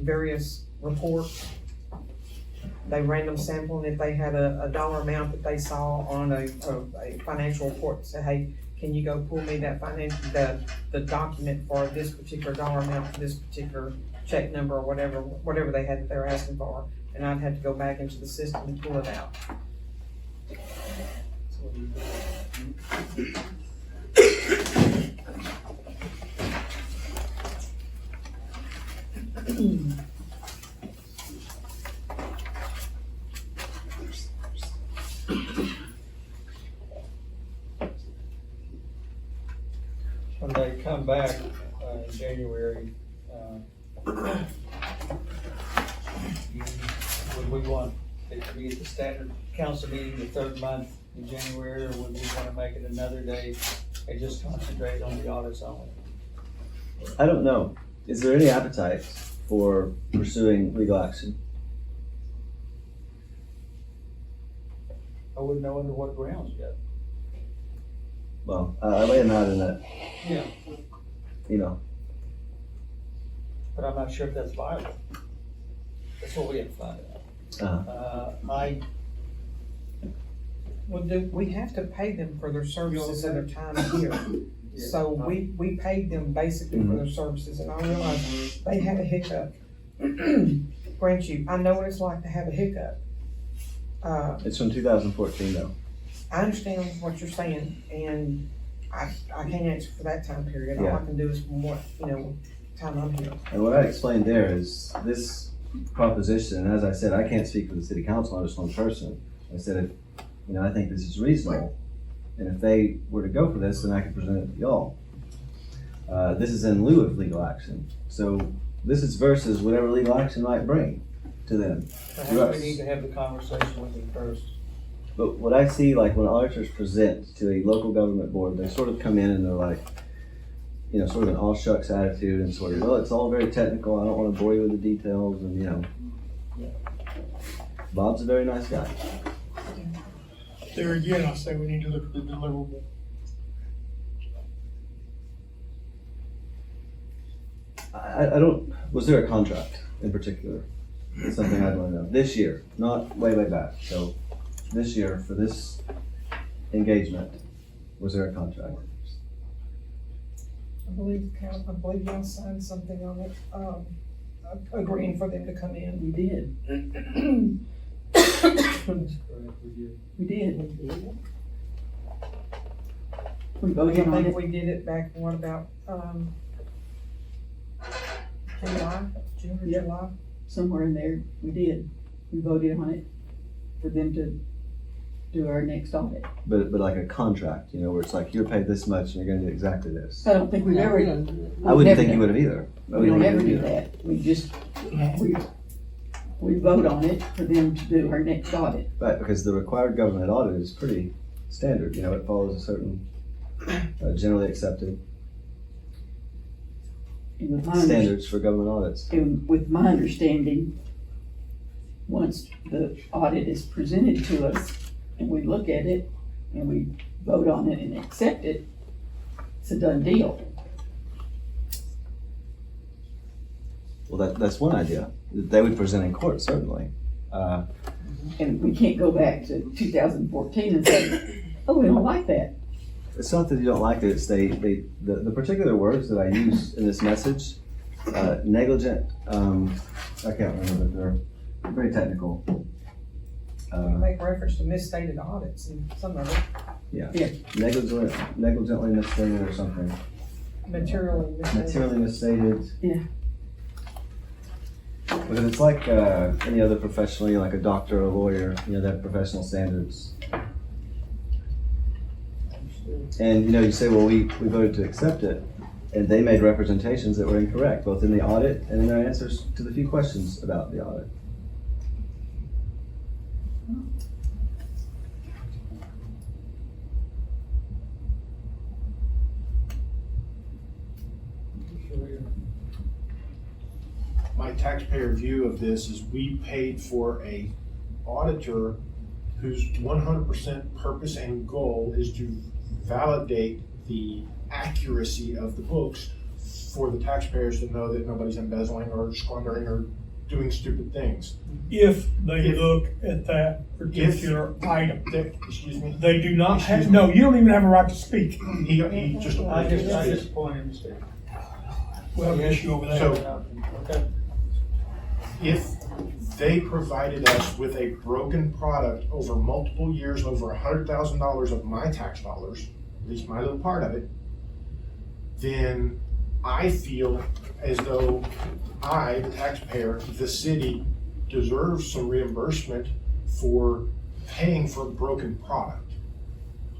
[SPEAKER 6] various reports. They random sampled, if they had a dollar amount that they saw on a financial report, say, hey, can you go pull me that the document for this particular dollar amount, for this particular check number, or whatever they had that they were asking for, and I'd have to go back into the system and pull it out.
[SPEAKER 1] When they come back, in January, would we want it to be at the standard council meeting the third month in January, or would we wanna make it another day and just concentrate on the audits only?
[SPEAKER 5] I don't know. Is there any appetite for pursuing legal action?
[SPEAKER 1] I wouldn't know under what grounds yet.
[SPEAKER 5] Well, I lay them out in that,
[SPEAKER 1] Yeah.
[SPEAKER 5] you know,
[SPEAKER 1] But I'm not sure if that's viable. That's what we have to find out.
[SPEAKER 6] Well, we have to pay them for their services and their time here. So we paid them basically for their services, and I realized they had a hiccup. Grant you, I know what it's like to have a hiccup.
[SPEAKER 5] it's from 2014 though.
[SPEAKER 6] I understand what you're saying, and I can't answer for that time period. All I can do is from what, time I'm here.
[SPEAKER 5] And what I explained there is this proposition, and as I said, I can't speak for the city council, I'm just one person. I said, I think this is reasonable. And if they were to go for this, then I could present it to y'all. This is in lieu of legal action. So this is versus whatever legal action might bring to them.
[SPEAKER 1] Perhaps we need to have the conversation with them first.
[SPEAKER 5] But what I see, like when auditors present to a local government board, they sort of come in and they're like, sort of an all shucks attitude and sort of, well, it's all very technical, I don't want to bore you with the details, and Bob's a very nice guy.
[SPEAKER 2] There again, I say we need to look at the deliverable.
[SPEAKER 5] I don't, was there a contract in particular? It's something I'd want to know. This year, not way back. So this year, for this engagement, was there a contract?
[SPEAKER 6] I believe y'all signed something on it, agreeing for them to come in.
[SPEAKER 7] We did. We did. We
[SPEAKER 6] I
[SPEAKER 7] voted on
[SPEAKER 6] think
[SPEAKER 7] it.
[SPEAKER 6] we did it back, what about, July, June or
[SPEAKER 7] Yep.
[SPEAKER 6] July?
[SPEAKER 7] Somewhere in there, we did. We voted on it for them to do our next audit.
[SPEAKER 5] But like a contract, where it's like, you're paid this much and you're gonna do exactly this.
[SPEAKER 7] I don't think we've ever.
[SPEAKER 5] I wouldn't think you would have either.
[SPEAKER 7] We don't ever do that. We just, we vote on it for them to do our next audit.
[SPEAKER 5] Right, because the required government audit is pretty standard, it follows a certain generally accepted
[SPEAKER 7] And with my
[SPEAKER 5] standards for government audits.
[SPEAKER 7] And with my understanding, once the audit is presented to us and we look at it and we vote on it and accept it, it's a done deal.
[SPEAKER 5] Well, that's one idea. They would present in court, certainly.
[SPEAKER 7] And we can't go back to 2014 and say, oh, we don't like that.
[SPEAKER 5] It's not that you don't like it, it's the particular words that I use in this message, negligent, I can't remember, but they're very technical.
[SPEAKER 6] Make reference to misstated audits and some of it,
[SPEAKER 5] Negligently misstated or something.
[SPEAKER 6] materially misstated.
[SPEAKER 5] Materially misstated.
[SPEAKER 7] Yeah.
[SPEAKER 5] Because it's like any other professional, like a doctor or a lawyer, they have professional standards. And you say, well, we voted to accept it. And they made representations that were incorrect, both in the audit and in their answers to the few questions about the audit.
[SPEAKER 4] My taxpayer view of this is we paid for a auditor whose 100% purpose and goal is to validate the accuracy of the books for the taxpayers to know that nobody's embezzling or squandering or doing stupid things.
[SPEAKER 2] If they look at that particular item.
[SPEAKER 4] Excuse me?
[SPEAKER 2] They do not have, no, you don't even have a right to speak.
[SPEAKER 4] He just.
[SPEAKER 1] I just pointed him to.
[SPEAKER 2] We have an issue over there.
[SPEAKER 4] So
[SPEAKER 1] Okay.
[SPEAKER 4] if they provided us with a broken product over multiple years, over $100,000 of my tax dollars, at least my little part of it, then I feel as though I, the taxpayer, the city, deserves some reimbursement for paying for a broken product.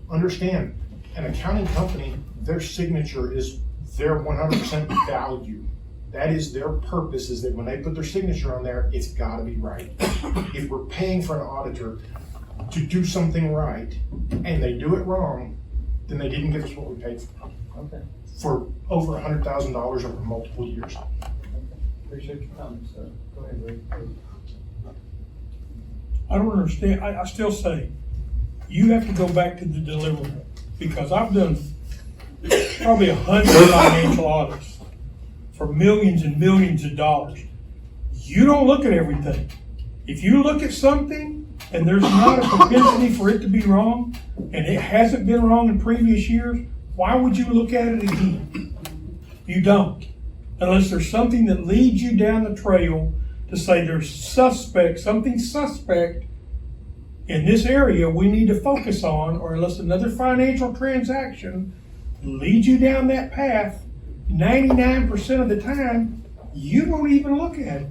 [SPEAKER 4] Understand, an accounting company, their signature is their 100% value. That is their purpose, is that when they put their signature on there, it's gotta be right. If we're paying for an auditor to do something right, and they do it wrong, then they didn't give us what we paid for.
[SPEAKER 1] Okay.
[SPEAKER 4] For over $100,000 over multiple years.
[SPEAKER 1] Appreciate your comments, sir. Go ahead, Rick.
[SPEAKER 2] I don't understand, I still say, you have to go back to the deliverable, because I've done probably 100 financial audits for millions and millions of dollars. You don't look at everything. If you look at something and there's not a propensity for it to be wrong, and it hasn't been wrong in previous years, why would you look at it again? You don't. Unless there's something that leads you down the trail to say there's something suspect in this area we need to focus on, or unless another financial transaction leads you down that path, 99% of the time, you don't even look at it.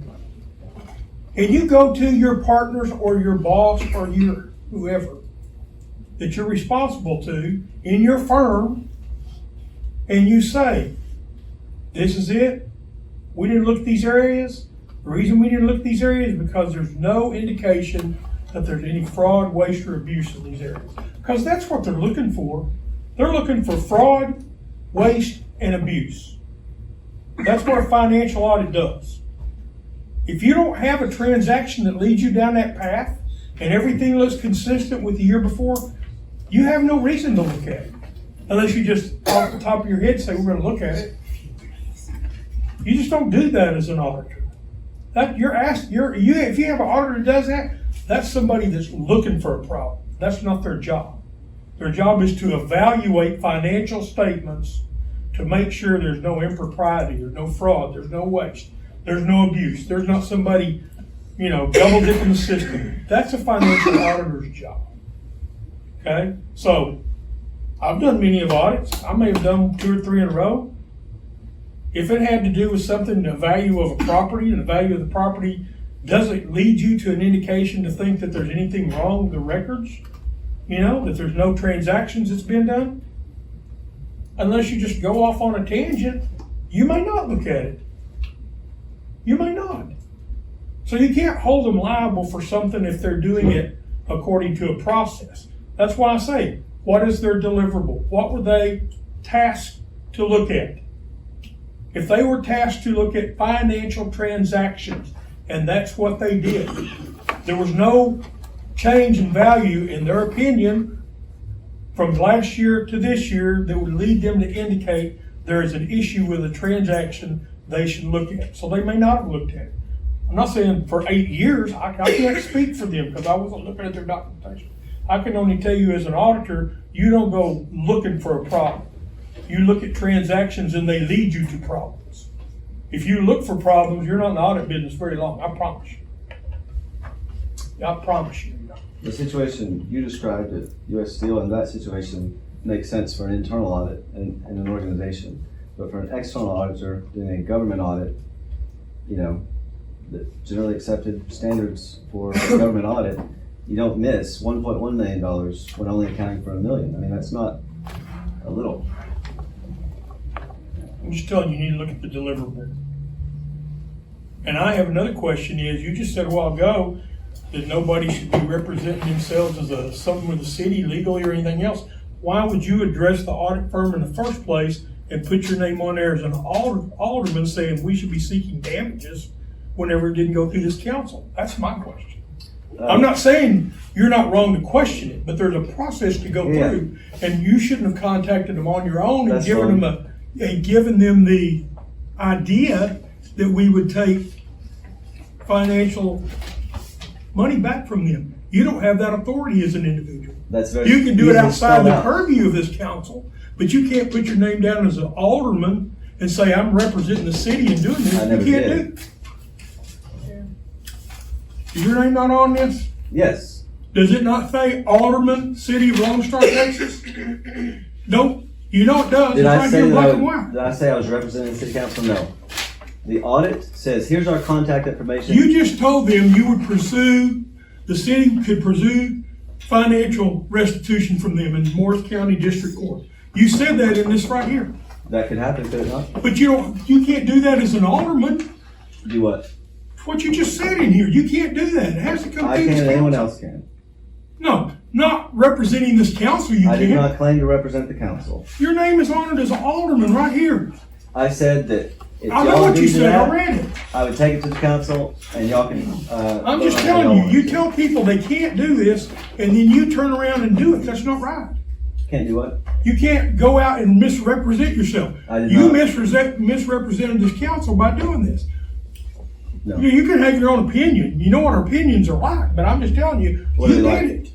[SPEAKER 2] And you go to your partners or your boss or your whoever that you're responsible to in your firm, and you say, this is it. We didn't look at these areas. The reason we didn't look at these areas is because there's no indication that there's any fraud, waste, or abuse in these areas. Because that's what they're looking for. They're looking for fraud, waste, and abuse. That's what a financial audit does. If you don't have a transaction that leads you down that path and everything looks consistent with the year before, you have no reason to look at it. Unless you just off the top of your head say, we're gonna look at it. You just don't do that as an auditor. If you have an auditor that does that, that's somebody that's looking for a problem. That's not their job. Their job is to evaluate financial statements to make sure there's no impropriety, there's no fraud, there's no waste, there's no abuse, there's not somebody, double dipping the system. That's a financial auditor's job. Okay? So, I've done many of audits. I may have done 2 or 3 in a row. If it had to do with something, the value of a property, and the value of the property doesn't lead you to an indication to think that there's anything wrong with the records, that there's no transactions that's been done, unless you just go off on a tangent, you may not look at it. You may not. So you can't hold them liable for something if they're doing it according to a process. That's why I say, what is their deliverable? What were they tasked to look at? If they were tasked to look at financial transactions, and that's what they did, there was no change in value, in their opinion, from last year to this year that would lead them to indicate there is an issue with a transaction they should look at. So they may not have looked at it. I'm not saying for 8 years. I can't speak for them because I wasn't looking at their documentation. I can only tell you as an auditor, you don't go looking for a problem. You look at transactions and they lead you to problems. If you look for problems, you're not in the audit business very long, I promise you. I promise you.
[SPEAKER 5] The situation you described at U.S. Steel, and that situation makes sense for an internal audit in an organization. But for an external auditor doing a government audit, the generally accepted standards for a government audit, you don't miss $1.1 million when only accounting for $1 million. I mean, that's not a little.
[SPEAKER 2] just telling you, you need to look at the deliverable. And I have another question is, you just said a while ago that nobody should be representing themselves as something with the city legally or anything else. Why would you address the audit firm in the first place and put your name on there as an alderman saying we should be seeking damages whenever it didn't go through this council? That's my question. I'm not saying you're not wrong to question it, but there's a process to go
[SPEAKER 5] Yeah.
[SPEAKER 2] through, and you shouldn't have contacted them on your own and
[SPEAKER 5] That's
[SPEAKER 2] given
[SPEAKER 5] fine.
[SPEAKER 2] given them the idea that we would take financial money back from them. You don't have that authority as an individual.
[SPEAKER 5] That's very.
[SPEAKER 2] You can do it
[SPEAKER 5] easily
[SPEAKER 2] outside
[SPEAKER 5] spelled
[SPEAKER 2] the
[SPEAKER 5] out.
[SPEAKER 2] purview of this council, but you can't put your name down as an alderman and say, I'm representing the city and doing this.
[SPEAKER 5] I never
[SPEAKER 2] You can't
[SPEAKER 5] did.
[SPEAKER 2] do. Is your name not on this?
[SPEAKER 5] Yes,
[SPEAKER 2] Does it not say Alderman, City of Lone Star, Texas? Don't, you know it does.
[SPEAKER 5] did
[SPEAKER 2] It's
[SPEAKER 5] I
[SPEAKER 2] right
[SPEAKER 5] say
[SPEAKER 2] here,
[SPEAKER 5] that
[SPEAKER 2] black
[SPEAKER 5] I,
[SPEAKER 2] and white.
[SPEAKER 5] did I say I was representing the city council? No. The audit says, here's our contact information.
[SPEAKER 2] You just told them you would pursue, the city could pursue financial restitution from them in Morris County District Court. You said that in this right here.
[SPEAKER 5] That could happen, could it not?
[SPEAKER 2] But you can't do that as an alderman.
[SPEAKER 5] Do what?
[SPEAKER 2] What you just said in here, you can't do that. It has to come
[SPEAKER 5] I
[SPEAKER 2] through
[SPEAKER 5] can
[SPEAKER 2] this
[SPEAKER 5] and anyone
[SPEAKER 2] council.
[SPEAKER 5] else can.
[SPEAKER 2] No, not representing this council, you
[SPEAKER 5] I did
[SPEAKER 2] can't.
[SPEAKER 5] not claim to represent the council.
[SPEAKER 2] Your name is honored as an alderman right here.
[SPEAKER 5] I said that if
[SPEAKER 2] I know
[SPEAKER 5] y'all
[SPEAKER 2] what you
[SPEAKER 5] agree to
[SPEAKER 2] said, I
[SPEAKER 5] that,
[SPEAKER 2] read it.
[SPEAKER 5] I would take it to the council and y'all can,
[SPEAKER 2] I'm just
[SPEAKER 5] vote on
[SPEAKER 2] telling
[SPEAKER 5] how
[SPEAKER 2] you,
[SPEAKER 5] y'all
[SPEAKER 2] you
[SPEAKER 5] want
[SPEAKER 2] tell people they can't do this, and then you turn around and do it. That's not right.
[SPEAKER 5] to. Can't do what?
[SPEAKER 2] You can't go out and misrepresent yourself.
[SPEAKER 5] I did
[SPEAKER 2] You
[SPEAKER 5] not.
[SPEAKER 2] misrepresented this council by doing this.
[SPEAKER 5] No.
[SPEAKER 2] You can have your own opinion. You know what our opinions are like, but I'm just telling you,
[SPEAKER 5] What are
[SPEAKER 2] you
[SPEAKER 5] they
[SPEAKER 2] did
[SPEAKER 5] like?
[SPEAKER 2] it.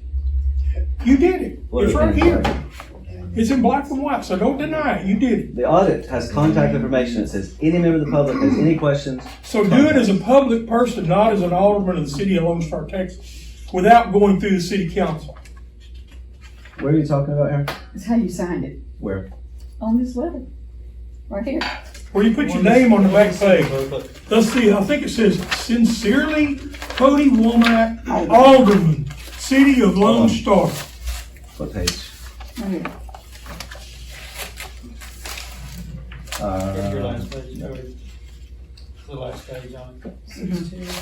[SPEAKER 2] You did it.
[SPEAKER 5] What
[SPEAKER 2] It's
[SPEAKER 5] are
[SPEAKER 2] right
[SPEAKER 5] opinions
[SPEAKER 2] here.
[SPEAKER 5] like?
[SPEAKER 2] It's in black and white, so don't deny it. You did it.
[SPEAKER 5] The audit has contact information. It says any member of the public has any questions.
[SPEAKER 2] So do it as a public person, not as an alderman of the city of Lone Star, Texas, without going through the city council.
[SPEAKER 5] Where are you talking about here?
[SPEAKER 7] It's how you signed it
[SPEAKER 5] Where?
[SPEAKER 7] on this letter, right here.
[SPEAKER 2] Where you put your name on the back page. Let's see, I think it says sincerely Cody Womack, Alderman, City of Lone Star.
[SPEAKER 5] What page?
[SPEAKER 7] Right here.
[SPEAKER 1] Here's your
[SPEAKER 5] Uh,
[SPEAKER 1] last page, Cody. The last page on it.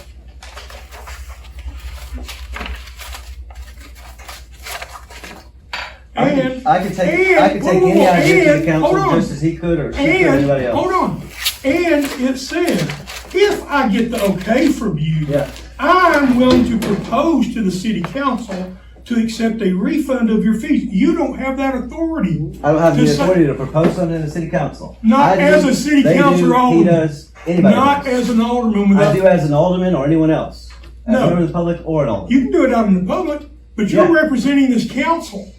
[SPEAKER 2] And,
[SPEAKER 5] I could take
[SPEAKER 2] and-
[SPEAKER 5] any
[SPEAKER 2] whoa,
[SPEAKER 5] idea to
[SPEAKER 2] and-
[SPEAKER 5] the council
[SPEAKER 2] hold on.
[SPEAKER 5] just as he could or she could or anybody
[SPEAKER 2] and, hold
[SPEAKER 5] else.
[SPEAKER 2] on, and it says, if I get the okay from you,
[SPEAKER 5] Yeah,
[SPEAKER 2] I'm willing to propose to the city council to accept a refund of your fees. You don't have that authority.
[SPEAKER 5] I don't have the
[SPEAKER 2] To say-
[SPEAKER 5] authority to propose something to the city council.
[SPEAKER 2] Not
[SPEAKER 5] I
[SPEAKER 2] as
[SPEAKER 5] do,
[SPEAKER 2] a city
[SPEAKER 5] they
[SPEAKER 2] councilor
[SPEAKER 5] do, He
[SPEAKER 2] alderman.
[SPEAKER 5] does, anybody
[SPEAKER 2] Not
[SPEAKER 5] does.
[SPEAKER 2] as an alderman
[SPEAKER 5] I
[SPEAKER 2] without,
[SPEAKER 5] do as an alderman or anyone else. As
[SPEAKER 2] No.
[SPEAKER 5] a member of the public or an alderman.
[SPEAKER 2] you can do it out in the public, but you're
[SPEAKER 5] Yeah.
[SPEAKER 2] representing this council.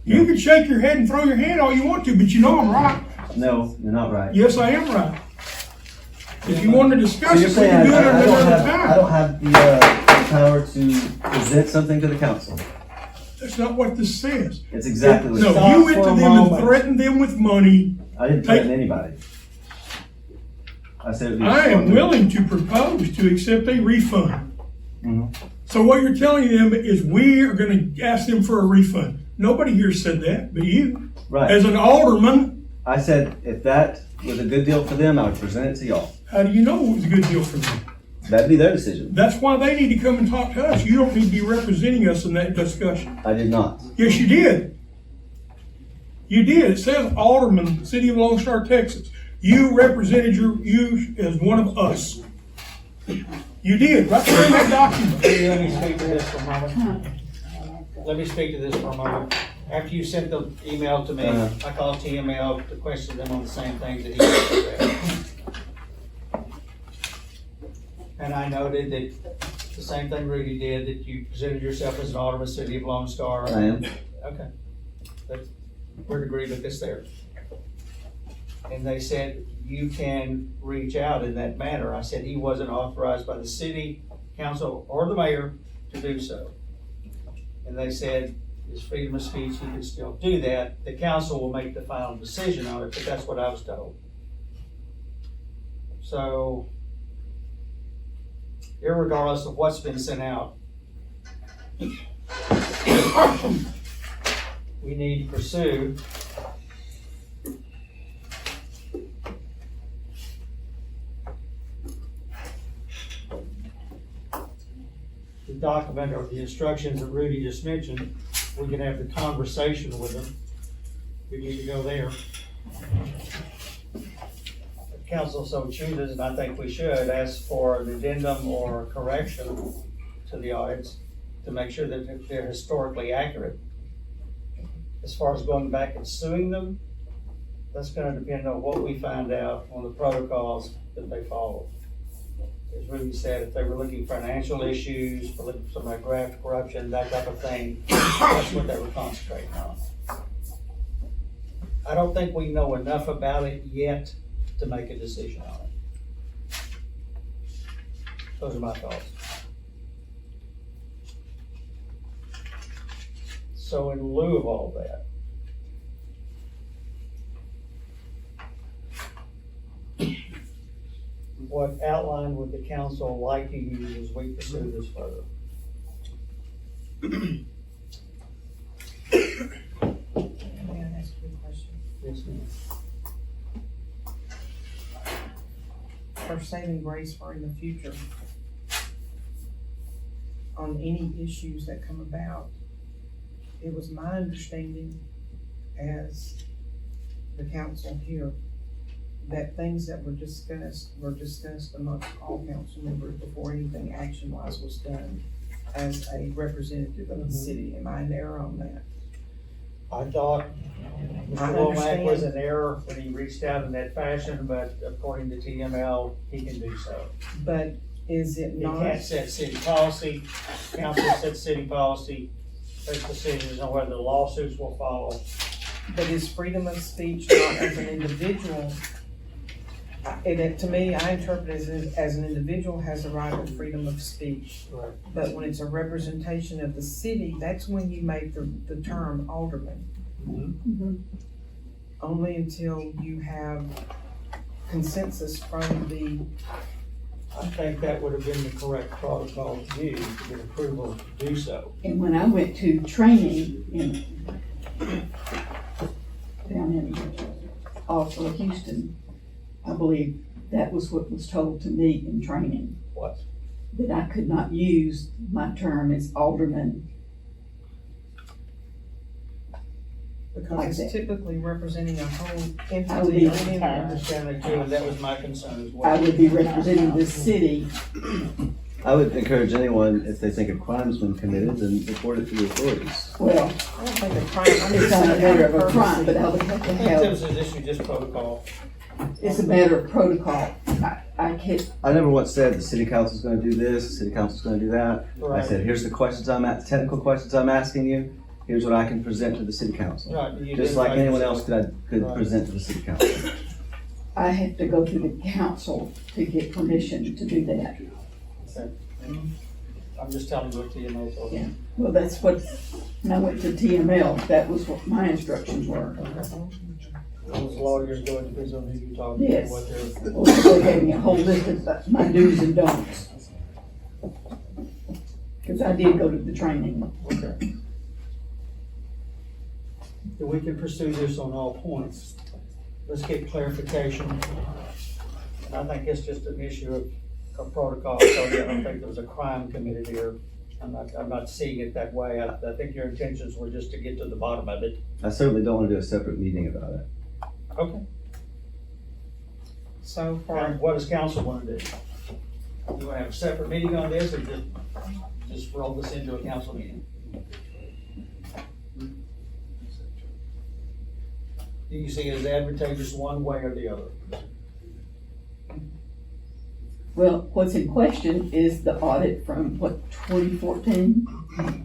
[SPEAKER 2] You can shake your head and throw your hand all you want to, but you know I'm right.
[SPEAKER 5] No, you're not right.
[SPEAKER 2] Yes, I am right. If you want to
[SPEAKER 5] So
[SPEAKER 2] discuss
[SPEAKER 5] you're
[SPEAKER 2] it, we
[SPEAKER 5] saying
[SPEAKER 2] can do it at
[SPEAKER 5] I don't
[SPEAKER 2] another
[SPEAKER 5] have, I
[SPEAKER 2] time.
[SPEAKER 5] don't have the power to present something to the council.
[SPEAKER 2] That's not what this says.
[SPEAKER 5] It's exactly what it
[SPEAKER 2] No,
[SPEAKER 5] says.
[SPEAKER 2] you went
[SPEAKER 1] for
[SPEAKER 2] to
[SPEAKER 1] a
[SPEAKER 2] them and
[SPEAKER 1] moment.
[SPEAKER 2] threatened them with money.
[SPEAKER 5] I didn't threaten anybody. I said. it'd be
[SPEAKER 2] I am
[SPEAKER 5] short-term.
[SPEAKER 2] willing to propose to accept a refund.
[SPEAKER 5] Mhm.
[SPEAKER 2] So what you're telling them is we are gonna ask them for a refund. Nobody here said that, but you.
[SPEAKER 5] Right.
[SPEAKER 2] As an alderman,
[SPEAKER 5] I said if that was a good deal for them, I would present it to y'all.
[SPEAKER 2] how do you know it was a good deal for them?
[SPEAKER 5] That'd be their decision.
[SPEAKER 2] That's why they need to come and talk to us. You don't need to be representing us in that discussion.
[SPEAKER 5] I did not.
[SPEAKER 2] Yes, you did. You did. It says Alderman, City of Lone Star, Texas. You represented you as one of us. You did, right there in that document.
[SPEAKER 1] Let me speak to this for a moment. Let me speak to this for a moment. After you sent the email to me, I called TML to question them on the same things that he said. And I noted that the same thing Rudy did, that you presented yourself as an alderman, City of Lone Star.
[SPEAKER 5] I am.
[SPEAKER 1] Okay. We're agreed with this there. And they said, you can reach out in that manner. I said he wasn't authorized by the city council or the mayor to do so. And they said, his freedom of speech, he can still do that. The council will make the final decision on it, but that's what I was told. So, irregardless of what's been sent out, we need to pursue document or the instructions that Rudy just mentioned, we can have the conversation with them. We need to go there. If council so chooses, and I think we should, ask for an addendum or correction to the audits to make sure that they're historically accurate. As far as going back and suing them, that's gonna depend on what we find out on the protocols that they follow. As Ruby said, if they were looking for financial issues, for looking for some graft corruption, that type of thing, that's what they were concentrating on. I don't think we know enough about it yet to make a decision on it. Those are my thoughts. So in lieu of all that, what outline would the council like to use as we pursue this further?
[SPEAKER 6] May I ask you a question?
[SPEAKER 1] Yes, ma'am.
[SPEAKER 6] For saving grace for in the future, on any issues that come about, it was my understanding as the council here that things that were discussed amongst all council members before anything action-wise was done as a representative of the city. Am I in error on that?
[SPEAKER 1] I thought
[SPEAKER 6] I
[SPEAKER 1] Mr. Womack was
[SPEAKER 6] understand.
[SPEAKER 1] in error when he reached out in that fashion, but according to TML, he can do so.
[SPEAKER 6] But is it
[SPEAKER 1] He
[SPEAKER 6] not,
[SPEAKER 1] can't set city policy, council sets city policy, makes decisions on whether the lawsuits will follow.
[SPEAKER 6] but is freedom of speech not as an individual? To me, I interpret it as an individual has the right of freedom of speech.
[SPEAKER 1] Right.
[SPEAKER 6] But when it's a representation of the city, that's when you make the term alderman. Only until you have consensus from the,
[SPEAKER 1] I think that would have been the correct protocol to use to get approval to do so.
[SPEAKER 7] And when I went to training down in also Houston, I believe that was what was told to me in training,
[SPEAKER 1] What?
[SPEAKER 7] that I could not use my term as alderman.
[SPEAKER 6] because
[SPEAKER 7] Like
[SPEAKER 6] it's
[SPEAKER 7] that.
[SPEAKER 6] typically representing a whole
[SPEAKER 7] I would
[SPEAKER 6] entity.
[SPEAKER 7] be-
[SPEAKER 6] or
[SPEAKER 1] I
[SPEAKER 6] entity.
[SPEAKER 1] understand that too, and that was my concern as well.
[SPEAKER 7] I would be representing the city.
[SPEAKER 5] I would encourage anyone, if they think a crime's been committed, then report it to the authorities.
[SPEAKER 7] Well,
[SPEAKER 6] I don't think a crime, I'm
[SPEAKER 7] it's
[SPEAKER 6] just
[SPEAKER 7] not a
[SPEAKER 6] saying
[SPEAKER 7] matter of
[SPEAKER 6] out
[SPEAKER 7] a
[SPEAKER 6] of
[SPEAKER 7] crime, but
[SPEAKER 6] courtesy.
[SPEAKER 7] I would have to
[SPEAKER 1] I think
[SPEAKER 7] have,
[SPEAKER 1] this is issue just protocol.
[SPEAKER 7] it's a matter of protocol. I can't,
[SPEAKER 5] I never once said the city council's gonna do this, the city council's gonna do that. I
[SPEAKER 1] Right.
[SPEAKER 5] said, here's the questions technical questions I'm asking you, here's what I can present to the city council.
[SPEAKER 1] Right. you
[SPEAKER 5] Just like
[SPEAKER 1] identified
[SPEAKER 5] anyone
[SPEAKER 1] yourself.
[SPEAKER 5] else could
[SPEAKER 1] Right.
[SPEAKER 5] present to the city council.
[SPEAKER 7] I have to go through the council to get permission to do that.
[SPEAKER 1] Okay. I'm just telling you what TMO told
[SPEAKER 7] Yeah.
[SPEAKER 1] me.
[SPEAKER 7] Well, that's what, when I went to TML, that was what my instructions were.
[SPEAKER 1] Those lawyers go, it depends on who you talk to,
[SPEAKER 7] Yes.
[SPEAKER 1] what they're.
[SPEAKER 7] Well, they gave me a whole list of my do's and don'ts. Cause I did go to the training.
[SPEAKER 1] Okay. Then we can pursue this on all points. Let's get clarification. And I think it's just an issue of protocol, so I don't think there was a crime committed here. I'm not seeing it that way. I think your intentions were just to get to the bottom of it.
[SPEAKER 5] I certainly don't wanna do a separate meeting about it.
[SPEAKER 1] Okay.
[SPEAKER 6] So for,
[SPEAKER 1] And what does council wanna do? You wanna have a separate meeting on this, or just roll this into a council meeting? Do you see it as advantageous one way or the other?
[SPEAKER 7] Well, what's in question is the audit from, what, 2014?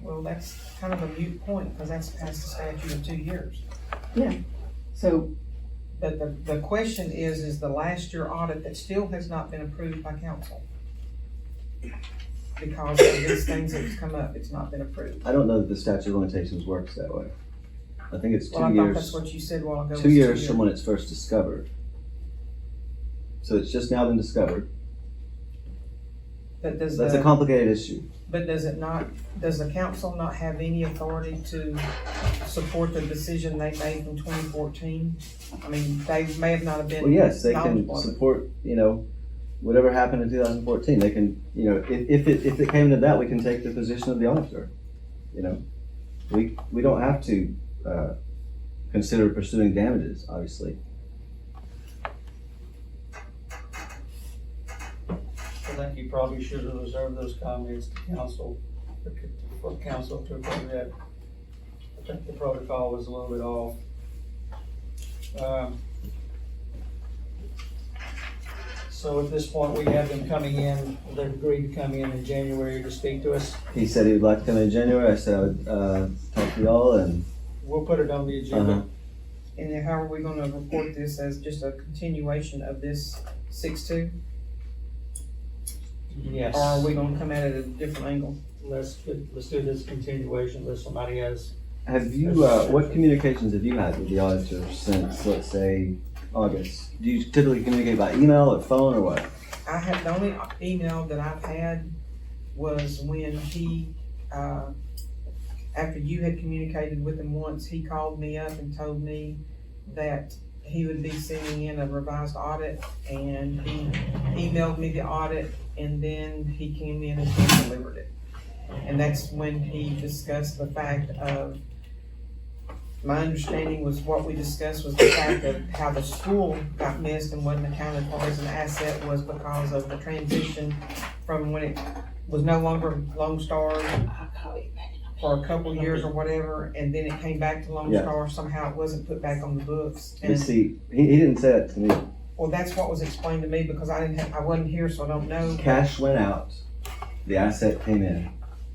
[SPEAKER 6] well, that's kind of a moot point, because that's past the statute of 2 years.
[SPEAKER 7] So,
[SPEAKER 6] But the question is the last year audit that still has not been approved by council. Because of these things that have come up, it's not been approved.
[SPEAKER 5] I don't know that the statute of limitations works that way. I think it's
[SPEAKER 6] Well, I
[SPEAKER 5] 2
[SPEAKER 6] thought that's
[SPEAKER 5] years,
[SPEAKER 6] what you said a while ago.
[SPEAKER 5] 2 years from when it's first discovered. So it's just now been discovered.
[SPEAKER 6] But does
[SPEAKER 5] That's a
[SPEAKER 6] the,
[SPEAKER 5] complicated issue.
[SPEAKER 6] but does it not, does the council not have any authority to support the decision they made in 2014? I mean, they may have not have been
[SPEAKER 5] Well, yes, they can
[SPEAKER 6] knowledgeable of it.
[SPEAKER 5] support, whatever happened in 2014, they can, you know, if it came to that, we can take the position of the auditor. You know, we don't have to consider pursuing damages, obviously.
[SPEAKER 1] I think you probably should have reserved those comments to council, for council to approve that. I think the protocol was a little bit off. So at this point, we have them coming in, they've agreed to come in January to speak to us.
[SPEAKER 5] He said he would like to come in January. I said I would talk to y'all, and
[SPEAKER 1] We'll put it on the agenda.
[SPEAKER 6] And then how are we gonna report this as just a continuation of this 6-2?
[SPEAKER 1] Yes.
[SPEAKER 6] Or are we gonna come at it at a different angle?
[SPEAKER 1] Let's do this continuation unless somebody has.
[SPEAKER 5] have you, what communications have you had with the auditor since, let's say, August? Do you typically communicate by email or phone or what?
[SPEAKER 6] I have, the only email that I've had was when he, after you had communicated with him once, he called me up and told me that he would be sending in a revised audit, and he emailed me the audit, and then he came in and he delivered it. And that's when he discussed the fact of, my understanding was what we discussed was the fact of how the school got missed and wasn't accounted for as an asset was because of the transition from when it was no longer Lone Star for a couple years or whatever, and then it came back to Lone
[SPEAKER 5] Yeah.
[SPEAKER 6] Star, somehow it wasn't put back on the books.
[SPEAKER 5] But
[SPEAKER 6] And,
[SPEAKER 5] see, he didn't say that to me.
[SPEAKER 6] well, that's what was explained to me because I wasn't here, so I don't know.
[SPEAKER 5] Cash went out, the asset came in.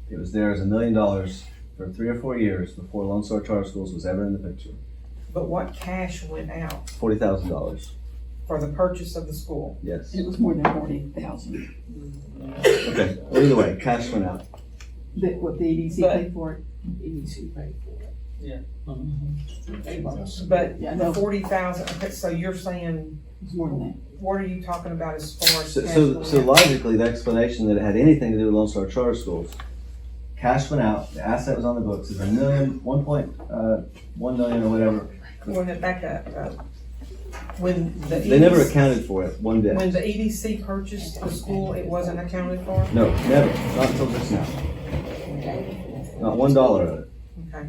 [SPEAKER 5] It was there as $1 million for 3 or 4 years before Lone Star Charter Schools was ever in the picture.
[SPEAKER 6] But what cash went out
[SPEAKER 5] $40,000,
[SPEAKER 6] for the purchase of the school?
[SPEAKER 5] yes.
[SPEAKER 7] It was more than 40,000.
[SPEAKER 5] Okay, well, either way, cash went out.
[SPEAKER 7] That what the EDC
[SPEAKER 6] But-
[SPEAKER 7] paid for it.
[SPEAKER 8] EDC paid for it.
[SPEAKER 1] Yeah.
[SPEAKER 6] But
[SPEAKER 7] Yeah, I
[SPEAKER 6] the
[SPEAKER 7] know.
[SPEAKER 6] 40,000, okay, so you're saying,
[SPEAKER 7] It's more than that.
[SPEAKER 6] what are you talking about as far as
[SPEAKER 5] So,
[SPEAKER 6] cash
[SPEAKER 5] so,
[SPEAKER 6] going
[SPEAKER 5] so
[SPEAKER 6] out?
[SPEAKER 5] logically, the explanation that it had anything to do with Lone Star Charter Schools, cash went out, the asset was on the books, it's $1 million, 1.1 million or whatever.
[SPEAKER 6] When it back up, when the
[SPEAKER 5] They never
[SPEAKER 6] EDC
[SPEAKER 5] accounted for it one bit.
[SPEAKER 6] when the EDC purchased the school, it wasn't accounted for?
[SPEAKER 5] No, never, not until just now. Not $1 of it.
[SPEAKER 6] Okay.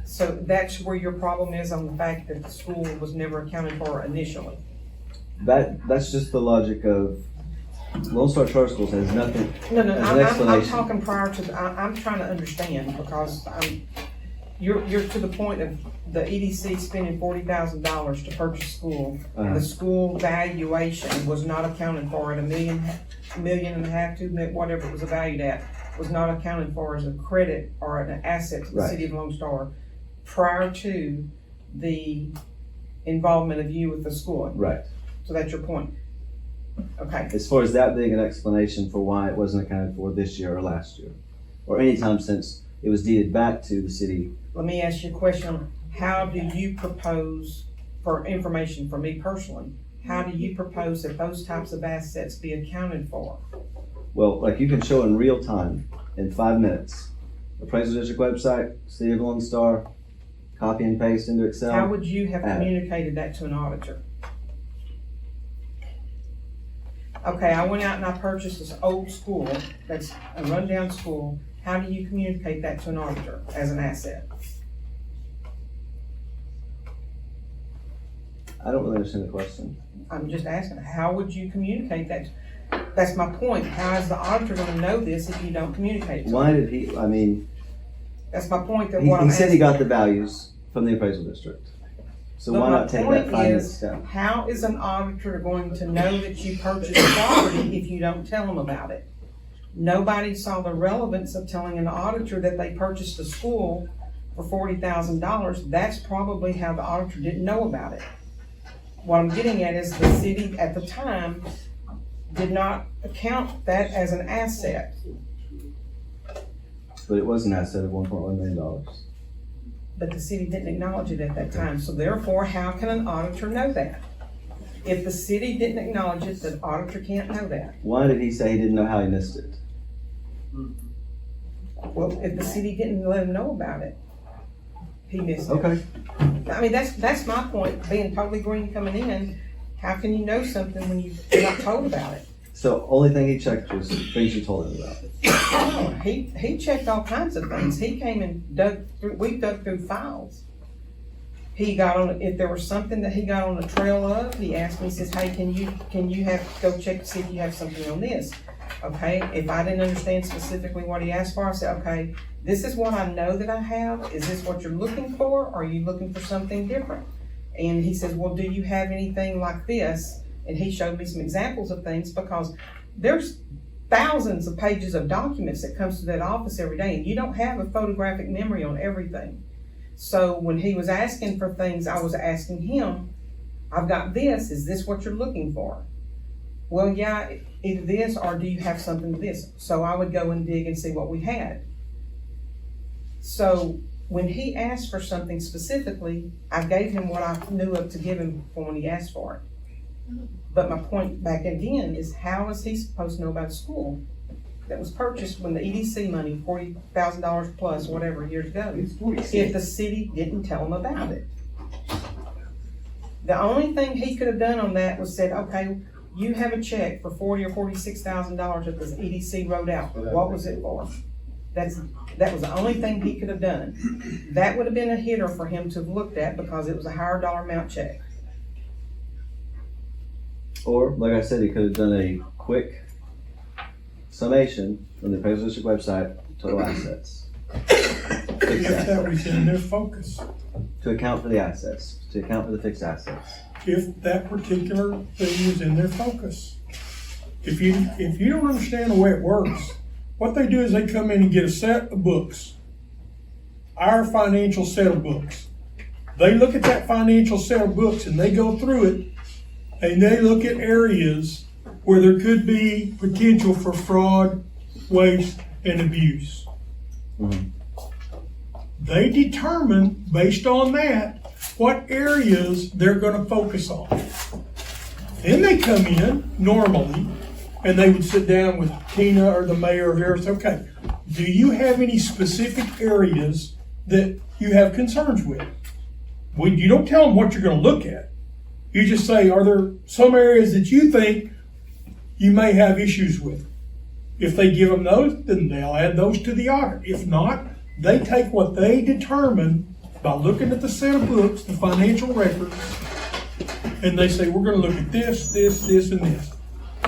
[SPEAKER 6] So that's where your problem is on the fact that the school was never accounted for initially?
[SPEAKER 5] That's just the logic of Lone Star Charter Schools has nothing.
[SPEAKER 6] No, no,
[SPEAKER 5] As an
[SPEAKER 6] I'm
[SPEAKER 5] explanation.
[SPEAKER 6] talking prior to, I'm trying to understand because you're to the point of the EDC spending $40,000 to purchase school. And the school valuation was not accounted for at $1.5 million, $2 million, whatever it was valued at, was not accounted for as a credit or an asset to the
[SPEAKER 5] Right.
[SPEAKER 6] city of Lone Star prior to the involvement of you with the school.
[SPEAKER 5] Right.
[SPEAKER 6] So that's your point? Okay.
[SPEAKER 5] As far as that being an explanation for why it wasn't accounted for this year or last year, or any time since it was deeded back to the city.
[SPEAKER 6] Let me ask you a question. How do you propose, for information for me personally, how do you propose that those types of assets be accounted for?
[SPEAKER 5] Well, like you can show in real time, in 5 minutes, appraisal district website, City of Lone Star, copy and paste into Excel.
[SPEAKER 6] How would you have
[SPEAKER 5] Add.
[SPEAKER 6] communicated that to an auditor? Okay, I went out and I purchased this old school, that's a rundown school. How do you communicate that to an auditor as an asset?
[SPEAKER 5] I don't really understand the question.
[SPEAKER 6] I'm just asking, how would you communicate that? That's my point. How is the auditor gonna know this if you don't communicate it to him?
[SPEAKER 5] Why did he, I mean,
[SPEAKER 6] That's my point, that
[SPEAKER 5] he,
[SPEAKER 6] what I'm
[SPEAKER 5] he said he
[SPEAKER 6] asking.
[SPEAKER 5] got the values from the appraisal district. So
[SPEAKER 6] But
[SPEAKER 5] why
[SPEAKER 6] my
[SPEAKER 5] not take
[SPEAKER 6] point
[SPEAKER 5] that 5 minute
[SPEAKER 6] is,
[SPEAKER 5] step?
[SPEAKER 6] how is an auditor going to know that you purchased property if you don't tell them about it? Nobody saw the relevance of telling an auditor that they purchased a school for $40,000. That's probably how the auditor didn't know about it. What I'm getting at is the city at the time did not account that as an asset.
[SPEAKER 5] But it was an asset of $1.1 million.
[SPEAKER 6] But the city didn't acknowledge it at that time, so therefore, how can an auditor know that? If the city didn't acknowledge it, the auditor can't know that.
[SPEAKER 5] Why did he say he didn't know how he missed it?
[SPEAKER 6] Well, if the city didn't let him know about it, He missed it.
[SPEAKER 5] Okay,
[SPEAKER 6] I mean, that's my point, being totally green coming in, how can you know something when you're not told about it?
[SPEAKER 5] so only thing he checked was things you told him about.
[SPEAKER 6] Oh, he checked all kinds of things, he came and we dug through files. He got on, if there was something that he got on the trail of, he asked me, he says, hey, can you go check to see if you have something on this? Okay, if I didn't understand specifically what he asked for, I said, okay, this is what I know that I have, is this what you're looking for, or are you looking for something different? And he says, well, do you have anything like this? And he showed me some examples of things, because there's thousands of pages of documents that comes to that office every day, and you don't have a photographic memory on everything. So when he was asking for things, I was asking him, I've got this, is this what you're looking for? Well, yeah, either this, or do you have something to this? So I would go and dig and see what we had. So when he asked for something specifically, I gave him what I knew of to give him for when he asked for it. But my point back again is, how is he supposed to know about a school that was purchased when the EDC money, $40,000 plus, whatever, years ago, if the city didn't tell him about it? The only thing he could have done on that was said, okay, you have a check for $40,000 or $46,000 that the EDC wrote out. What was it for? That was the only thing he could have done. That would have been a hitter for him to have looked at, because it was a higher dollar amount check.
[SPEAKER 5] Or, like I said, he could have done a quick summation from the appraisal district website, total assets. Fixed
[SPEAKER 2] If that
[SPEAKER 5] assets.
[SPEAKER 2] was in their focus,
[SPEAKER 5] To account for the assets, to account for the fixed assets.
[SPEAKER 2] if that particular thing was in their focus. If you don't understand the way it works, what they do is they come in and get a set of books, our financial set of books. They look at that financial set of books and they go through it, and they look at areas where there could be potential for fraud, waste, and abuse.
[SPEAKER 5] Mhm.
[SPEAKER 2] They determine, based on that, what areas they're gonna focus on. Then they come in, normally, and they would sit down with Tina or the mayor or Harris, okay, do you have any specific areas that you have concerns with? Well, you don't tell them what you're gonna look at. You just say, are there some areas that you think you may have issues with? If they give them those, then they'll add those to the audit. If not, they take what they determine by looking at the set of books, the financial records, and they say, we're gonna look at this, this, this, and this.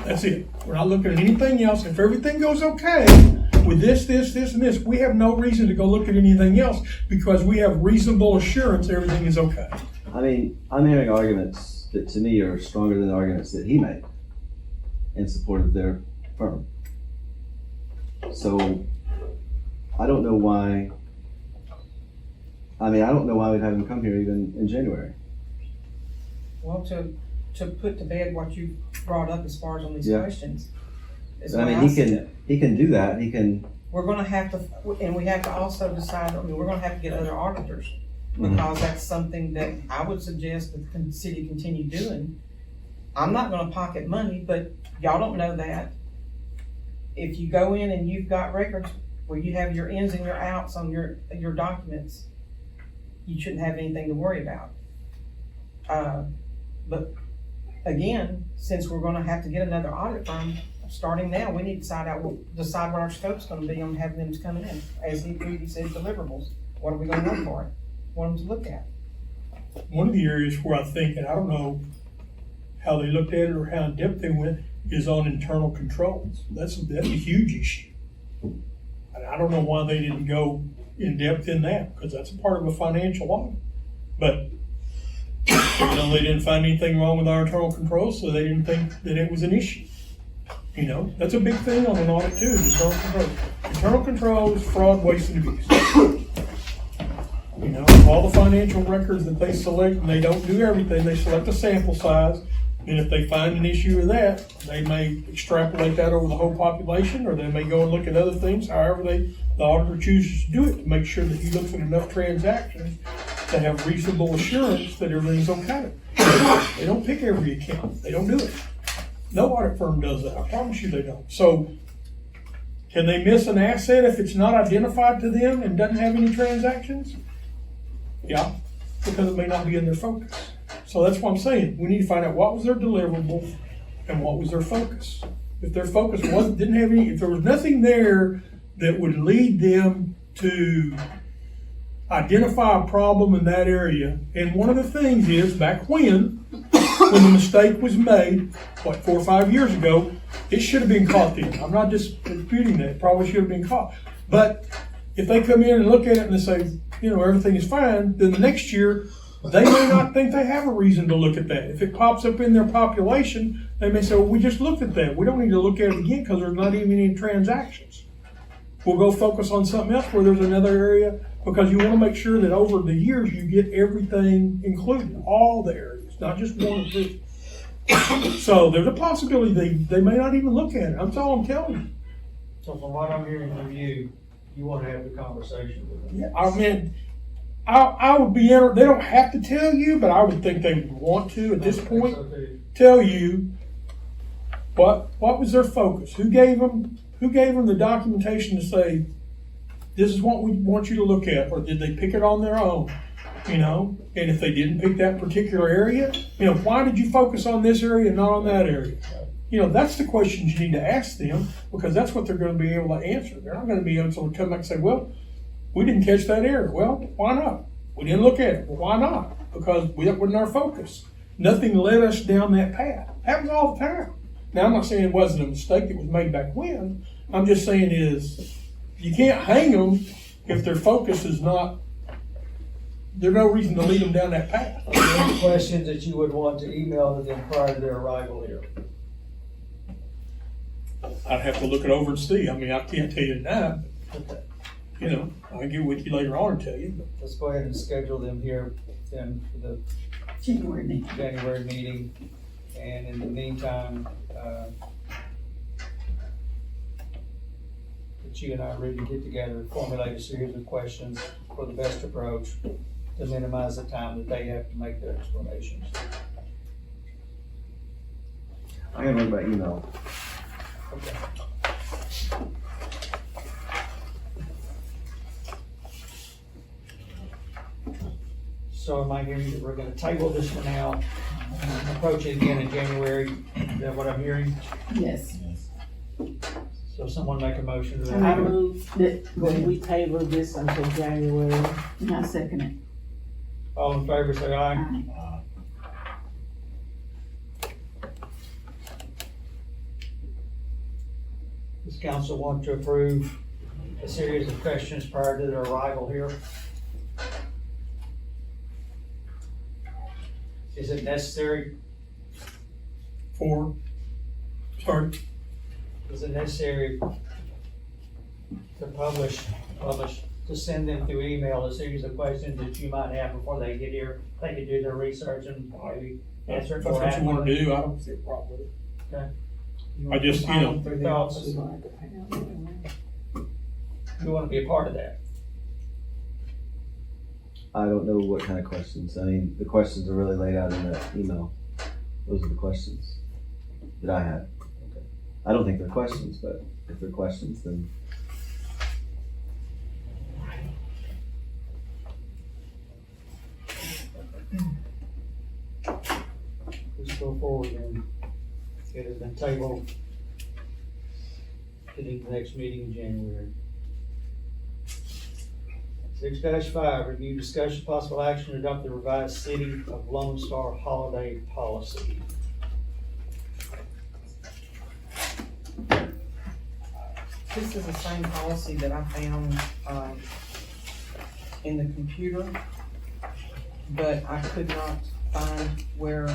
[SPEAKER 2] That's it. We're not looking at anything else. If everything goes okay with this, this, this, and this, we have no reason to go look at anything else, because we have reasonable assurance everything is okay.
[SPEAKER 5] I mean, I'm hearing arguments that to me are stronger than the arguments that he made in support of their firm. So, I don't know why, I don't know why we'd have him come here even in January.
[SPEAKER 6] Well, to put to bed what you brought up as far as on these
[SPEAKER 5] Yeah.
[SPEAKER 6] questions. is
[SPEAKER 5] I
[SPEAKER 6] what
[SPEAKER 5] mean,
[SPEAKER 6] see it.
[SPEAKER 5] he can do that, he can,
[SPEAKER 6] We're gonna have to, and we have to also decide, we're gonna have to get other auditors,
[SPEAKER 5] Mhm.
[SPEAKER 6] because that's something that I would suggest that the city continue doing. I'm not gonna pocket money, but y'all don't know that. If you go in and you've got records where you have your ins and your outs on your documents, you shouldn't have anything to worry about. But again, since we're gonna have to get another audit firm, starting now, we need to decide what our scope's gonna be on having them coming in. As he previously said, deliverables, what are we gonna look for? Want them to look at?
[SPEAKER 2] One of the areas where I think, and I don't know how they looked at it or how in depth they went, is on internal controls. That's a huge issue. And I don't know why they didn't go in depth in that, because that's a part of a financial audit. But, they didn't find anything wrong with our internal controls, so they didn't think that it was an issue. That's a big thing on an audit too, is internal controls. Internal controls, fraud, waste, and abuse. All the financial records that they select, and they don't do everything, they select a sample size, and if they find an issue with that, they may extrapolate that over the whole population, or they may go and look at other things, however the auditor chooses to do it, to make sure that he looks at enough transactions to have reasonable assurance that everything's okay. They don't pick every account, they don't do it. No audit firm does that, I promise you they don't. So, can they miss an asset if it's not identified to them and doesn't have any transactions? Yeah, because it may not be in their focus. So that's what I'm saying. We need to find out what was their deliverable and what was their focus. If their focus didn't have any, if there was nothing there that would lead them to identify a problem in that area. And one of the things is, back when the mistake was made, 4 or 5 years ago, it should have been caught then. I'm not disputing that. It probably should have been caught. But if they come in and look at it and they say, everything is fine, then the next year, they may not think they have a reason to look at that. If it pops up in their population, they may say, well, we just looked at that. We don't need to look at it again because there's not even any transactions. We'll go focus on something else where there's another area, because you want to make sure that over the years you get everything included, all the areas, not just one or two. So there's a possibility they may not even look at it. That's all I'm telling you.
[SPEAKER 1] So from what I'm hearing from you, you want to have the conversation with them.
[SPEAKER 2] Yeah, I mean, I would be, they don't have to tell you, but I would think they would want to at this point tell you what was their focus, who gave them the documentation to say, this is what we want you to look at, or did they pick it on their own? And if they didn't pick that particular area, why did you focus on this area and not on that area? That's the questions you need to ask them, because that's what they're going to be able to answer. They're not going to be able to come back and say, well, we didn't catch that area. Well, why not? We didn't look at it. Well, why not? Because that wasn't our focus. Nothing led us down that path. Happens all the time. Now, I'm not saying it wasn't a mistake that was made back when. I'm just saying you can't hang them if their focus is not, there's no reason to lead them down that path.
[SPEAKER 1] Any questions that you would want to email to them prior to their arrival here?
[SPEAKER 2] I'd have to look it over and see. I mean, I can't tell you now,
[SPEAKER 1] Okay.
[SPEAKER 2] but, I can get with you later on and tell you. But
[SPEAKER 1] Let's go ahead and schedule them here then for the
[SPEAKER 7] January meeting.
[SPEAKER 1] January meeting. And in the meantime, that you and I really get together and formulate a series of questions for the best approach to minimize the time that they have to make their explanations.
[SPEAKER 5] I'm gonna look by email.
[SPEAKER 1] Okay. So am I hearing that we're gonna table this for now, and approach it again in January? Is that what I'm hearing?
[SPEAKER 7] Yes.
[SPEAKER 1] So someone make a motion to
[SPEAKER 8] I
[SPEAKER 1] that.
[SPEAKER 8] move that we table this until January.
[SPEAKER 7] And I second it.
[SPEAKER 1] All in favor, say aye.
[SPEAKER 7] Aye.
[SPEAKER 1] Does council want to approve a series of questions prior to their arrival here? Is it necessary, is it necessary to publish, to send them through email a series of questions that you might have before they get here? They could do their research and maybe answer it
[SPEAKER 2] that's
[SPEAKER 1] for
[SPEAKER 2] what you want to
[SPEAKER 1] afterwards.
[SPEAKER 2] do. I don't see a problem with it.
[SPEAKER 1] You
[SPEAKER 2] I
[SPEAKER 1] want
[SPEAKER 2] just,
[SPEAKER 1] to through thoughts, you want to be a part of that.
[SPEAKER 5] I don't know what kind of questions. I mean, the questions are really laid out in that email. Those are the questions that I had. Okay. I don't think they're questions, but if they're questions, then
[SPEAKER 1] Let's go forward and get it in table to the next meeting in January. 6-5, review discussion possible action to adopt the revised City of Lone Star holiday policy.
[SPEAKER 6] This is the same policy that I found, in the computer, but I could not find where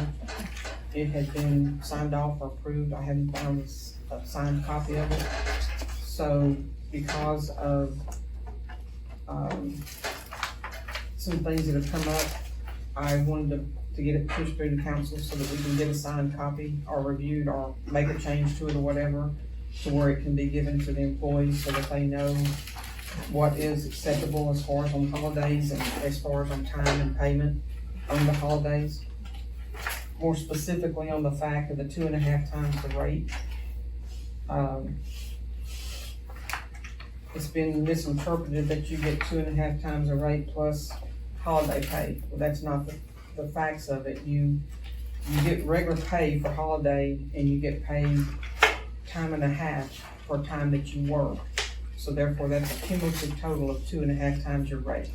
[SPEAKER 6] it had been signed off or approved. I hadn't found a signed copy of it. So because of, some things that have come up, I wanted to get it pushed through the council so that we can get a signed copy or reviewed or make a change to it or whatever, to where it can be given to the employees so that they know what is acceptable as far as on holidays and as far as on time and payment on the holidays. More specifically on the fact of the 2.5 times the rate. It's been misinterpreted that you get 2.5 times the rate plus holiday pay. Well, that's not the facts of it. You get regular pay for holiday and you get paid time and a half for time that you work. So therefore, that's a cumulative total of 2.5 times your rate.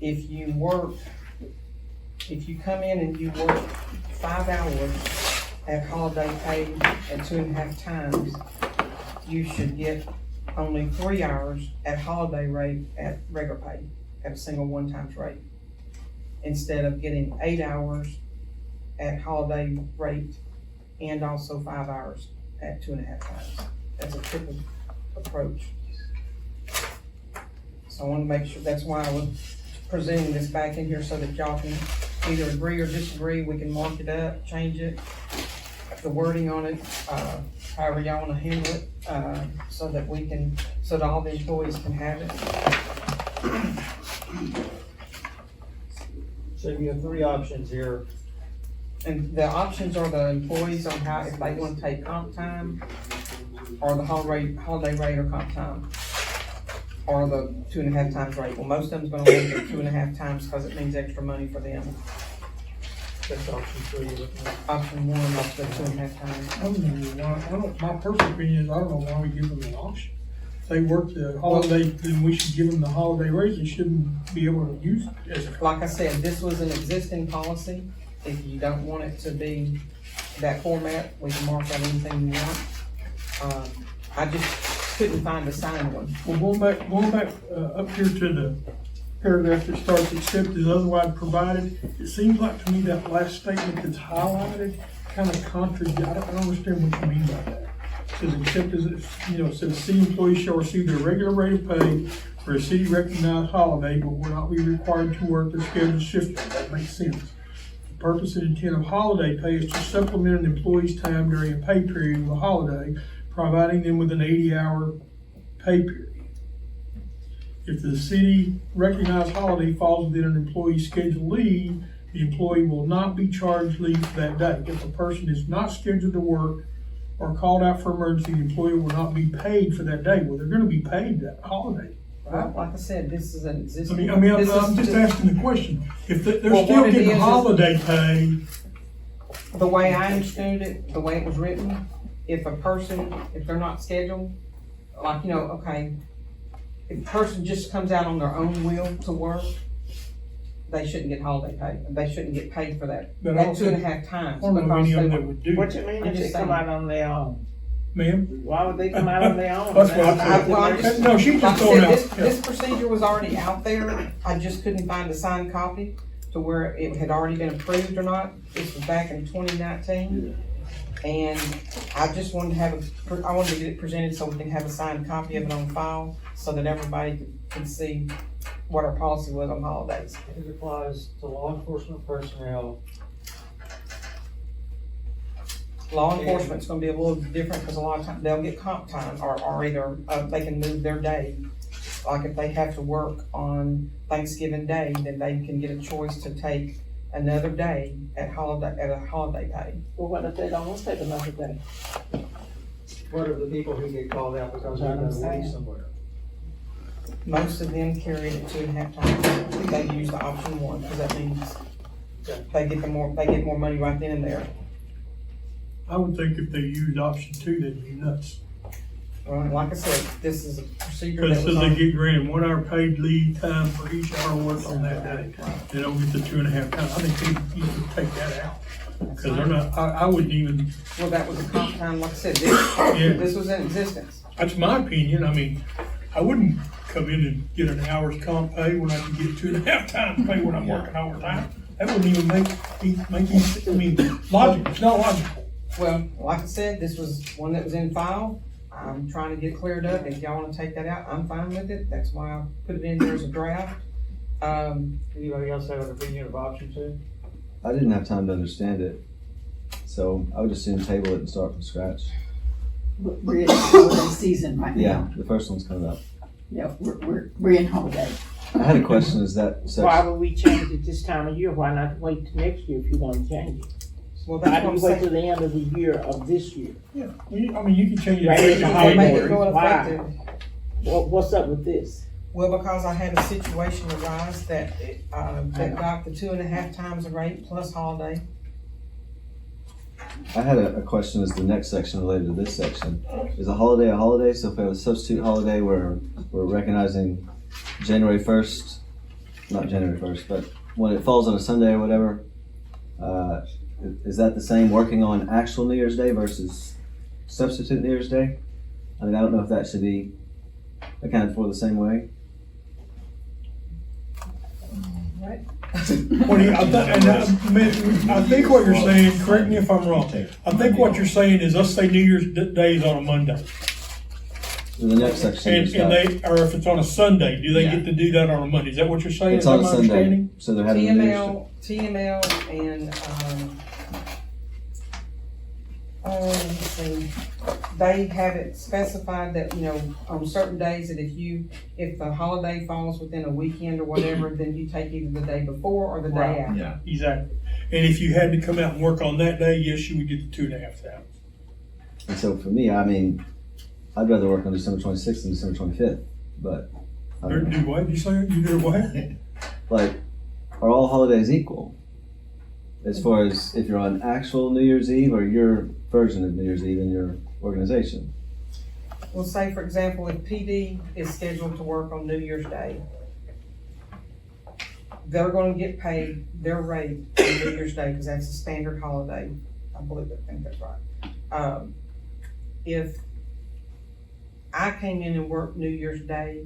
[SPEAKER 6] If you come in and you work 5 hours at holiday pay at 2.5 times, you should get only 3 hours at holiday rate at regular pay, at a single 1 times rate, instead of getting 8 hours at holiday rate and also 5 hours at 2.5 times. That's a triple approach. So I want to make sure, that's why I was presenting this back in here so that y'all can either agree or disagree. We can mark it up, change it, the wording on it, however y'all want to handle it, so that all the employees can have it.
[SPEAKER 1] So you have 3 options here.
[SPEAKER 6] And the options are the employees on how, if they want to take comp time, or the holiday rate or comp time, or the 2.5 times rate. Well, most of them's gonna leave at 2.5 times because it means extra money for them.
[SPEAKER 1] That's option 3.
[SPEAKER 6] Option 1, up to 2.5 times.
[SPEAKER 2] I don't know why, my personal opinion is, I don't know why we give them an option. If they work the holiday, then we should give them the holiday rate, they shouldn't be able to use it as a.
[SPEAKER 6] Like I said, this was an existing policy. If you don't want it to be that format, we can mark out anything you want. I just couldn't find a signed one.
[SPEAKER 2] Well, going back up here to the paragraph that starts, except as otherwise provided, it seems like to me that last statement that's highlighted kind of contradicts, I don't understand what you mean by that. It says, except as, it says city employees shall receive their regular rate of pay for a city recognized holiday, but will not be required to work their scheduled shift. That makes sense. The purpose and intent of holiday pay is to supplement an employee's time during a pay period of a holiday, providing them with an 80-hour pay period. If the city recognized holiday falls within an employee's scheduled leave, the employee will not be charged leave for that day. If a person is not scheduled to work or called out for emergency, the employee will not be paid for that day. Well, they're gonna be paid that holiday, right?
[SPEAKER 6] Like I said, this is an existing.
[SPEAKER 2] I'm just asking the question. If they're
[SPEAKER 6] Well,
[SPEAKER 2] still
[SPEAKER 6] what it
[SPEAKER 2] getting
[SPEAKER 6] is
[SPEAKER 2] holiday pay,
[SPEAKER 6] The way I understood it, the way it was written, if they're not scheduled, like, okay, if a person just comes out on their own will to work, they shouldn't get holiday pay. They shouldn't get paid for that.
[SPEAKER 2] But I
[SPEAKER 6] At
[SPEAKER 2] don't
[SPEAKER 6] 2.5 times.
[SPEAKER 2] I don't know
[SPEAKER 6] because
[SPEAKER 2] any of
[SPEAKER 6] they
[SPEAKER 2] them that
[SPEAKER 6] were-
[SPEAKER 2] would do
[SPEAKER 8] What
[SPEAKER 2] that.
[SPEAKER 8] you mean
[SPEAKER 6] I'm
[SPEAKER 8] if they
[SPEAKER 6] just
[SPEAKER 8] come
[SPEAKER 6] saying.
[SPEAKER 8] out on their own?
[SPEAKER 2] Ma'am?
[SPEAKER 8] Why would they come out on their own?
[SPEAKER 2] That's what I
[SPEAKER 6] Well, I'm just-
[SPEAKER 2] No, she
[SPEAKER 6] Like
[SPEAKER 2] just
[SPEAKER 6] I
[SPEAKER 2] throwing
[SPEAKER 6] said,
[SPEAKER 2] out.
[SPEAKER 6] this procedure was already out there. I just couldn't find a signed copy to where it had already been approved or not. This was back in 2019. And I just wanted to I wanted to get it presented so we can have a signed copy of it on file so that everybody can see what our policy was on holidays.
[SPEAKER 1] It applies to law enforcement personnel.
[SPEAKER 6] Law enforcement's gonna be a little different because a lot of times they'll get comp time or either, they can move their day. Like if they have to work on Thanksgiving Day, then they can get a choice to take another day at a holiday pay.
[SPEAKER 8] Well, what if they don't want to take another day?
[SPEAKER 1] What are the people who get called out because they're gonna leave somewhere?
[SPEAKER 6] Most of them carry it at 2.5 times. They use the option 1 because that means they get more money right then and there.
[SPEAKER 2] I would think if they used option 2, they'd be nuts.
[SPEAKER 6] Well, like I said, this is a procedure
[SPEAKER 2] But it
[SPEAKER 6] that was
[SPEAKER 2] says they
[SPEAKER 6] on.
[SPEAKER 2] get granted 1 hour paid leave time for each hour worked on that day. They don't get the 2.5 times. I think you could take that out. Cause they're not, I wouldn't even,
[SPEAKER 6] Well, that was a comp time, like I said,
[SPEAKER 2] Yeah.
[SPEAKER 6] this was in existence.
[SPEAKER 2] that's my opinion. I mean, I wouldn't come in and get an hour's comp pay when I could get 2.5 times pay when I'm working overtime. That wouldn't even make logic, it's not logical.
[SPEAKER 6] Well, like I said, this was one that was in file. I'm trying to get it cleared up. If y'all wanna take that out, I'm fine with it. That's why I put it in there as a draft.
[SPEAKER 1] Anybody else have an opinion of option 2?
[SPEAKER 5] I didn't have time to understand it, so I would just soon table it and start from scratch.
[SPEAKER 7] We're in holiday season right
[SPEAKER 5] Yeah,
[SPEAKER 7] now.
[SPEAKER 5] the first one's coming up.
[SPEAKER 7] Yeah, we're in holiday.
[SPEAKER 5] I had a question, is that
[SPEAKER 8] Why
[SPEAKER 5] section,
[SPEAKER 8] would we change it this time of year? Why not wait till next year if you're gonna change it?
[SPEAKER 6] Well,
[SPEAKER 8] Why
[SPEAKER 6] that's
[SPEAKER 8] do
[SPEAKER 6] what I'm
[SPEAKER 8] we wait till
[SPEAKER 6] saying.
[SPEAKER 8] the end of the year of this year?
[SPEAKER 2] Yeah, you can change it.
[SPEAKER 8] Right.
[SPEAKER 2] to
[SPEAKER 6] They make it
[SPEAKER 2] holiday.
[SPEAKER 6] go
[SPEAKER 8] Why?
[SPEAKER 6] effective.
[SPEAKER 8] What's up with this?
[SPEAKER 6] Well, because I had a situation arise that, that got the 2.5 times the rate plus holiday.
[SPEAKER 5] I had a question as the next section related to this section. Is a holiday? So if we have a substitute holiday where we're recognizing January 1st, not January 1st, but when it falls on a Sunday or whatever, is that the same working on actual New Year's Day versus substitute New Year's Day? I mean, I don't know if that should be accounted for the same way.
[SPEAKER 2] What do you, I think what you're saying, correct me if I'm wrong, I think what you're saying is, let's say New Year's Day is on a Monday,
[SPEAKER 5] In the next section,
[SPEAKER 2] and
[SPEAKER 5] it's got-
[SPEAKER 2] they, or if it's on a Sunday, do they
[SPEAKER 5] Yeah.
[SPEAKER 2] get to do that on a Monday? Is that what you're saying?
[SPEAKER 5] it's
[SPEAKER 2] Is that
[SPEAKER 5] on a
[SPEAKER 2] my
[SPEAKER 5] Sunday,
[SPEAKER 2] understanding?
[SPEAKER 5] so they're having a New Year's Day.
[SPEAKER 6] TML and, let's see, they have it specified that, you know, on certain days that if the holiday falls within a weekend or whatever, then you take either the day before or the day
[SPEAKER 2] Right.
[SPEAKER 6] after.
[SPEAKER 2] Exactly. And if you had to come out and work on that day, yes, you would get the 2.5 hours.
[SPEAKER 5] And so for me, I mean, I'd rather work on December 26th than December 25th, but I
[SPEAKER 2] Or
[SPEAKER 5] don't know.
[SPEAKER 2] do what, you say, you do what?
[SPEAKER 5] Like, are all holidays equal? As far as if you're on actual New Year's Eve or your version of New Year's Eve in your organization?
[SPEAKER 6] Well, say for example, if PD is scheduled to work on New Year's Day, they're gonna get paid their rate on New Year's Day, because that's a standard holiday. I think that's right. If I came in and worked New Year's Day,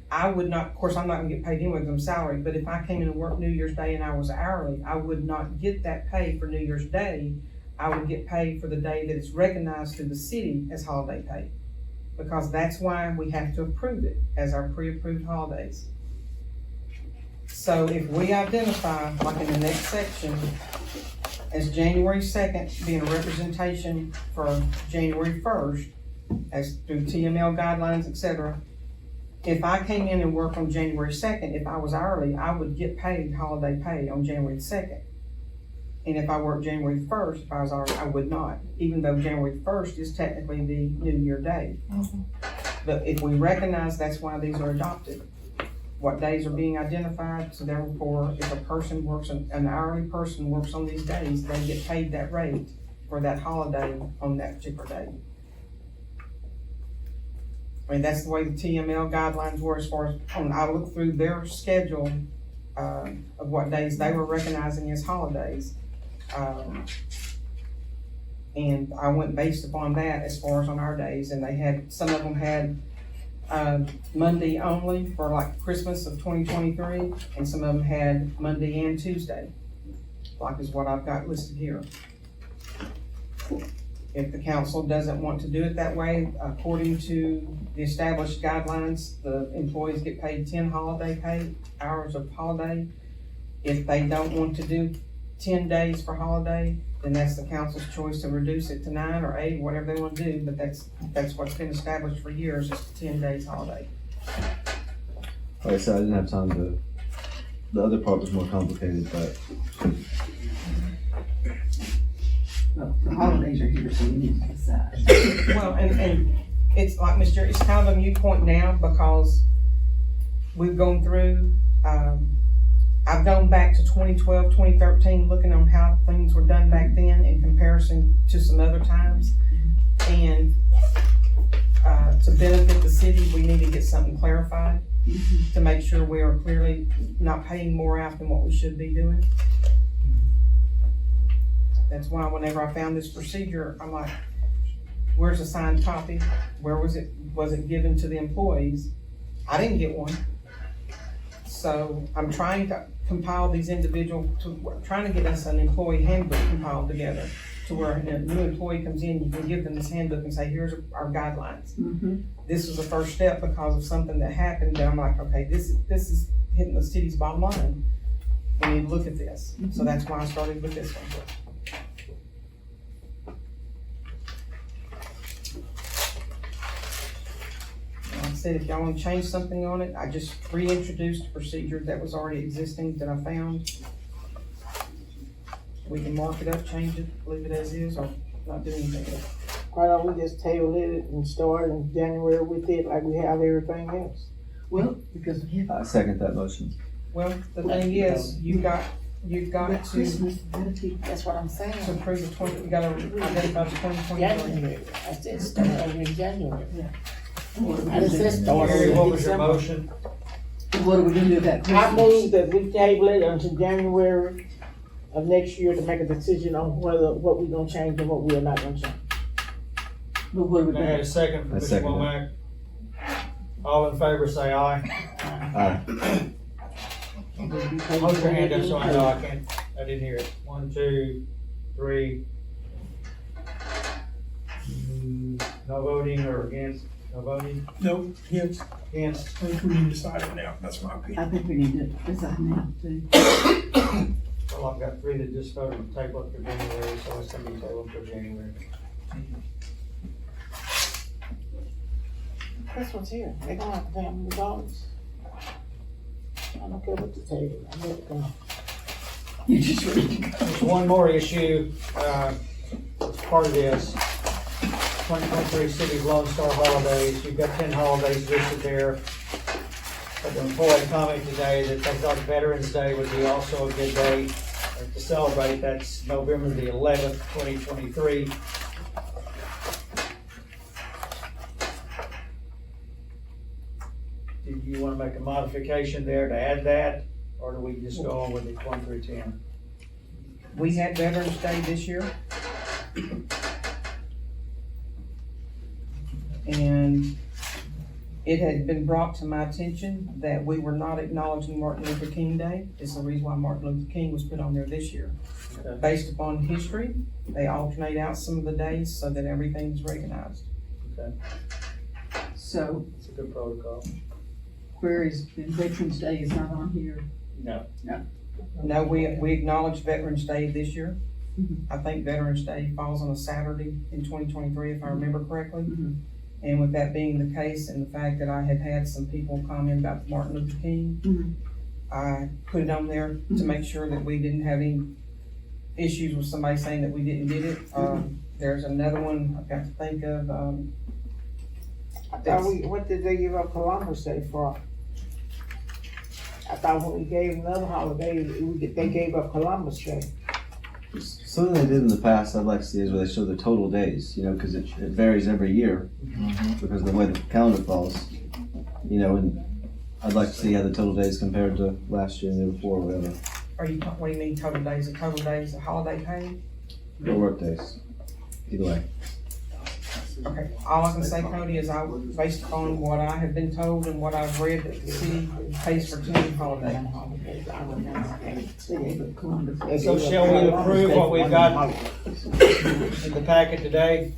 [SPEAKER 6] I would not, of course, I'm not gonna get paid anyway because I'm salaried, but if I came in and worked New Year's Day and I was hourly, I would not get that pay for New Year's Day. I would get paid for the day that it's recognized through the city as holiday pay. Because that's why we have to approve it as our pre-approved holidays. So if we identify, like in the next section, as January 2nd being a representation for January 1st, as through TML guidelines, et cetera, if I came in and worked on January 2nd, if I was hourly, I would get paid holiday pay on January 2nd. And if I worked January 1st, if I was hourly, I would not, even though January 1st is technically the New Year day. But if we recognize that's why these are adopted, what days are being identified, so therefore, if a person works, an hourly person works on these days, they get paid that rate for that holiday on that particular day. I mean, that's the way the TML guidelines were as far as, I looked through their schedule, of what days they were recognizing as holidays. And I went based upon that as far as on our days, and they had, some of them had, Monday only for like Christmas of 2023, and some of them had Monday and Tuesday, like is what I've got listed here. If the council doesn't want to do it that way, according to the established guidelines, the employees get paid 10 holiday pay hours of holiday. If they don't want to do 10 days for holiday, then that's the council's choice to reduce it to 9 or 8, whatever they want to do, but that's what's been established for years, is 10 days holiday.
[SPEAKER 5] Like I said, I didn't have time to, the other part was more complicated, but
[SPEAKER 7] Well, the holidays are here, so we need to decide.
[SPEAKER 6] Well, and it's like Ms. Jerry, it's kind of a moot point now because we've gone through, I've gone back to 2012, 2013, looking on how things were done back then in comparison to some other times. And, to benefit the city, we need to get something clarified to make sure we are clearly not paying more out than what we should be doing. That's why whenever I found this procedure, I'm like, where's the signed copy? Where was it given to the employees? I didn't get one. So I'm trying to compile these trying to get us an employee handbook compiled together to where a new employee comes in, you can give them this handbook and say, here's our guidelines. This was the first step because of something that happened, that I'm like, okay, this is hitting the city's bottom line. We need to look at this. So that's why I started with this one. Like I said, if y'all wanna change something on it, I just reintroduced a procedure that was already existing that I found. We can mark it up, change it, leave it as is, or not do anything with it.
[SPEAKER 8] Why don't we just table it and start in January with it like we have everything else?
[SPEAKER 7] Well, because we have
[SPEAKER 5] I second that motion.
[SPEAKER 6] Well, the thing is, you've got to
[SPEAKER 7] Christmas, gotta keep
[SPEAKER 8] That's what I'm
[SPEAKER 6] to
[SPEAKER 8] saying.
[SPEAKER 6] approve the you gotta identify the 2023.
[SPEAKER 8] January, I said start over in January.
[SPEAKER 7] What
[SPEAKER 8] I just said start
[SPEAKER 1] Gary,
[SPEAKER 8] over
[SPEAKER 1] what
[SPEAKER 8] in
[SPEAKER 1] was your
[SPEAKER 8] December.
[SPEAKER 1] motion?
[SPEAKER 7] are we gonna do about Christmas?
[SPEAKER 8] I move that we table it until January of next year to make a decision on what we're gonna change and what we're not gonna change.
[SPEAKER 7] But what are we
[SPEAKER 1] I had
[SPEAKER 7] gonna,
[SPEAKER 1] a second from
[SPEAKER 5] I
[SPEAKER 1] Mr.
[SPEAKER 5] second
[SPEAKER 1] Womack. All in favor, say aye.
[SPEAKER 5] Aye.
[SPEAKER 1] Hold your hand up so I know I didn't hear it. 1, 2, 3. No voting or against, no voting,
[SPEAKER 2] No, yes,
[SPEAKER 1] against.
[SPEAKER 2] I think we need to decide it now, that's my opinion.
[SPEAKER 7] I think we need to decide now too.
[SPEAKER 1] Well, I've got 3 that just voted to table it for January, so it's gonna be tabled for January.
[SPEAKER 8] This one's here, they gonna have to pay them $100. I don't care what the table, I let it go.
[SPEAKER 7] You just ready to go.
[SPEAKER 1] There's one more issue, as part of this. 2023 City of Lone Star holidays, you've got 10 holidays listed there. But the employee comment today that they thought Veterans Day would be also a good day to celebrate. That's November the 11th, 2023. Do you want to make a modification there to add that, or do we just go on with the 2310?
[SPEAKER 6] We had Veterans Day this year. And it had been brought to my attention that we were not acknowledging Martin Luther King Day. It's the reason why Martin Luther King was put on there this year.
[SPEAKER 1] Okay.
[SPEAKER 6] Based upon history, they alternate out some of the days so that everything's recognized.
[SPEAKER 1] Okay,
[SPEAKER 7] So
[SPEAKER 1] it's a good protocol.
[SPEAKER 7] where is, Veterans Day is not on here.
[SPEAKER 1] No.
[SPEAKER 6] No, we acknowledged Veterans Day this year.
[SPEAKER 7] Mhm.
[SPEAKER 6] I think Veterans Day falls on a Saturday in 2023, if I remember correctly.
[SPEAKER 7] Mhm.
[SPEAKER 6] And with that being the case, and the fact that I had had some people comment about Martin Luther King,
[SPEAKER 7] Mhm.
[SPEAKER 6] I put it on there to make sure that we didn't have any issues with somebody saying that we didn't get it. There's another one I've got to think of,
[SPEAKER 8] I thought what did they give up Columbus Day for? I thought when we gave another holiday, they gave up Columbus Day.
[SPEAKER 5] Something they did in the past I'd like to see is where they show the total days, because it varies every year because of the way the calendar falls, and I'd like to see how the total days compared to last year and the year before, or whatever,
[SPEAKER 6] what do you mean total days? The total days of holiday pay?
[SPEAKER 5] or work days, either way.
[SPEAKER 6] Okay, all I can say, Cody, is based upon what I have been told and what I've read, that the city pays for 10 holidays.
[SPEAKER 7] They gave up Columbus Day.
[SPEAKER 1] So shall we approve what we've got in the packet today?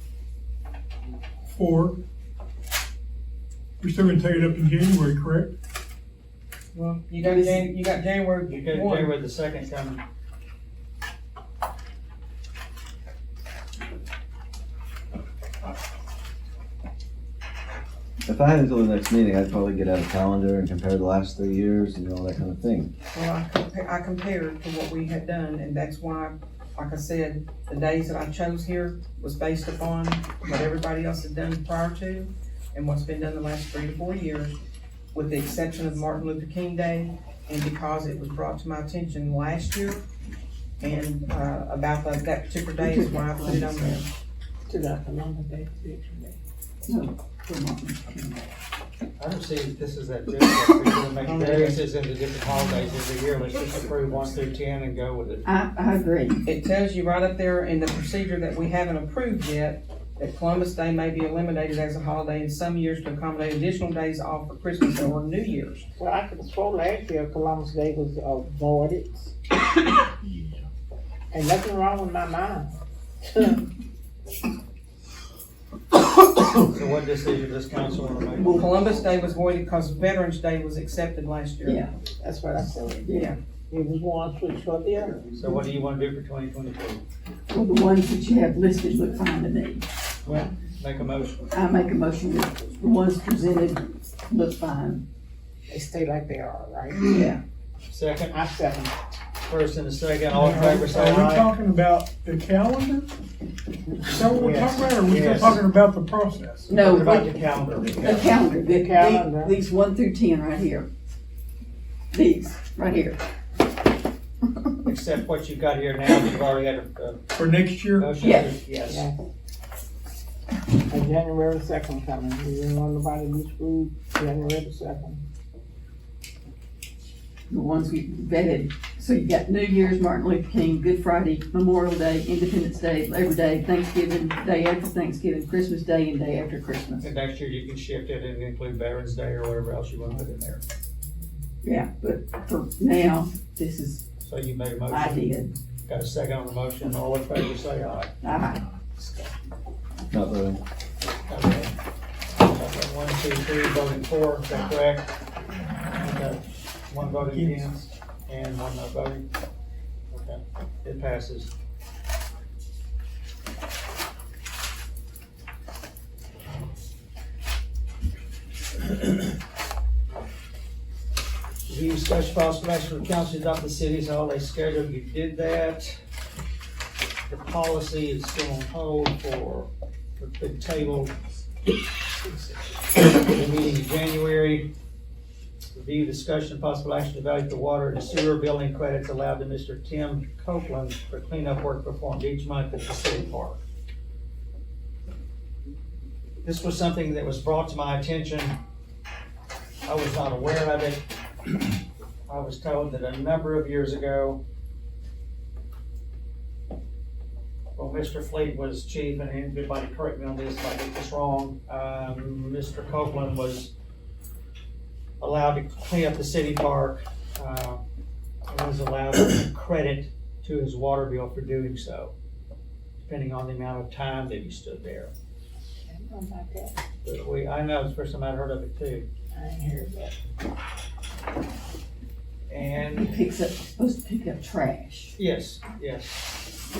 [SPEAKER 2] 4. We're still gonna take it up in January, correct?
[SPEAKER 6] Well, you got January
[SPEAKER 1] You got
[SPEAKER 6] 1.
[SPEAKER 1] January the 2nd coming.
[SPEAKER 5] If I had until the next meeting, I'd probably get out a calendar and compare the last 3 years and all that kind of thing.
[SPEAKER 6] Well, I compared to what we had done, and that's why, like I said, the days that I chose here was based upon what everybody else had done prior to, and what's been done the last 3 to 4 years, with the exception of Martin Luther King Day, and because it was brought to my attention last year, and, about that particular day is why I put it on there.
[SPEAKER 8] To the Columbus Day,
[SPEAKER 7] No, for Martin Luther King Day.
[SPEAKER 1] I don't see that this is that difficult. We're gonna make variances into different holidays every year. Let's just approve 1 through 10 and go with it.
[SPEAKER 7] I agree.
[SPEAKER 6] It tells you right up there in the procedure that we haven't approved yet, that Columbus Day may be eliminated as a holiday in some years to accommodate additional days off for Christmas or New Year's.
[SPEAKER 8] well, I could swear last year Columbus Day was avoided. And nothing wrong with my mind.
[SPEAKER 1] So what decision does council want to make?
[SPEAKER 6] Well, Columbus Day was voided because Veterans Day was accepted last year.
[SPEAKER 7] Yeah.
[SPEAKER 8] That's what I said.
[SPEAKER 6] Yeah.
[SPEAKER 8] It was one switch for the other.
[SPEAKER 1] So what do you want to do for 2023?
[SPEAKER 7] Well, the ones that you have listed look fine to me.
[SPEAKER 1] Well, make a motion.
[SPEAKER 7] I make a motion that the ones presented look fine.
[SPEAKER 8] They stay like they are, right?
[SPEAKER 7] Yeah.
[SPEAKER 1] Second,
[SPEAKER 8] I second.
[SPEAKER 1] First and a second, all in favor, say
[SPEAKER 2] Are we
[SPEAKER 1] aye.
[SPEAKER 2] talking about the calendar? Is that what we're
[SPEAKER 1] Yes.
[SPEAKER 2] talking about, or are we still
[SPEAKER 1] Yes.
[SPEAKER 2] talking about the process?
[SPEAKER 7] No,
[SPEAKER 1] What about
[SPEAKER 7] the
[SPEAKER 1] the calendar?
[SPEAKER 7] calendar,
[SPEAKER 8] calendar.
[SPEAKER 7] these 1 through 10 right here. These, right here.
[SPEAKER 1] Except what you've got here now, you've already had a
[SPEAKER 2] For next year?
[SPEAKER 1] motion.
[SPEAKER 7] Yes.
[SPEAKER 1] Yes.
[SPEAKER 8] Yeah. And January 2nd coming, we didn't want nobody to be screwed, January 2nd.
[SPEAKER 7] The ones we vetted. So you got New Year's, Martin Luther King, Good Friday, Memorial Day, Independence Day, Labor Day, Thanksgiving, day after Thanksgiving, Christmas Day, and day after Christmas.
[SPEAKER 1] And next year you can shift it and include Veterans Day or whatever else you want to put in there.
[SPEAKER 7] Yeah, but for now, this is,
[SPEAKER 1] So you made a
[SPEAKER 7] I
[SPEAKER 1] motion,
[SPEAKER 7] did.
[SPEAKER 1] got a second on the motion, all in favor, say aye.
[SPEAKER 7] Aye.
[SPEAKER 5] Not voting.
[SPEAKER 1] Okay. Okay, 1, 2, 3 voting for, is that correct? Okay. One voting against and one not voting. Okay, it passes. Review special possible action for the council to adopt the city's holiday schedule, you did that. The policy is still on hold for the table. The meeting in January. Review, discussion, possible action to evaluate the water and sewer billing credits allowed to Mr. Tim Copeland for cleanup work performed each month at the city park. This was something that was brought to my attention. I was not aware of it. I was told that a number of years ago, well, Mr. Fleet was chief, and everybody correct me on this if I get this wrong, Mr. Copeland was allowed to clean up the city park, and was allowed credit to his water bill for doing so, depending on the amount of time that he stood there.
[SPEAKER 8] I don't know about that.
[SPEAKER 1] But I know it's the first time I'd heard of it too.
[SPEAKER 8] I ain't heard that.
[SPEAKER 7] He
[SPEAKER 1] And,
[SPEAKER 7] picks up, supposed to pick up trash.
[SPEAKER 1] yes, yes.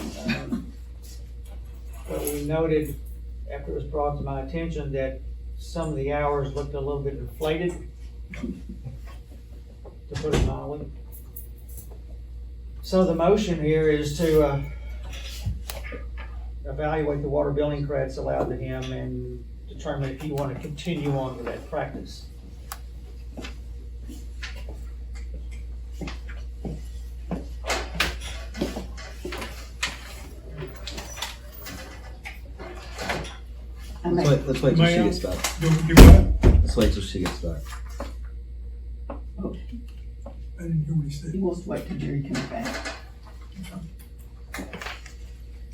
[SPEAKER 1] But we noted, after it was brought to my attention, that some of the hours looked a little bit inflated, to put it mildly. So the motion here is to evaluate the water billing credits allowed to him and determine if you want to continue on with that practice.
[SPEAKER 7] I
[SPEAKER 5] Let's
[SPEAKER 7] make,
[SPEAKER 5] wait till she
[SPEAKER 2] Ma'am?
[SPEAKER 5] gets back.
[SPEAKER 2] Do what?
[SPEAKER 5] Let's wait till she gets back.
[SPEAKER 2] I didn't hear what he said.
[SPEAKER 7] he wants to wait till Jerry comes back.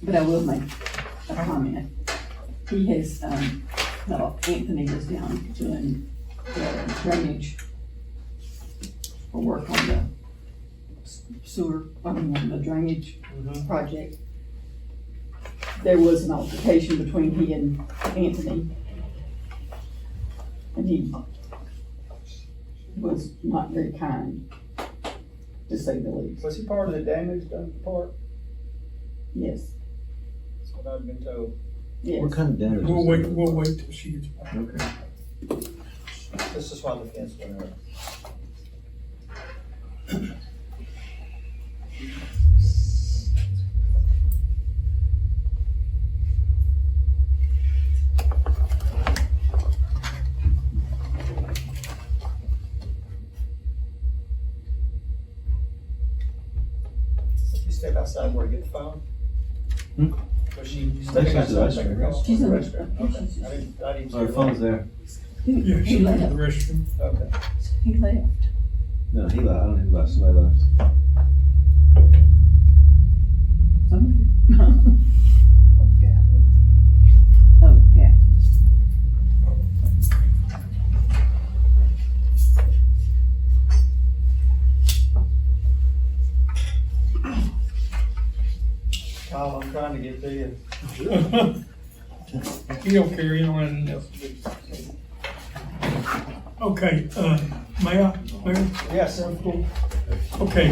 [SPEAKER 7] But I will make a comment. He has, well, Anthony was down doing drainage for work on the sewer, on the drainage project. There was an altercation between he and Anthony. And he was not very kind, to say the least.
[SPEAKER 1] Was he part of the damage done to the park?
[SPEAKER 7] Yes,
[SPEAKER 1] That's what I've been told.
[SPEAKER 7] yes.
[SPEAKER 5] What kind of damage?
[SPEAKER 2] We'll wait till she gets back.
[SPEAKER 5] Okay.
[SPEAKER 1] This is why the fence went up. You step outside where you get the phone?
[SPEAKER 5] Hmm?
[SPEAKER 1] Was she
[SPEAKER 5] She's
[SPEAKER 1] stepping
[SPEAKER 5] in the
[SPEAKER 1] outside? to make a
[SPEAKER 5] restroom.
[SPEAKER 1] call?
[SPEAKER 7] She's in the-
[SPEAKER 1] restroom. Okay. I didn't see
[SPEAKER 5] Our
[SPEAKER 1] her.
[SPEAKER 5] phone's there.
[SPEAKER 2] Yeah,
[SPEAKER 7] He
[SPEAKER 2] she went to
[SPEAKER 7] left,
[SPEAKER 2] the restroom.
[SPEAKER 1] Okay.
[SPEAKER 7] he left.
[SPEAKER 5] No, he left. I don't know who left. Somebody left.
[SPEAKER 7] Somebody. Oh, yeah.
[SPEAKER 1] Kyle, I'm trying to get to you.
[SPEAKER 2] He don't care, he don't have anything else to do. Okay, Mayor,
[SPEAKER 1] Yes, sir.
[SPEAKER 2] okay,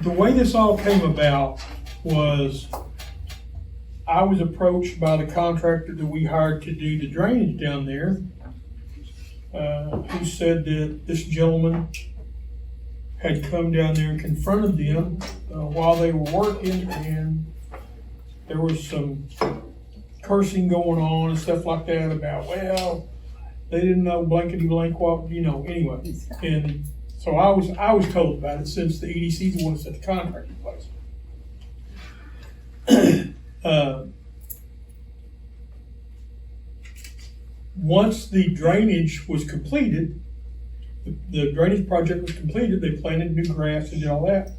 [SPEAKER 2] the way this all came about was I was approached by the contractor that we hired to do the drainage down there, who said that this gentleman had come down there and confronted them while they were working, and there was some cursing going on and stuff like that about, well, they didn't know blankety blank what, anyway. And so I was told about it since the EDC is the one that set the contract in place. Once the drainage was completed, the drainage project was completed, they planted new grass and did all that.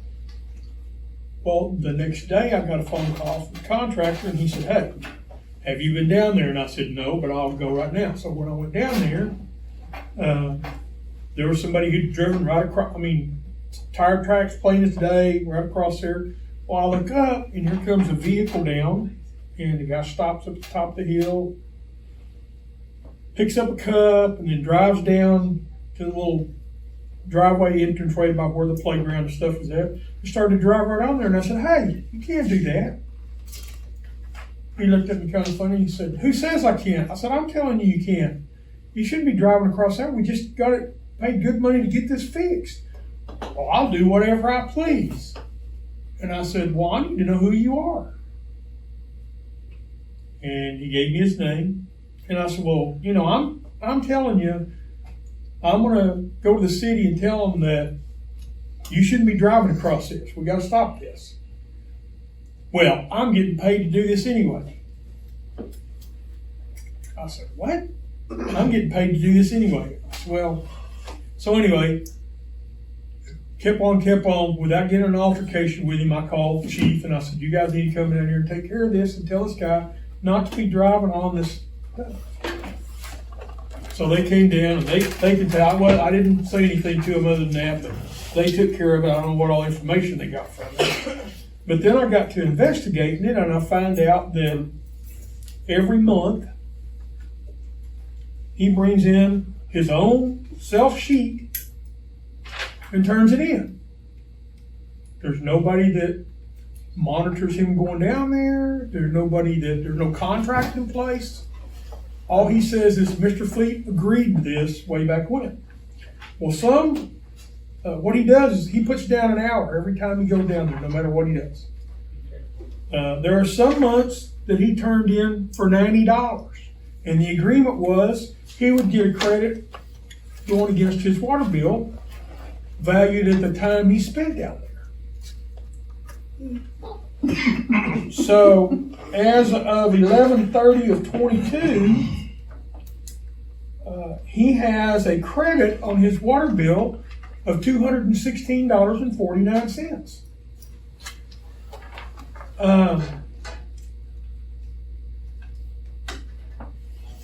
[SPEAKER 2] Well, the next day I got a phone call from the contractor and he said, hey, have you been down there? And I said, no, but I'll go right now. So when I went down there, there was somebody who'd driven right across, tire tracks plain as day, right across there. Well, I look up and here comes a vehicle down and the guy stops at the top of the hill, picks up a cup and then drives down to the little driveway entranceway by where the playground and stuff is at. He started to drive right on there and I said, hey, you can't do that. He looked at me kind of funny. He said, who says I can't? I said, I'm telling you, you can't. You shouldn't be driving across there. We just got it, paid good money to get this fixed. Well, I'll do whatever I please. And I said, well, I need to know who you are. And he gave me his name. And I said, well, I'm telling you, I'm going to go to the city and tell them that you shouldn't be driving across this. We got to stop this. Well, I'm getting paid to do this anyway. I said, what? I'm getting paid to do this anyway. I said, well, so anyway, kept on. Without getting an altercation with him, I called the chief and I said, you guys need to come down here and take care of this and tell this guy not to be driving on this. So they came down and they could tell. I didn't say anything to them other than that, but they took care of it. I don't know what all information they got from it. But then I got to investigating it and I found out that every month he brings in his own self-sheet and turns it in. There's nobody that monitors him going down there. There's no contract in place. All he says is Mr. Fleet agreed to this way back when. Well, what he does is he puts down an hour every time he goes down there, no matter what he does. There are some months that he turned in for $90, and the agreement was he would get a credit going against his water bill, valued at the time he spent down there. So, as of 11/30 of 22, he has a credit on his water bill of $216.49.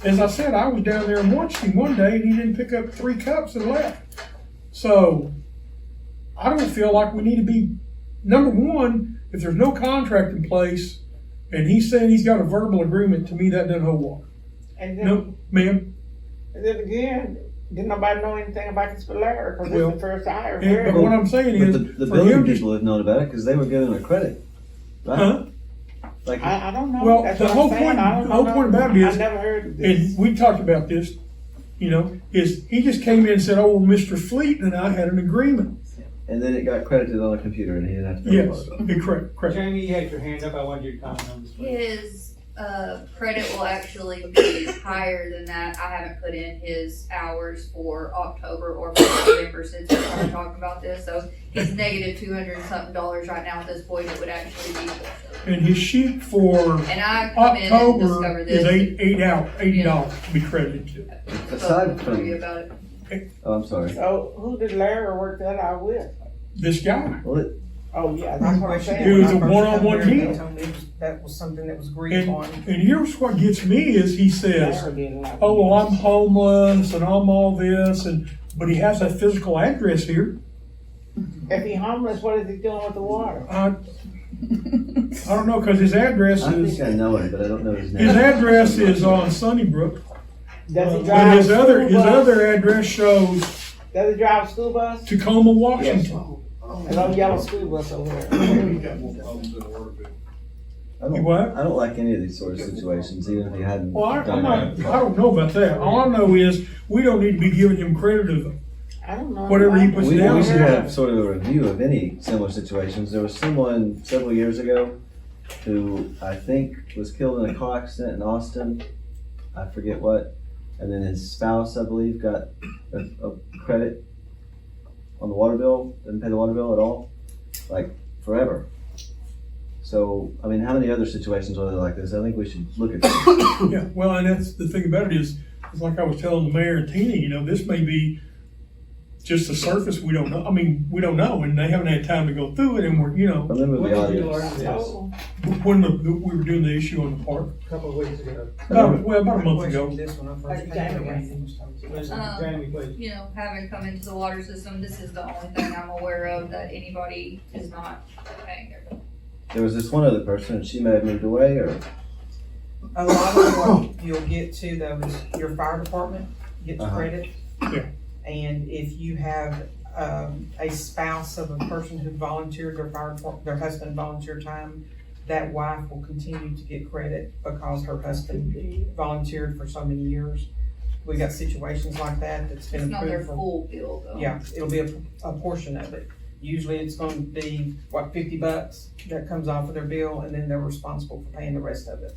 [SPEAKER 2] As I said, I was down there and watched him one day and he didn't pick up 3 cups and left. So, I don't feel like we need to be, number one, if there's no contract in place and he's saying he's got a verbal agreement, to me that doesn't hold water.
[SPEAKER 8] And then,
[SPEAKER 2] No, ma'am.
[SPEAKER 8] and then again, didn't nobody know anything about this Valera, because
[SPEAKER 2] Well,
[SPEAKER 8] it's the first I heard.
[SPEAKER 2] But what I'm saying
[SPEAKER 5] But
[SPEAKER 2] is,
[SPEAKER 5] the
[SPEAKER 2] for
[SPEAKER 5] building
[SPEAKER 2] him to,
[SPEAKER 5] people have known about it because they were given a credit, right?
[SPEAKER 2] huh?
[SPEAKER 5] Like,
[SPEAKER 8] I don't know.
[SPEAKER 2] Well,
[SPEAKER 8] That's
[SPEAKER 2] the
[SPEAKER 8] what
[SPEAKER 2] whole
[SPEAKER 8] I'm saying.
[SPEAKER 2] point-
[SPEAKER 8] I don't
[SPEAKER 2] the whole
[SPEAKER 8] know.
[SPEAKER 2] point about it is-
[SPEAKER 8] I never heard of this.
[SPEAKER 2] And we talked about this, is he just came in and said, oh, well, Mr. Fleet and I had an agreement.
[SPEAKER 5] and then it got credited on the computer and he didn't have to pay
[SPEAKER 2] Yes,
[SPEAKER 5] for it.
[SPEAKER 2] correct.
[SPEAKER 1] Jamie, you had your hand up. I wanted you to comment on this.
[SPEAKER 11] His credit will actually be higher than that. I haven't put in his hours for October or for November since we started talking about this. So he's negative $200 and something right now at this point. It would actually be.
[SPEAKER 2] And his sheet for
[SPEAKER 11] And I come in and discover
[SPEAKER 2] October is
[SPEAKER 11] this.
[SPEAKER 2] $80 to be credited to.
[SPEAKER 5] Aside
[SPEAKER 11] Spoke to you
[SPEAKER 5] from,
[SPEAKER 11] about it.
[SPEAKER 5] oh, I'm sorry.
[SPEAKER 8] So who did Larry work that out with?
[SPEAKER 2] This guy.
[SPEAKER 5] Well,
[SPEAKER 8] Oh, yeah,
[SPEAKER 6] My
[SPEAKER 8] that's what I'm
[SPEAKER 6] question
[SPEAKER 8] saying.
[SPEAKER 2] It was
[SPEAKER 6] when I
[SPEAKER 2] a
[SPEAKER 6] first
[SPEAKER 2] one-on-one
[SPEAKER 6] got there, they
[SPEAKER 2] deal.
[SPEAKER 6] told me that was something that was agreed
[SPEAKER 2] And,
[SPEAKER 6] upon.
[SPEAKER 2] and here's what gets me is he says,
[SPEAKER 8] Larry didn't like
[SPEAKER 2] oh, well,
[SPEAKER 8] it.
[SPEAKER 2] I'm homeless and I'm all this, but he has that physical address here.
[SPEAKER 8] If he homeless, what is he doing with the water?
[SPEAKER 2] I don't know, because his address
[SPEAKER 5] I
[SPEAKER 2] is,
[SPEAKER 5] think I know him, but I don't know his name.
[SPEAKER 2] his address is on Sunnybrook.
[SPEAKER 8] Does he
[SPEAKER 2] But
[SPEAKER 8] drive a
[SPEAKER 2] his
[SPEAKER 8] school
[SPEAKER 2] other
[SPEAKER 8] bus?
[SPEAKER 2] address shows
[SPEAKER 8] Does he drive a school bus?
[SPEAKER 2] Tacoma, Washington.
[SPEAKER 8] There's no yellow school bus over there.
[SPEAKER 5] I
[SPEAKER 2] You
[SPEAKER 5] don't,
[SPEAKER 2] what?
[SPEAKER 5] I don't like any of these sort of situations, even if he hadn't
[SPEAKER 2] Well, I
[SPEAKER 5] done it.
[SPEAKER 2] don't know about that. All I know is we don't need to be giving him credit of
[SPEAKER 8] I don't know.
[SPEAKER 2] Whatever he puts
[SPEAKER 5] We
[SPEAKER 2] down.
[SPEAKER 5] should have sort of a review of any similar situations. There was someone several years ago who I think was killed in a car accident in Austin. I forget what. And then his spouse, I believe, got a credit on the water bill, didn't pay the water bill at all, like forever. So, I mean, how many other situations are there like this? I think we should look at that.
[SPEAKER 2] Yeah, well, and that's the thing about it is like I was telling the mayor and Tina, you know, this may be just the surface, we don't know. I mean, we don't know, and they haven't had time to go through it, and we're, you know,
[SPEAKER 5] Remember
[SPEAKER 1] When
[SPEAKER 5] the
[SPEAKER 1] did you
[SPEAKER 5] audience.
[SPEAKER 1] learn this?
[SPEAKER 2] when we were doing the issue on the park,
[SPEAKER 1] A couple of weeks ago.
[SPEAKER 2] about a month ago.
[SPEAKER 6] Question this when I first came
[SPEAKER 1] Jamie,
[SPEAKER 6] around.
[SPEAKER 1] Jamie, please.
[SPEAKER 11] You know, having come into the water system, this is the only thing I'm aware of that anybody is not paying their bill.
[SPEAKER 5] There was this one other person, and she may have moved away, or
[SPEAKER 6] A lot of what you'll get to though is your fire department gets
[SPEAKER 5] Uh-huh.
[SPEAKER 6] credit.
[SPEAKER 2] Yeah.
[SPEAKER 6] And if you have, a spouse of a person who volunteered their husband volunteer time, that wife will continue to get credit because her husband volunteered for so many years. We got situations like that that's
[SPEAKER 11] It's
[SPEAKER 6] been
[SPEAKER 11] not their
[SPEAKER 6] approved for.
[SPEAKER 11] full bill though.
[SPEAKER 6] Yeah, it'll be a portion of it. Usually it's gonna be, what, $50 that comes off of their bill, and then they're responsible for paying the rest of it.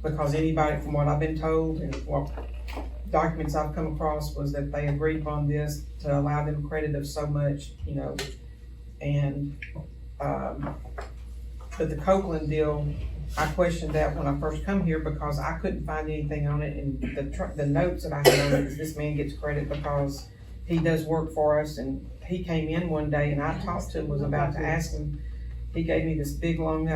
[SPEAKER 6] Because anybody, from what I've been told, and what documents I've come across, was that they agreed upon this to allow them credit of so much, you know, and, but the Copeland deal, I questioned that when I first come here because I couldn't find anything on it, and the notes that I had on it is this man gets credit because he does work for us, and he came in one day and I talked to him, was about to ask him, he gave me this big, drawn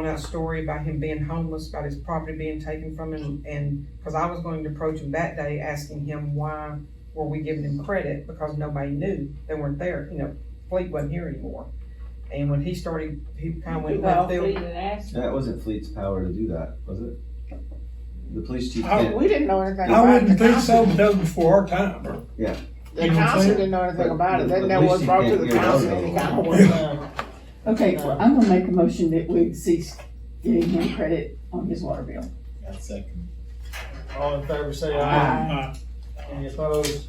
[SPEAKER 6] out story about him being homeless, about his property being taken from him, and, cause I was going to approach him that day, asking him why were we giving him credit, because nobody knew, they weren't there, you know, Fleet wasn't here anymore. And when he started, he kinda went left field.
[SPEAKER 5] that wasn't Fleet's power to do that, was it? The police chief
[SPEAKER 2] I-
[SPEAKER 5] can't.
[SPEAKER 8] We didn't know anything
[SPEAKER 2] I
[SPEAKER 8] about it.
[SPEAKER 2] wouldn't think so, but that was before our time.
[SPEAKER 8] The
[SPEAKER 2] You know what I'm
[SPEAKER 8] council
[SPEAKER 2] saying?
[SPEAKER 8] didn't know anything about it.
[SPEAKER 5] But
[SPEAKER 8] That never was
[SPEAKER 5] the
[SPEAKER 8] brought to
[SPEAKER 5] police
[SPEAKER 8] the
[SPEAKER 5] can't
[SPEAKER 8] council
[SPEAKER 5] get
[SPEAKER 8] any
[SPEAKER 5] it
[SPEAKER 8] kind of
[SPEAKER 5] out.
[SPEAKER 8] way.
[SPEAKER 7] Okay, well, I'm gonna make a motion that we cease giving him credit on his water bill.
[SPEAKER 1] All in favor, say aye.
[SPEAKER 2] Uh,
[SPEAKER 1] Any opposed?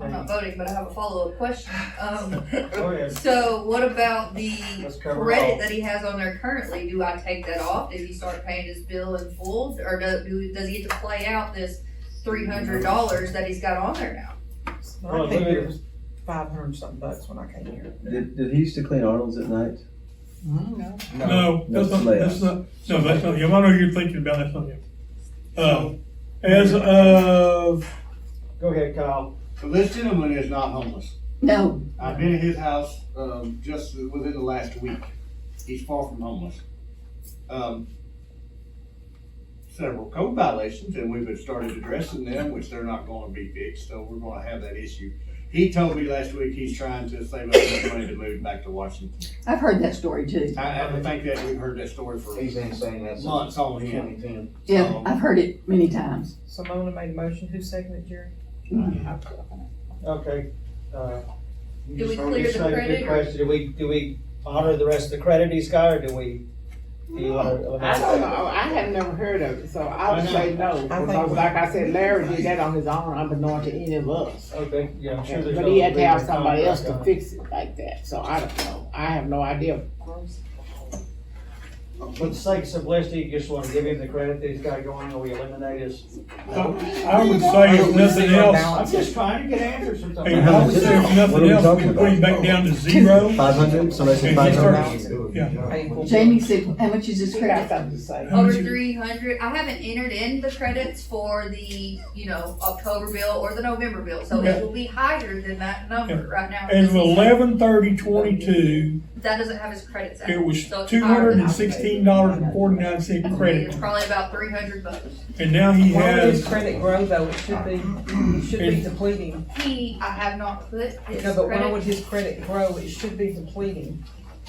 [SPEAKER 11] I'm not voting, but I have a follow-up question.
[SPEAKER 1] Go ahead.
[SPEAKER 11] So what about the
[SPEAKER 1] Let's cover it
[SPEAKER 11] credit
[SPEAKER 1] all.
[SPEAKER 11] that he has on there currently? Do I take that off? Does he start paying his bill in full? Or does he get to play out this $300 that he's got on there now?
[SPEAKER 6] I think it was $500 bucks when I came here.
[SPEAKER 5] Did he used to clean Arnold's at night?
[SPEAKER 2] no,
[SPEAKER 5] No,
[SPEAKER 2] that's not
[SPEAKER 5] layoffs.
[SPEAKER 2] him. I know you're thinking about, that's not him. As of,
[SPEAKER 1] Go ahead, Kyle.
[SPEAKER 12] So this gentleman is not homeless.
[SPEAKER 7] No,
[SPEAKER 12] I've been at his house, just within the last week. He's far from homeless. Several code violations, and we've started addressing them, which they're not gonna be fixed, so we're gonna have that issue. He told me last week he's trying to save up enough money to move back to Washington.
[SPEAKER 7] I've heard that story too.
[SPEAKER 12] I think that we've heard that story for
[SPEAKER 9] He's been saying that
[SPEAKER 12] months on
[SPEAKER 9] since
[SPEAKER 12] him.
[SPEAKER 9] 2010.
[SPEAKER 7] Yeah, I've heard it many times.
[SPEAKER 6] Simona made a motion, who seconded, Jerry?
[SPEAKER 1] Okay.
[SPEAKER 11] Do we
[SPEAKER 1] Just
[SPEAKER 11] clear the
[SPEAKER 1] make a
[SPEAKER 11] credit
[SPEAKER 1] good
[SPEAKER 11] or-
[SPEAKER 1] question. Do we honor the rest of the credit he's got, or do we? Do you wanna eliminate
[SPEAKER 8] I don't
[SPEAKER 1] that?
[SPEAKER 8] know, I have never heard of it, so I would say no,
[SPEAKER 6] think
[SPEAKER 8] because
[SPEAKER 6] we-
[SPEAKER 8] like I said, Larry did that on his own, unbeknown to any of us.
[SPEAKER 1] Okay, yeah, I'm sure there's.
[SPEAKER 8] But
[SPEAKER 1] no
[SPEAKER 8] he had to have
[SPEAKER 1] agreement
[SPEAKER 8] somebody else to
[SPEAKER 1] contract on it.
[SPEAKER 8] fix it like that, so I don't know, I have no idea.
[SPEAKER 1] For the sake of simplicity, you just wanna give him the credit that he's got going, or we eliminate his?
[SPEAKER 2] I would say if nothing else,
[SPEAKER 1] I'm just trying to get answers from
[SPEAKER 2] hey,
[SPEAKER 1] somebody.
[SPEAKER 2] I would say if
[SPEAKER 5] What are
[SPEAKER 2] nothing
[SPEAKER 5] we
[SPEAKER 2] else,
[SPEAKER 5] talking
[SPEAKER 2] we put him
[SPEAKER 5] about?
[SPEAKER 2] back down to 0.
[SPEAKER 5] 500? Somebody said
[SPEAKER 2] And he
[SPEAKER 5] 500?
[SPEAKER 2] starts, yeah.
[SPEAKER 6] Painful.
[SPEAKER 7] Jamie said, how much is his
[SPEAKER 8] He got
[SPEAKER 7] credit?
[SPEAKER 8] something to say.
[SPEAKER 2] How
[SPEAKER 11] Over
[SPEAKER 2] much you-
[SPEAKER 11] 300. I haven't entered in the credits for the, October bill or the November bill, so
[SPEAKER 2] Okay.
[SPEAKER 11] it will be higher than that number right now.
[SPEAKER 2] As of
[SPEAKER 11] because
[SPEAKER 2] 11/30/22,
[SPEAKER 11] that doesn't have his credits out.
[SPEAKER 2] it was
[SPEAKER 11] So it's higher than I paid.
[SPEAKER 2] $216.49
[SPEAKER 11] It's
[SPEAKER 2] credit,
[SPEAKER 11] probably about $300.
[SPEAKER 2] and now he
[SPEAKER 6] Why would his
[SPEAKER 2] has,
[SPEAKER 6] credit grow though? It should be depleting.
[SPEAKER 11] I have not put his
[SPEAKER 6] No, but why would
[SPEAKER 11] credit
[SPEAKER 6] his credit grow? It should be depleting.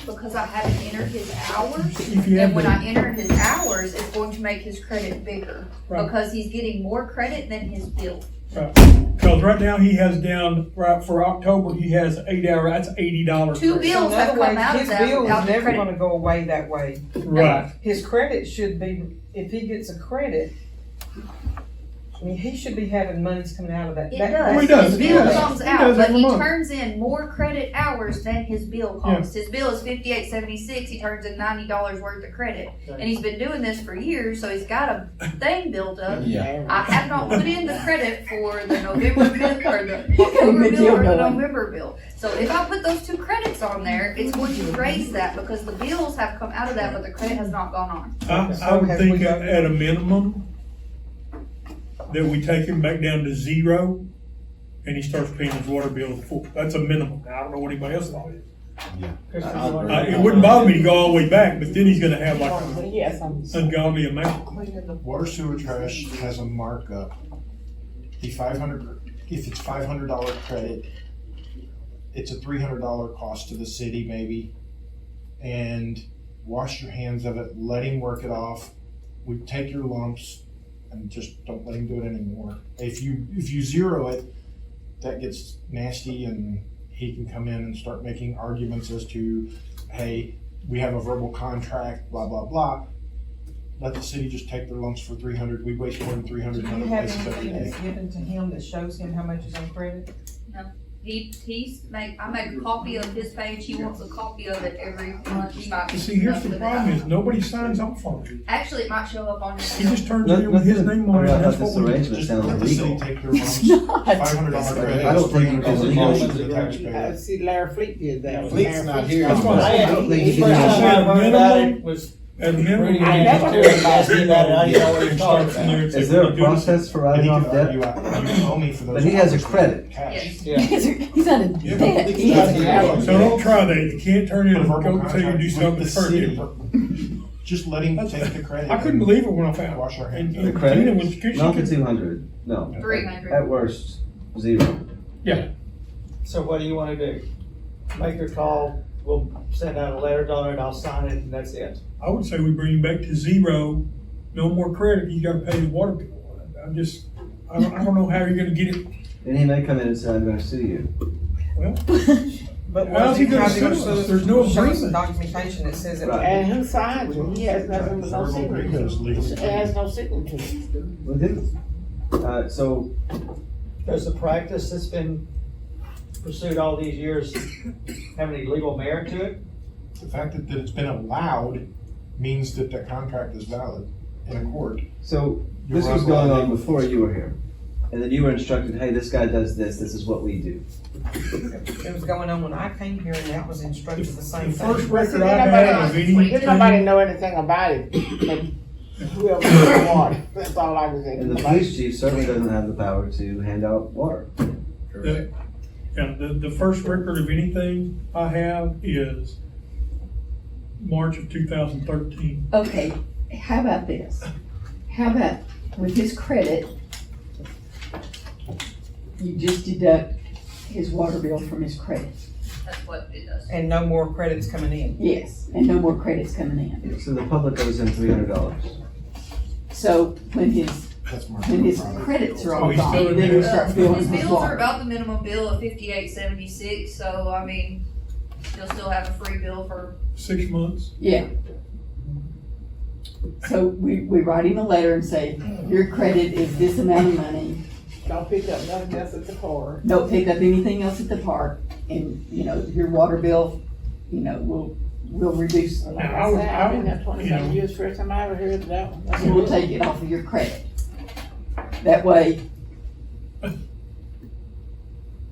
[SPEAKER 11] because I haven't entered his hours.
[SPEAKER 2] if you have
[SPEAKER 11] And when
[SPEAKER 2] the,
[SPEAKER 11] I enter his hours, it's going to make his credit bigger
[SPEAKER 2] Right.
[SPEAKER 11] because he's getting more credit than his bill.
[SPEAKER 2] because right now he has down, right, for October, he has 8 hours, that's $80.
[SPEAKER 11] Two
[SPEAKER 6] So
[SPEAKER 11] bills
[SPEAKER 6] in
[SPEAKER 11] have
[SPEAKER 6] other
[SPEAKER 11] come
[SPEAKER 6] words,
[SPEAKER 11] out of
[SPEAKER 6] his
[SPEAKER 11] that
[SPEAKER 6] bill
[SPEAKER 11] without
[SPEAKER 6] is
[SPEAKER 11] the
[SPEAKER 6] never
[SPEAKER 11] credit.
[SPEAKER 6] gonna go away that way.
[SPEAKER 2] Right,
[SPEAKER 6] His credit should be, if he gets a credit, I mean, he should be having monies coming out of that.
[SPEAKER 11] It
[SPEAKER 6] That-
[SPEAKER 11] does.
[SPEAKER 2] he does,
[SPEAKER 11] His
[SPEAKER 2] he
[SPEAKER 11] bill
[SPEAKER 2] does.
[SPEAKER 11] comes
[SPEAKER 2] He
[SPEAKER 11] out,
[SPEAKER 2] does
[SPEAKER 11] but
[SPEAKER 2] every
[SPEAKER 11] he
[SPEAKER 2] month.
[SPEAKER 11] turns in more credit hours than his bill costs. His bill is $58.76. He turns in $90 worth of credit, and he's been doing this for years, so he's got a thing built up. I have not put in the credit for the November bill or the October bill or the November bill. So if I put those two credits on there, it's going to raise that because the bills have come out of that, but the credit has not gone on.
[SPEAKER 2] I would think at a minimum, that we take him back down to 0, and he starts paying his water bill full. That's a minimum. Now, I don't know what anybody else thought. It wouldn't bother me to go all the way back, but then he's gonna have like an
[SPEAKER 8] Yes,
[SPEAKER 2] ungodly amount.
[SPEAKER 4] Water sewer trash has a markup. The 500, if it's $500 credit, it's a $300 cost to the city maybe. And wash your hands of it, let him work it off. We take your lumps and just don't let him do it anymore. If you zero it, that gets nasty and he can come in and start making arguments as to, hey, we have a verbal contract, blah, blah, blah. Let the city just take their lumps for 300. We waste more than 300
[SPEAKER 6] Do
[SPEAKER 4] in
[SPEAKER 6] you
[SPEAKER 4] other
[SPEAKER 6] have
[SPEAKER 4] places every
[SPEAKER 6] anything
[SPEAKER 4] day.
[SPEAKER 6] that's given to him that shows him how much is on credit?
[SPEAKER 11] I make a copy of his page. He wants a copy of it every month. He might be
[SPEAKER 2] See, here's the
[SPEAKER 11] with it.
[SPEAKER 2] problem is nobody signs off on it.
[SPEAKER 11] Actually, it might show up on your.
[SPEAKER 2] He just turns it in with his name on it.
[SPEAKER 5] I
[SPEAKER 2] and
[SPEAKER 5] thought
[SPEAKER 2] That's
[SPEAKER 5] this
[SPEAKER 2] what we do.
[SPEAKER 5] arrangement
[SPEAKER 4] Just
[SPEAKER 5] sounds
[SPEAKER 4] let the city
[SPEAKER 5] legal.
[SPEAKER 4] take their lumps.
[SPEAKER 7] not.
[SPEAKER 4] $500 credit.
[SPEAKER 5] I don't think you can
[SPEAKER 4] $300
[SPEAKER 5] legally-
[SPEAKER 4] to the taxpayer.
[SPEAKER 8] See, Larry Fleet did that.
[SPEAKER 12] Fleet's not here.
[SPEAKER 2] That's what I said.
[SPEAKER 1] The first time I heard about it was
[SPEAKER 2] At a minimum,
[SPEAKER 1] Rudy
[SPEAKER 2] we
[SPEAKER 8] I
[SPEAKER 2] need
[SPEAKER 8] never
[SPEAKER 2] to
[SPEAKER 8] heard
[SPEAKER 2] take
[SPEAKER 1] about it. I didn't know what he was talking
[SPEAKER 2] Start from there and say,
[SPEAKER 5] Is there
[SPEAKER 2] we
[SPEAKER 5] a
[SPEAKER 2] do this.
[SPEAKER 5] process for
[SPEAKER 4] And
[SPEAKER 5] writing
[SPEAKER 4] he
[SPEAKER 5] off
[SPEAKER 4] can
[SPEAKER 5] debt?
[SPEAKER 4] argue out, you owe me for those
[SPEAKER 5] But he has a
[SPEAKER 4] hours.
[SPEAKER 5] credit.
[SPEAKER 11] Yes.
[SPEAKER 1] yeah.
[SPEAKER 7] He's not in
[SPEAKER 4] Yeah.
[SPEAKER 7] debt. He has-
[SPEAKER 2] So don't try that. You can't turn in
[SPEAKER 4] A
[SPEAKER 2] and
[SPEAKER 4] verbal
[SPEAKER 2] go tell you
[SPEAKER 4] contract
[SPEAKER 2] do
[SPEAKER 4] with
[SPEAKER 2] something
[SPEAKER 4] the
[SPEAKER 2] first.
[SPEAKER 4] city. Just let him take the credit.
[SPEAKER 2] I couldn't believe it when I found
[SPEAKER 4] Wash our
[SPEAKER 2] it.
[SPEAKER 4] hands.
[SPEAKER 2] And
[SPEAKER 5] The credit?
[SPEAKER 2] Tina was, she
[SPEAKER 5] Not the
[SPEAKER 2] could-
[SPEAKER 5] 200, no.
[SPEAKER 11] 300.
[SPEAKER 5] At worst, 0.
[SPEAKER 1] So what do you wanna do? Make your call, we'll send out a letter on it, I'll sign it, and that's it.
[SPEAKER 2] I would say we bring him back to 0, no more credit, he's gotta pay his water bill. I don't know how you're gonna get it.
[SPEAKER 5] And he may come in and say, I'm gonna sue you.
[SPEAKER 6] But
[SPEAKER 2] How's he gonna sue us? There's no
[SPEAKER 6] Show us
[SPEAKER 2] agreement.
[SPEAKER 6] the documentation that says it.
[SPEAKER 5] Right.
[SPEAKER 8] And who signs it? He has nothing but no signature. It has no signature.
[SPEAKER 5] We do. So,
[SPEAKER 1] Does the practice that's been pursued all these years have any legal merit to it?
[SPEAKER 4] The fact that it's been allowed means that the contract is valid in a court.
[SPEAKER 5] so
[SPEAKER 4] You're
[SPEAKER 5] this was
[SPEAKER 4] right,
[SPEAKER 5] going
[SPEAKER 4] Randy.
[SPEAKER 5] on before you were here. And then you were instructed, hey, this guy does this is what we do.
[SPEAKER 6] It was going on when I came here and that was instructed the same
[SPEAKER 2] The first
[SPEAKER 6] thing.
[SPEAKER 2] record I had of any.
[SPEAKER 8] Didn't nobody know anything about it, but whoever the water, that's all I was
[SPEAKER 5] And the
[SPEAKER 8] saying.
[SPEAKER 5] police chief certainly doesn't have the power to hand out water.
[SPEAKER 2] The first record of anything I have is March of 2013.
[SPEAKER 7] Okay, how about this? How about with his credit, you just deduct his water bill from his credit?
[SPEAKER 11] That's what it does.
[SPEAKER 6] And no more credits coming in.
[SPEAKER 7] Yes, and no more credits coming in.
[SPEAKER 5] So the public owes him $300.
[SPEAKER 7] So when his
[SPEAKER 4] That's my.
[SPEAKER 7] credits are
[SPEAKER 2] Oh,
[SPEAKER 7] all
[SPEAKER 2] he's
[SPEAKER 7] gone,
[SPEAKER 2] still in
[SPEAKER 7] then
[SPEAKER 2] there?
[SPEAKER 7] you start billing
[SPEAKER 11] His
[SPEAKER 7] his
[SPEAKER 11] bills are
[SPEAKER 7] water.
[SPEAKER 11] about the minimum bill of $58.76, so I mean, you'll still have a free bill for.
[SPEAKER 2] 6 months.
[SPEAKER 7] Yeah. So we write him a letter and say, your credit is this amount of money.
[SPEAKER 8] Don't pick up nothing else at the car.
[SPEAKER 7] Don't pick up anything else at the park, and, your water bill, we'll reduce,
[SPEAKER 8] Like
[SPEAKER 2] Now,
[SPEAKER 8] I said, I've been there
[SPEAKER 2] you
[SPEAKER 8] 27
[SPEAKER 2] know.
[SPEAKER 8] years, first time I ever heard of that one.
[SPEAKER 7] and we'll take it off of your credit. That way,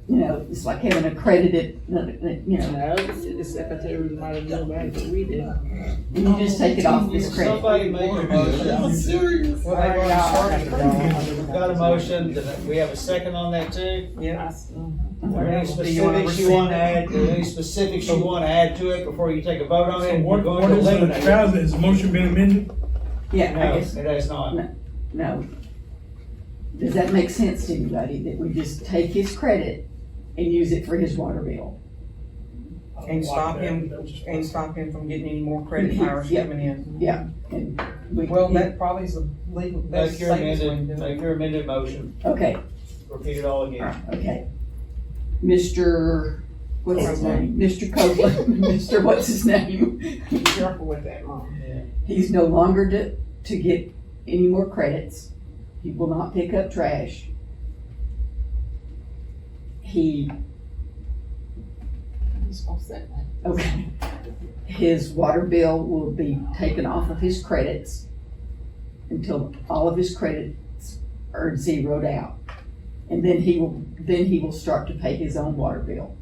[SPEAKER 7] it's like having a credited,
[SPEAKER 8] No, the city secretary might have known about it, but we didn't.
[SPEAKER 7] and you just take it off this credit.
[SPEAKER 1] Somebody make a motion. Well, they've already started. We've got a motion, we have a second on that too?
[SPEAKER 6] Yeah.
[SPEAKER 1] Are there any specifics you wanna add, to it before you take a vote on it?
[SPEAKER 2] So
[SPEAKER 1] We're
[SPEAKER 2] what
[SPEAKER 1] going to
[SPEAKER 2] is it?
[SPEAKER 1] eliminate it.
[SPEAKER 2] Has the motion been amended?
[SPEAKER 7] Yeah, I
[SPEAKER 1] No,
[SPEAKER 7] guess,
[SPEAKER 1] it has not.
[SPEAKER 7] no. Does that make sense to anybody, that we just take his credit and use it for his water bill?
[SPEAKER 6] And stop him from getting any more credit hours
[SPEAKER 7] Yeah.
[SPEAKER 6] coming in.
[SPEAKER 7] Yeah, and we.
[SPEAKER 6] Well, that probably is the legal, that's
[SPEAKER 1] Make
[SPEAKER 6] the
[SPEAKER 1] your
[SPEAKER 6] safest way to
[SPEAKER 1] amended,
[SPEAKER 6] do it.
[SPEAKER 1] make your amended motion,
[SPEAKER 7] Okay,
[SPEAKER 1] repeat it all again.
[SPEAKER 7] okay. Mr., what's his name? Mr. Copeland, Mr. what's his name?
[SPEAKER 8] Be careful with that, Mom.
[SPEAKER 7] He's no longer to get any more credits. He will not pick up trash. He,
[SPEAKER 8] He's gonna say that.
[SPEAKER 7] okay, his water bill will be taken off of his credits until all of his credits are zeroed out. And then he will start to pay his own water bill.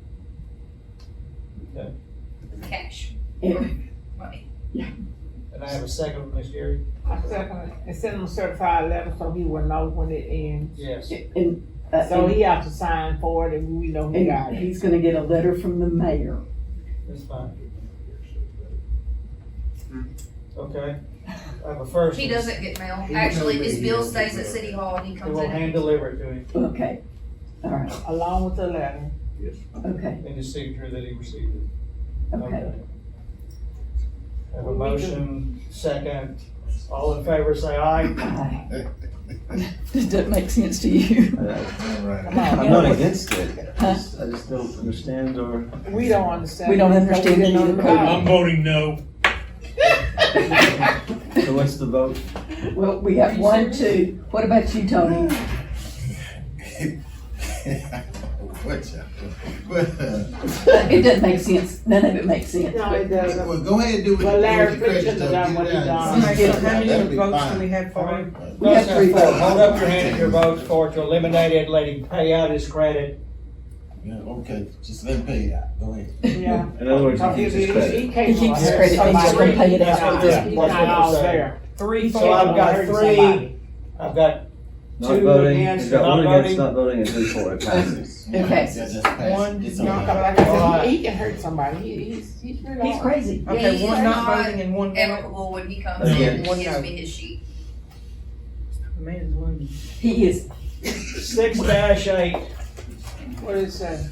[SPEAKER 11] Cash,
[SPEAKER 7] And
[SPEAKER 11] money.
[SPEAKER 1] And I have a second from Ms. Gary?
[SPEAKER 8] I second it. And send him a certified letter so he will know when it ends.
[SPEAKER 1] Yes.
[SPEAKER 8] So he have to sign for it and we know he got
[SPEAKER 7] and
[SPEAKER 8] it.
[SPEAKER 7] he's gonna get a letter from the mayor.
[SPEAKER 1] That's fine. Okay. I have a first.
[SPEAKER 11] He doesn't get mail.
[SPEAKER 12] He
[SPEAKER 11] Actually,
[SPEAKER 12] told me
[SPEAKER 11] his
[SPEAKER 12] he
[SPEAKER 11] bill
[SPEAKER 12] doesn't
[SPEAKER 11] stays
[SPEAKER 12] get
[SPEAKER 11] at
[SPEAKER 12] mail.
[SPEAKER 11] City Hall and he
[SPEAKER 1] We
[SPEAKER 11] comes
[SPEAKER 1] will
[SPEAKER 11] in.
[SPEAKER 1] hand deliver it to him
[SPEAKER 7] Okay, all right,
[SPEAKER 8] Along with the letter.
[SPEAKER 7] okay,
[SPEAKER 1] in his signature that he received it.
[SPEAKER 7] okay.
[SPEAKER 1] I have a motion, second. All in favor, say aye.
[SPEAKER 7] Aye. Does that make sense to you?
[SPEAKER 5] I'm not against it, I just don't understand or.
[SPEAKER 8] We don't understand.
[SPEAKER 7] We don't
[SPEAKER 8] it.
[SPEAKER 7] understand
[SPEAKER 8] We didn't
[SPEAKER 7] either.
[SPEAKER 8] know about
[SPEAKER 2] I'm voting no.
[SPEAKER 5] So what's the vote?
[SPEAKER 7] Well, we got 1, 2, what about you, Tony? It doesn't make sense, none of it makes sense.
[SPEAKER 8] it. No, it doesn't.
[SPEAKER 13] Well, go ahead and do it.
[SPEAKER 8] But Larry
[SPEAKER 13] do it
[SPEAKER 8] Fitch shouldn't have done what he done.
[SPEAKER 6] Okay, so how many
[SPEAKER 13] That'd be
[SPEAKER 6] votes
[SPEAKER 13] fine.
[SPEAKER 6] do we have for him?
[SPEAKER 7] We have 3 votes.
[SPEAKER 1] Hold up your hand if your vote's for it to eliminate it, let him pay out his credit.
[SPEAKER 13] Yeah, okay, just let him pay it out, go ahead.
[SPEAKER 8] Yeah.
[SPEAKER 5] In other words, he
[SPEAKER 8] He
[SPEAKER 5] keeps his credit.
[SPEAKER 7] He keeps his credit, he's just gonna pay it out for this.
[SPEAKER 8] He's not all there.
[SPEAKER 6] 3
[SPEAKER 1] So
[SPEAKER 6] for,
[SPEAKER 1] I've got
[SPEAKER 8] Hurt
[SPEAKER 1] 3,
[SPEAKER 8] somebody.
[SPEAKER 1] I've got
[SPEAKER 5] Not
[SPEAKER 1] 2
[SPEAKER 5] voting,
[SPEAKER 1] against,
[SPEAKER 5] he's got
[SPEAKER 1] not
[SPEAKER 5] 1 against,
[SPEAKER 1] voting.
[SPEAKER 5] not voting, and 3 for it passes.
[SPEAKER 7] Okay.
[SPEAKER 13] Yeah, just pass it.
[SPEAKER 6] One,
[SPEAKER 13] It's
[SPEAKER 6] not
[SPEAKER 13] okay.
[SPEAKER 8] Like I
[SPEAKER 1] Alright.
[SPEAKER 8] said, he can hurt somebody. He's really
[SPEAKER 7] He's
[SPEAKER 8] hard.
[SPEAKER 7] crazy.
[SPEAKER 6] okay,
[SPEAKER 11] he's
[SPEAKER 6] one not
[SPEAKER 11] not
[SPEAKER 6] voting and one voting.
[SPEAKER 11] Amicable when he comes in
[SPEAKER 5] Again.
[SPEAKER 11] and
[SPEAKER 6] One
[SPEAKER 11] gives
[SPEAKER 6] no.
[SPEAKER 11] me his sheet.
[SPEAKER 6] The man is loony.
[SPEAKER 7] He is,
[SPEAKER 1] 6-8.
[SPEAKER 8] What did it say?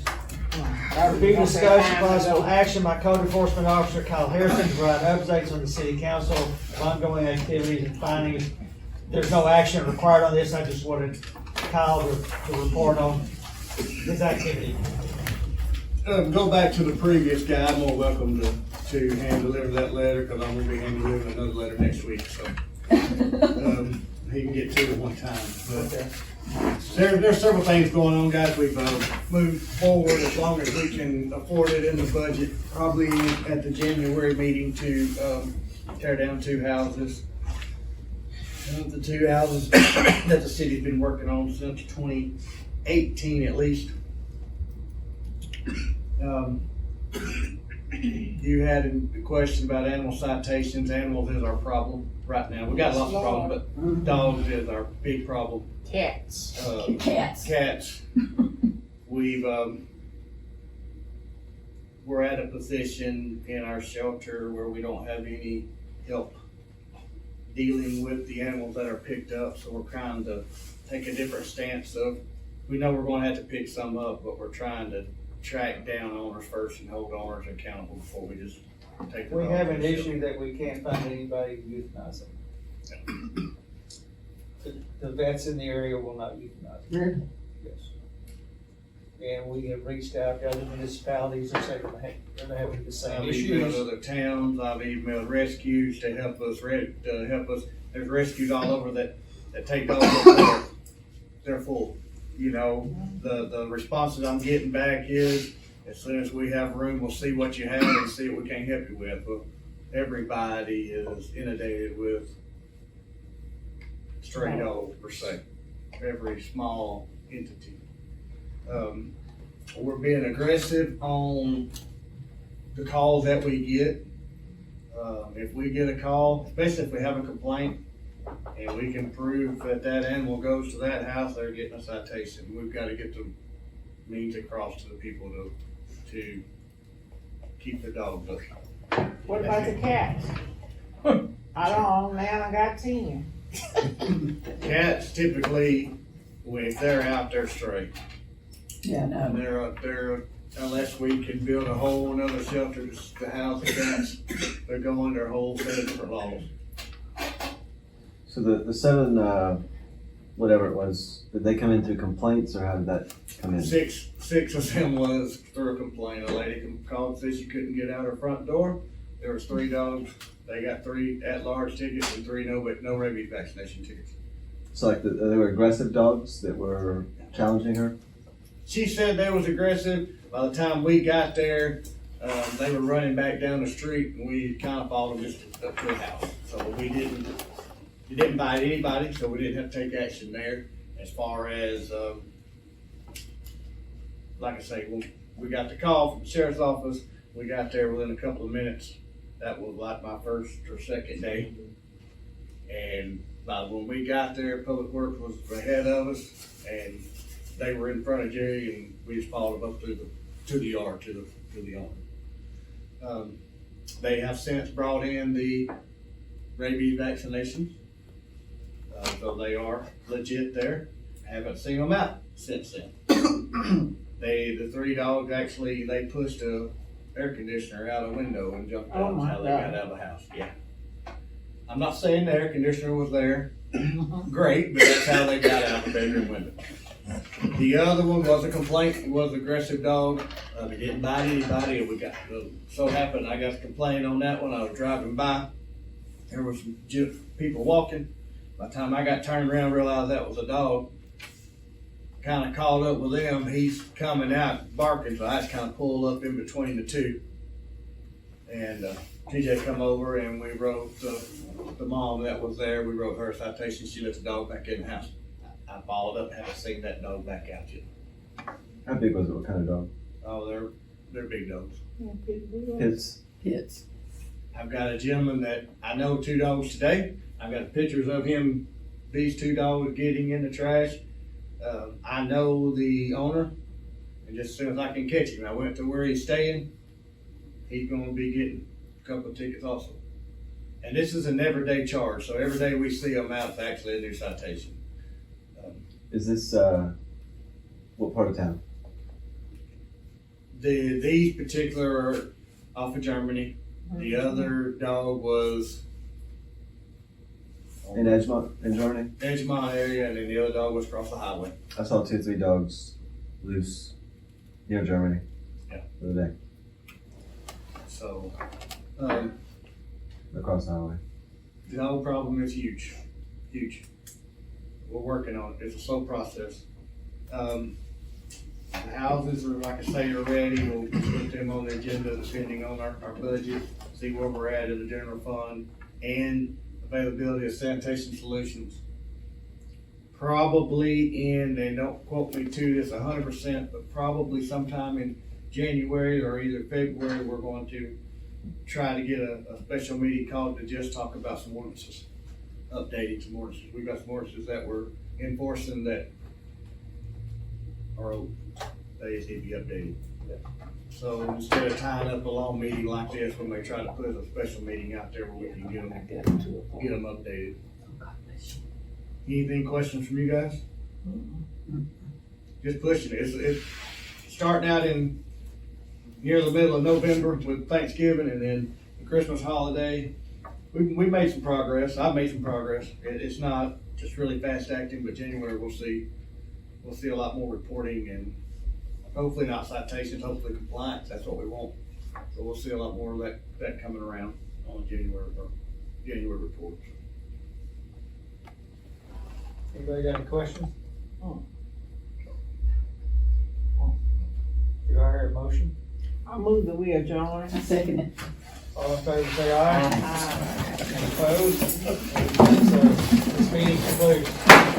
[SPEAKER 1] Be discussion possible action by code enforcement officer Kyle Harrison to provide updates on the city council, ongoing activities and findings. There's no action required on this, I just wanted Kyle to report on his activity.
[SPEAKER 12] Go back to the previous guy, I'm more welcome to hand deliver that letter, cause I'm gonna be hand delivering another letter next week, so. He can get 2 at one time, but there's several things going on, guys, we've, moved forward as long as we can afford it in the budget, probably at the January meeting to, tear down 2 houses. The 2 houses that the city's been working on since 2018 at least. You had a question about animal citations. Animals is our problem right now. We got lots of problems, but dogs is our big problem.
[SPEAKER 8] Cats.
[SPEAKER 7] cats.
[SPEAKER 12] Cats. We've, we're at a position in our shelter where we don't have any help dealing with the animals that are picked up, so we're trying to take a different stance of, we know we're gonna have to pick some up, but we're trying to track down owners first and hold owners accountable before we just take the
[SPEAKER 1] We
[SPEAKER 12] dog
[SPEAKER 1] have
[SPEAKER 12] to
[SPEAKER 1] an
[SPEAKER 12] the shelter.
[SPEAKER 1] issue that we can't find anybody to euthanize them. The vets in the area will not euthanize them.
[SPEAKER 7] Really?
[SPEAKER 1] Yes. And we have reached out to other municipalities, and said they're having the same
[SPEAKER 12] I've
[SPEAKER 1] issues.
[SPEAKER 12] emailed other towns, I've emailed rescues to help us, there's rescues all over that take dogs up, they're full. You know, the responses I'm getting back is, as soon as we have room, we'll see what you have and see what we can help you with. But everybody is inundated with stray dogs per se, every small entity. We're being aggressive on the calls that we get. If we get a call, especially if we have a complaint, and we can prove that that animal goes to that house, they're getting a citation. We've got to get the means across to the people to keep their dogs up.
[SPEAKER 8] What about the cats? I don't, man, I got 10.
[SPEAKER 12] Cats typically, if they're out, they're stray.
[SPEAKER 7] Yeah,
[SPEAKER 12] And
[SPEAKER 7] no.
[SPEAKER 12] they're, unless we can build a whole another shelter to house the cats, they're going under a whole set of different laws.
[SPEAKER 5] So the 7, whatever it was, did they come in through complaints or how did that come in?
[SPEAKER 12] Six of them was through a complaint. A lady called, said she couldn't get out her front door. There was 3 dogs. They got 3 at-large tickets and 3 no rabies vaccination tickets.
[SPEAKER 5] So like they were aggressive dogs that were challenging her?
[SPEAKER 12] She said they was aggressive. By the time we got there, they were running back down the street, and we kind of followed them just up to the house. So we didn't bite anybody, so we didn't have to take action there. As far as, like I say, when we got the call from the sheriff's office, we got there within a couple of minutes. That was like my first or second day. And by when we got there, Public Works was ahead of us, and they were in front of Jerry, and we just followed them up to the yard, to the owner. They have since brought in the rabies vaccinations, so they are legit there. Haven't seen them out since then. The 3 dogs actually, they pushed a air conditioner out a window and jumped out.
[SPEAKER 8] Oh,
[SPEAKER 12] That's how they
[SPEAKER 8] my
[SPEAKER 12] got
[SPEAKER 8] God.
[SPEAKER 12] out of the house. Yeah. I'm not saying the air conditioner was there. Great, but that's how they got out the bedroom window. The other one was a complaint. It was an aggressive dog. He didn't bite anybody, and we got so happened I got a complaint on that one. I was driving by. There was some people walking. By the time I got turned around, realized that was a dog. Kind of caught up with them. He's coming out barking, so I just kind of pulled up in between the two. And TJ come over, and we wrote the mom that was there. We wrote her a citation. She let the dog back in the house. I followed up, haven't seen that dog back out yet.
[SPEAKER 5] How big was it? What kind of dog?
[SPEAKER 12] Oh, they're big dogs.
[SPEAKER 5] It's
[SPEAKER 7] Hits.
[SPEAKER 12] I've got a gentleman that I know 2 dogs today. I've got pictures of him, these 2 dogs getting in the trash. I know the owner, and just as soon as I can catch him, I went to where he's staying. He's gonna be getting a couple of tickets also. And this is an everyday charge, so every day we see them out, it's actually a new citation.
[SPEAKER 5] is this what part of town?
[SPEAKER 12] These particular are off of Germany. The other dog was
[SPEAKER 5] In Edgemont, in Germany?
[SPEAKER 12] Edgemont area, and then the other dog was across the highway.
[SPEAKER 5] I saw 2 or 3 dogs loose near Germany.
[SPEAKER 12] Yeah.
[SPEAKER 5] The other day,
[SPEAKER 12] So,
[SPEAKER 5] across the highway.
[SPEAKER 12] the dog problem is huge, huge. We're working on it. It's a slow process. The houses are, like I say, are ready. We'll put them on the agenda depending on our budget, see where we're at in the general fund, and availability of sanitation solutions. Probably in, and don't quote me to this 100%, but probably sometime in January or either February, we're going to try to get a special meeting called to just talk about some ordinances, updating some ordinances. We've got some ordinances that we're enforcing that are old. They just need to be updated. So instead of tying up a long meeting like this, we may try to put a special meeting out there where we can get them updated. Anything, questions from you guys? Just pushing it. It's starting out in near the middle of November with Thanksgiving and then the Christmas holiday. We made some progress. I've made some progress. It's not just really fast acting, but January we'll see a lot more reporting and hopefully not citations, hopefully compliance. That's what we want. So we'll see a lot more of that coming around on January report.
[SPEAKER 1] Anybody got any questions? Do I hear a motion?
[SPEAKER 8] I move that we adjourn.
[SPEAKER 7] I second it.
[SPEAKER 1] All in favor, say aye. Any opposed?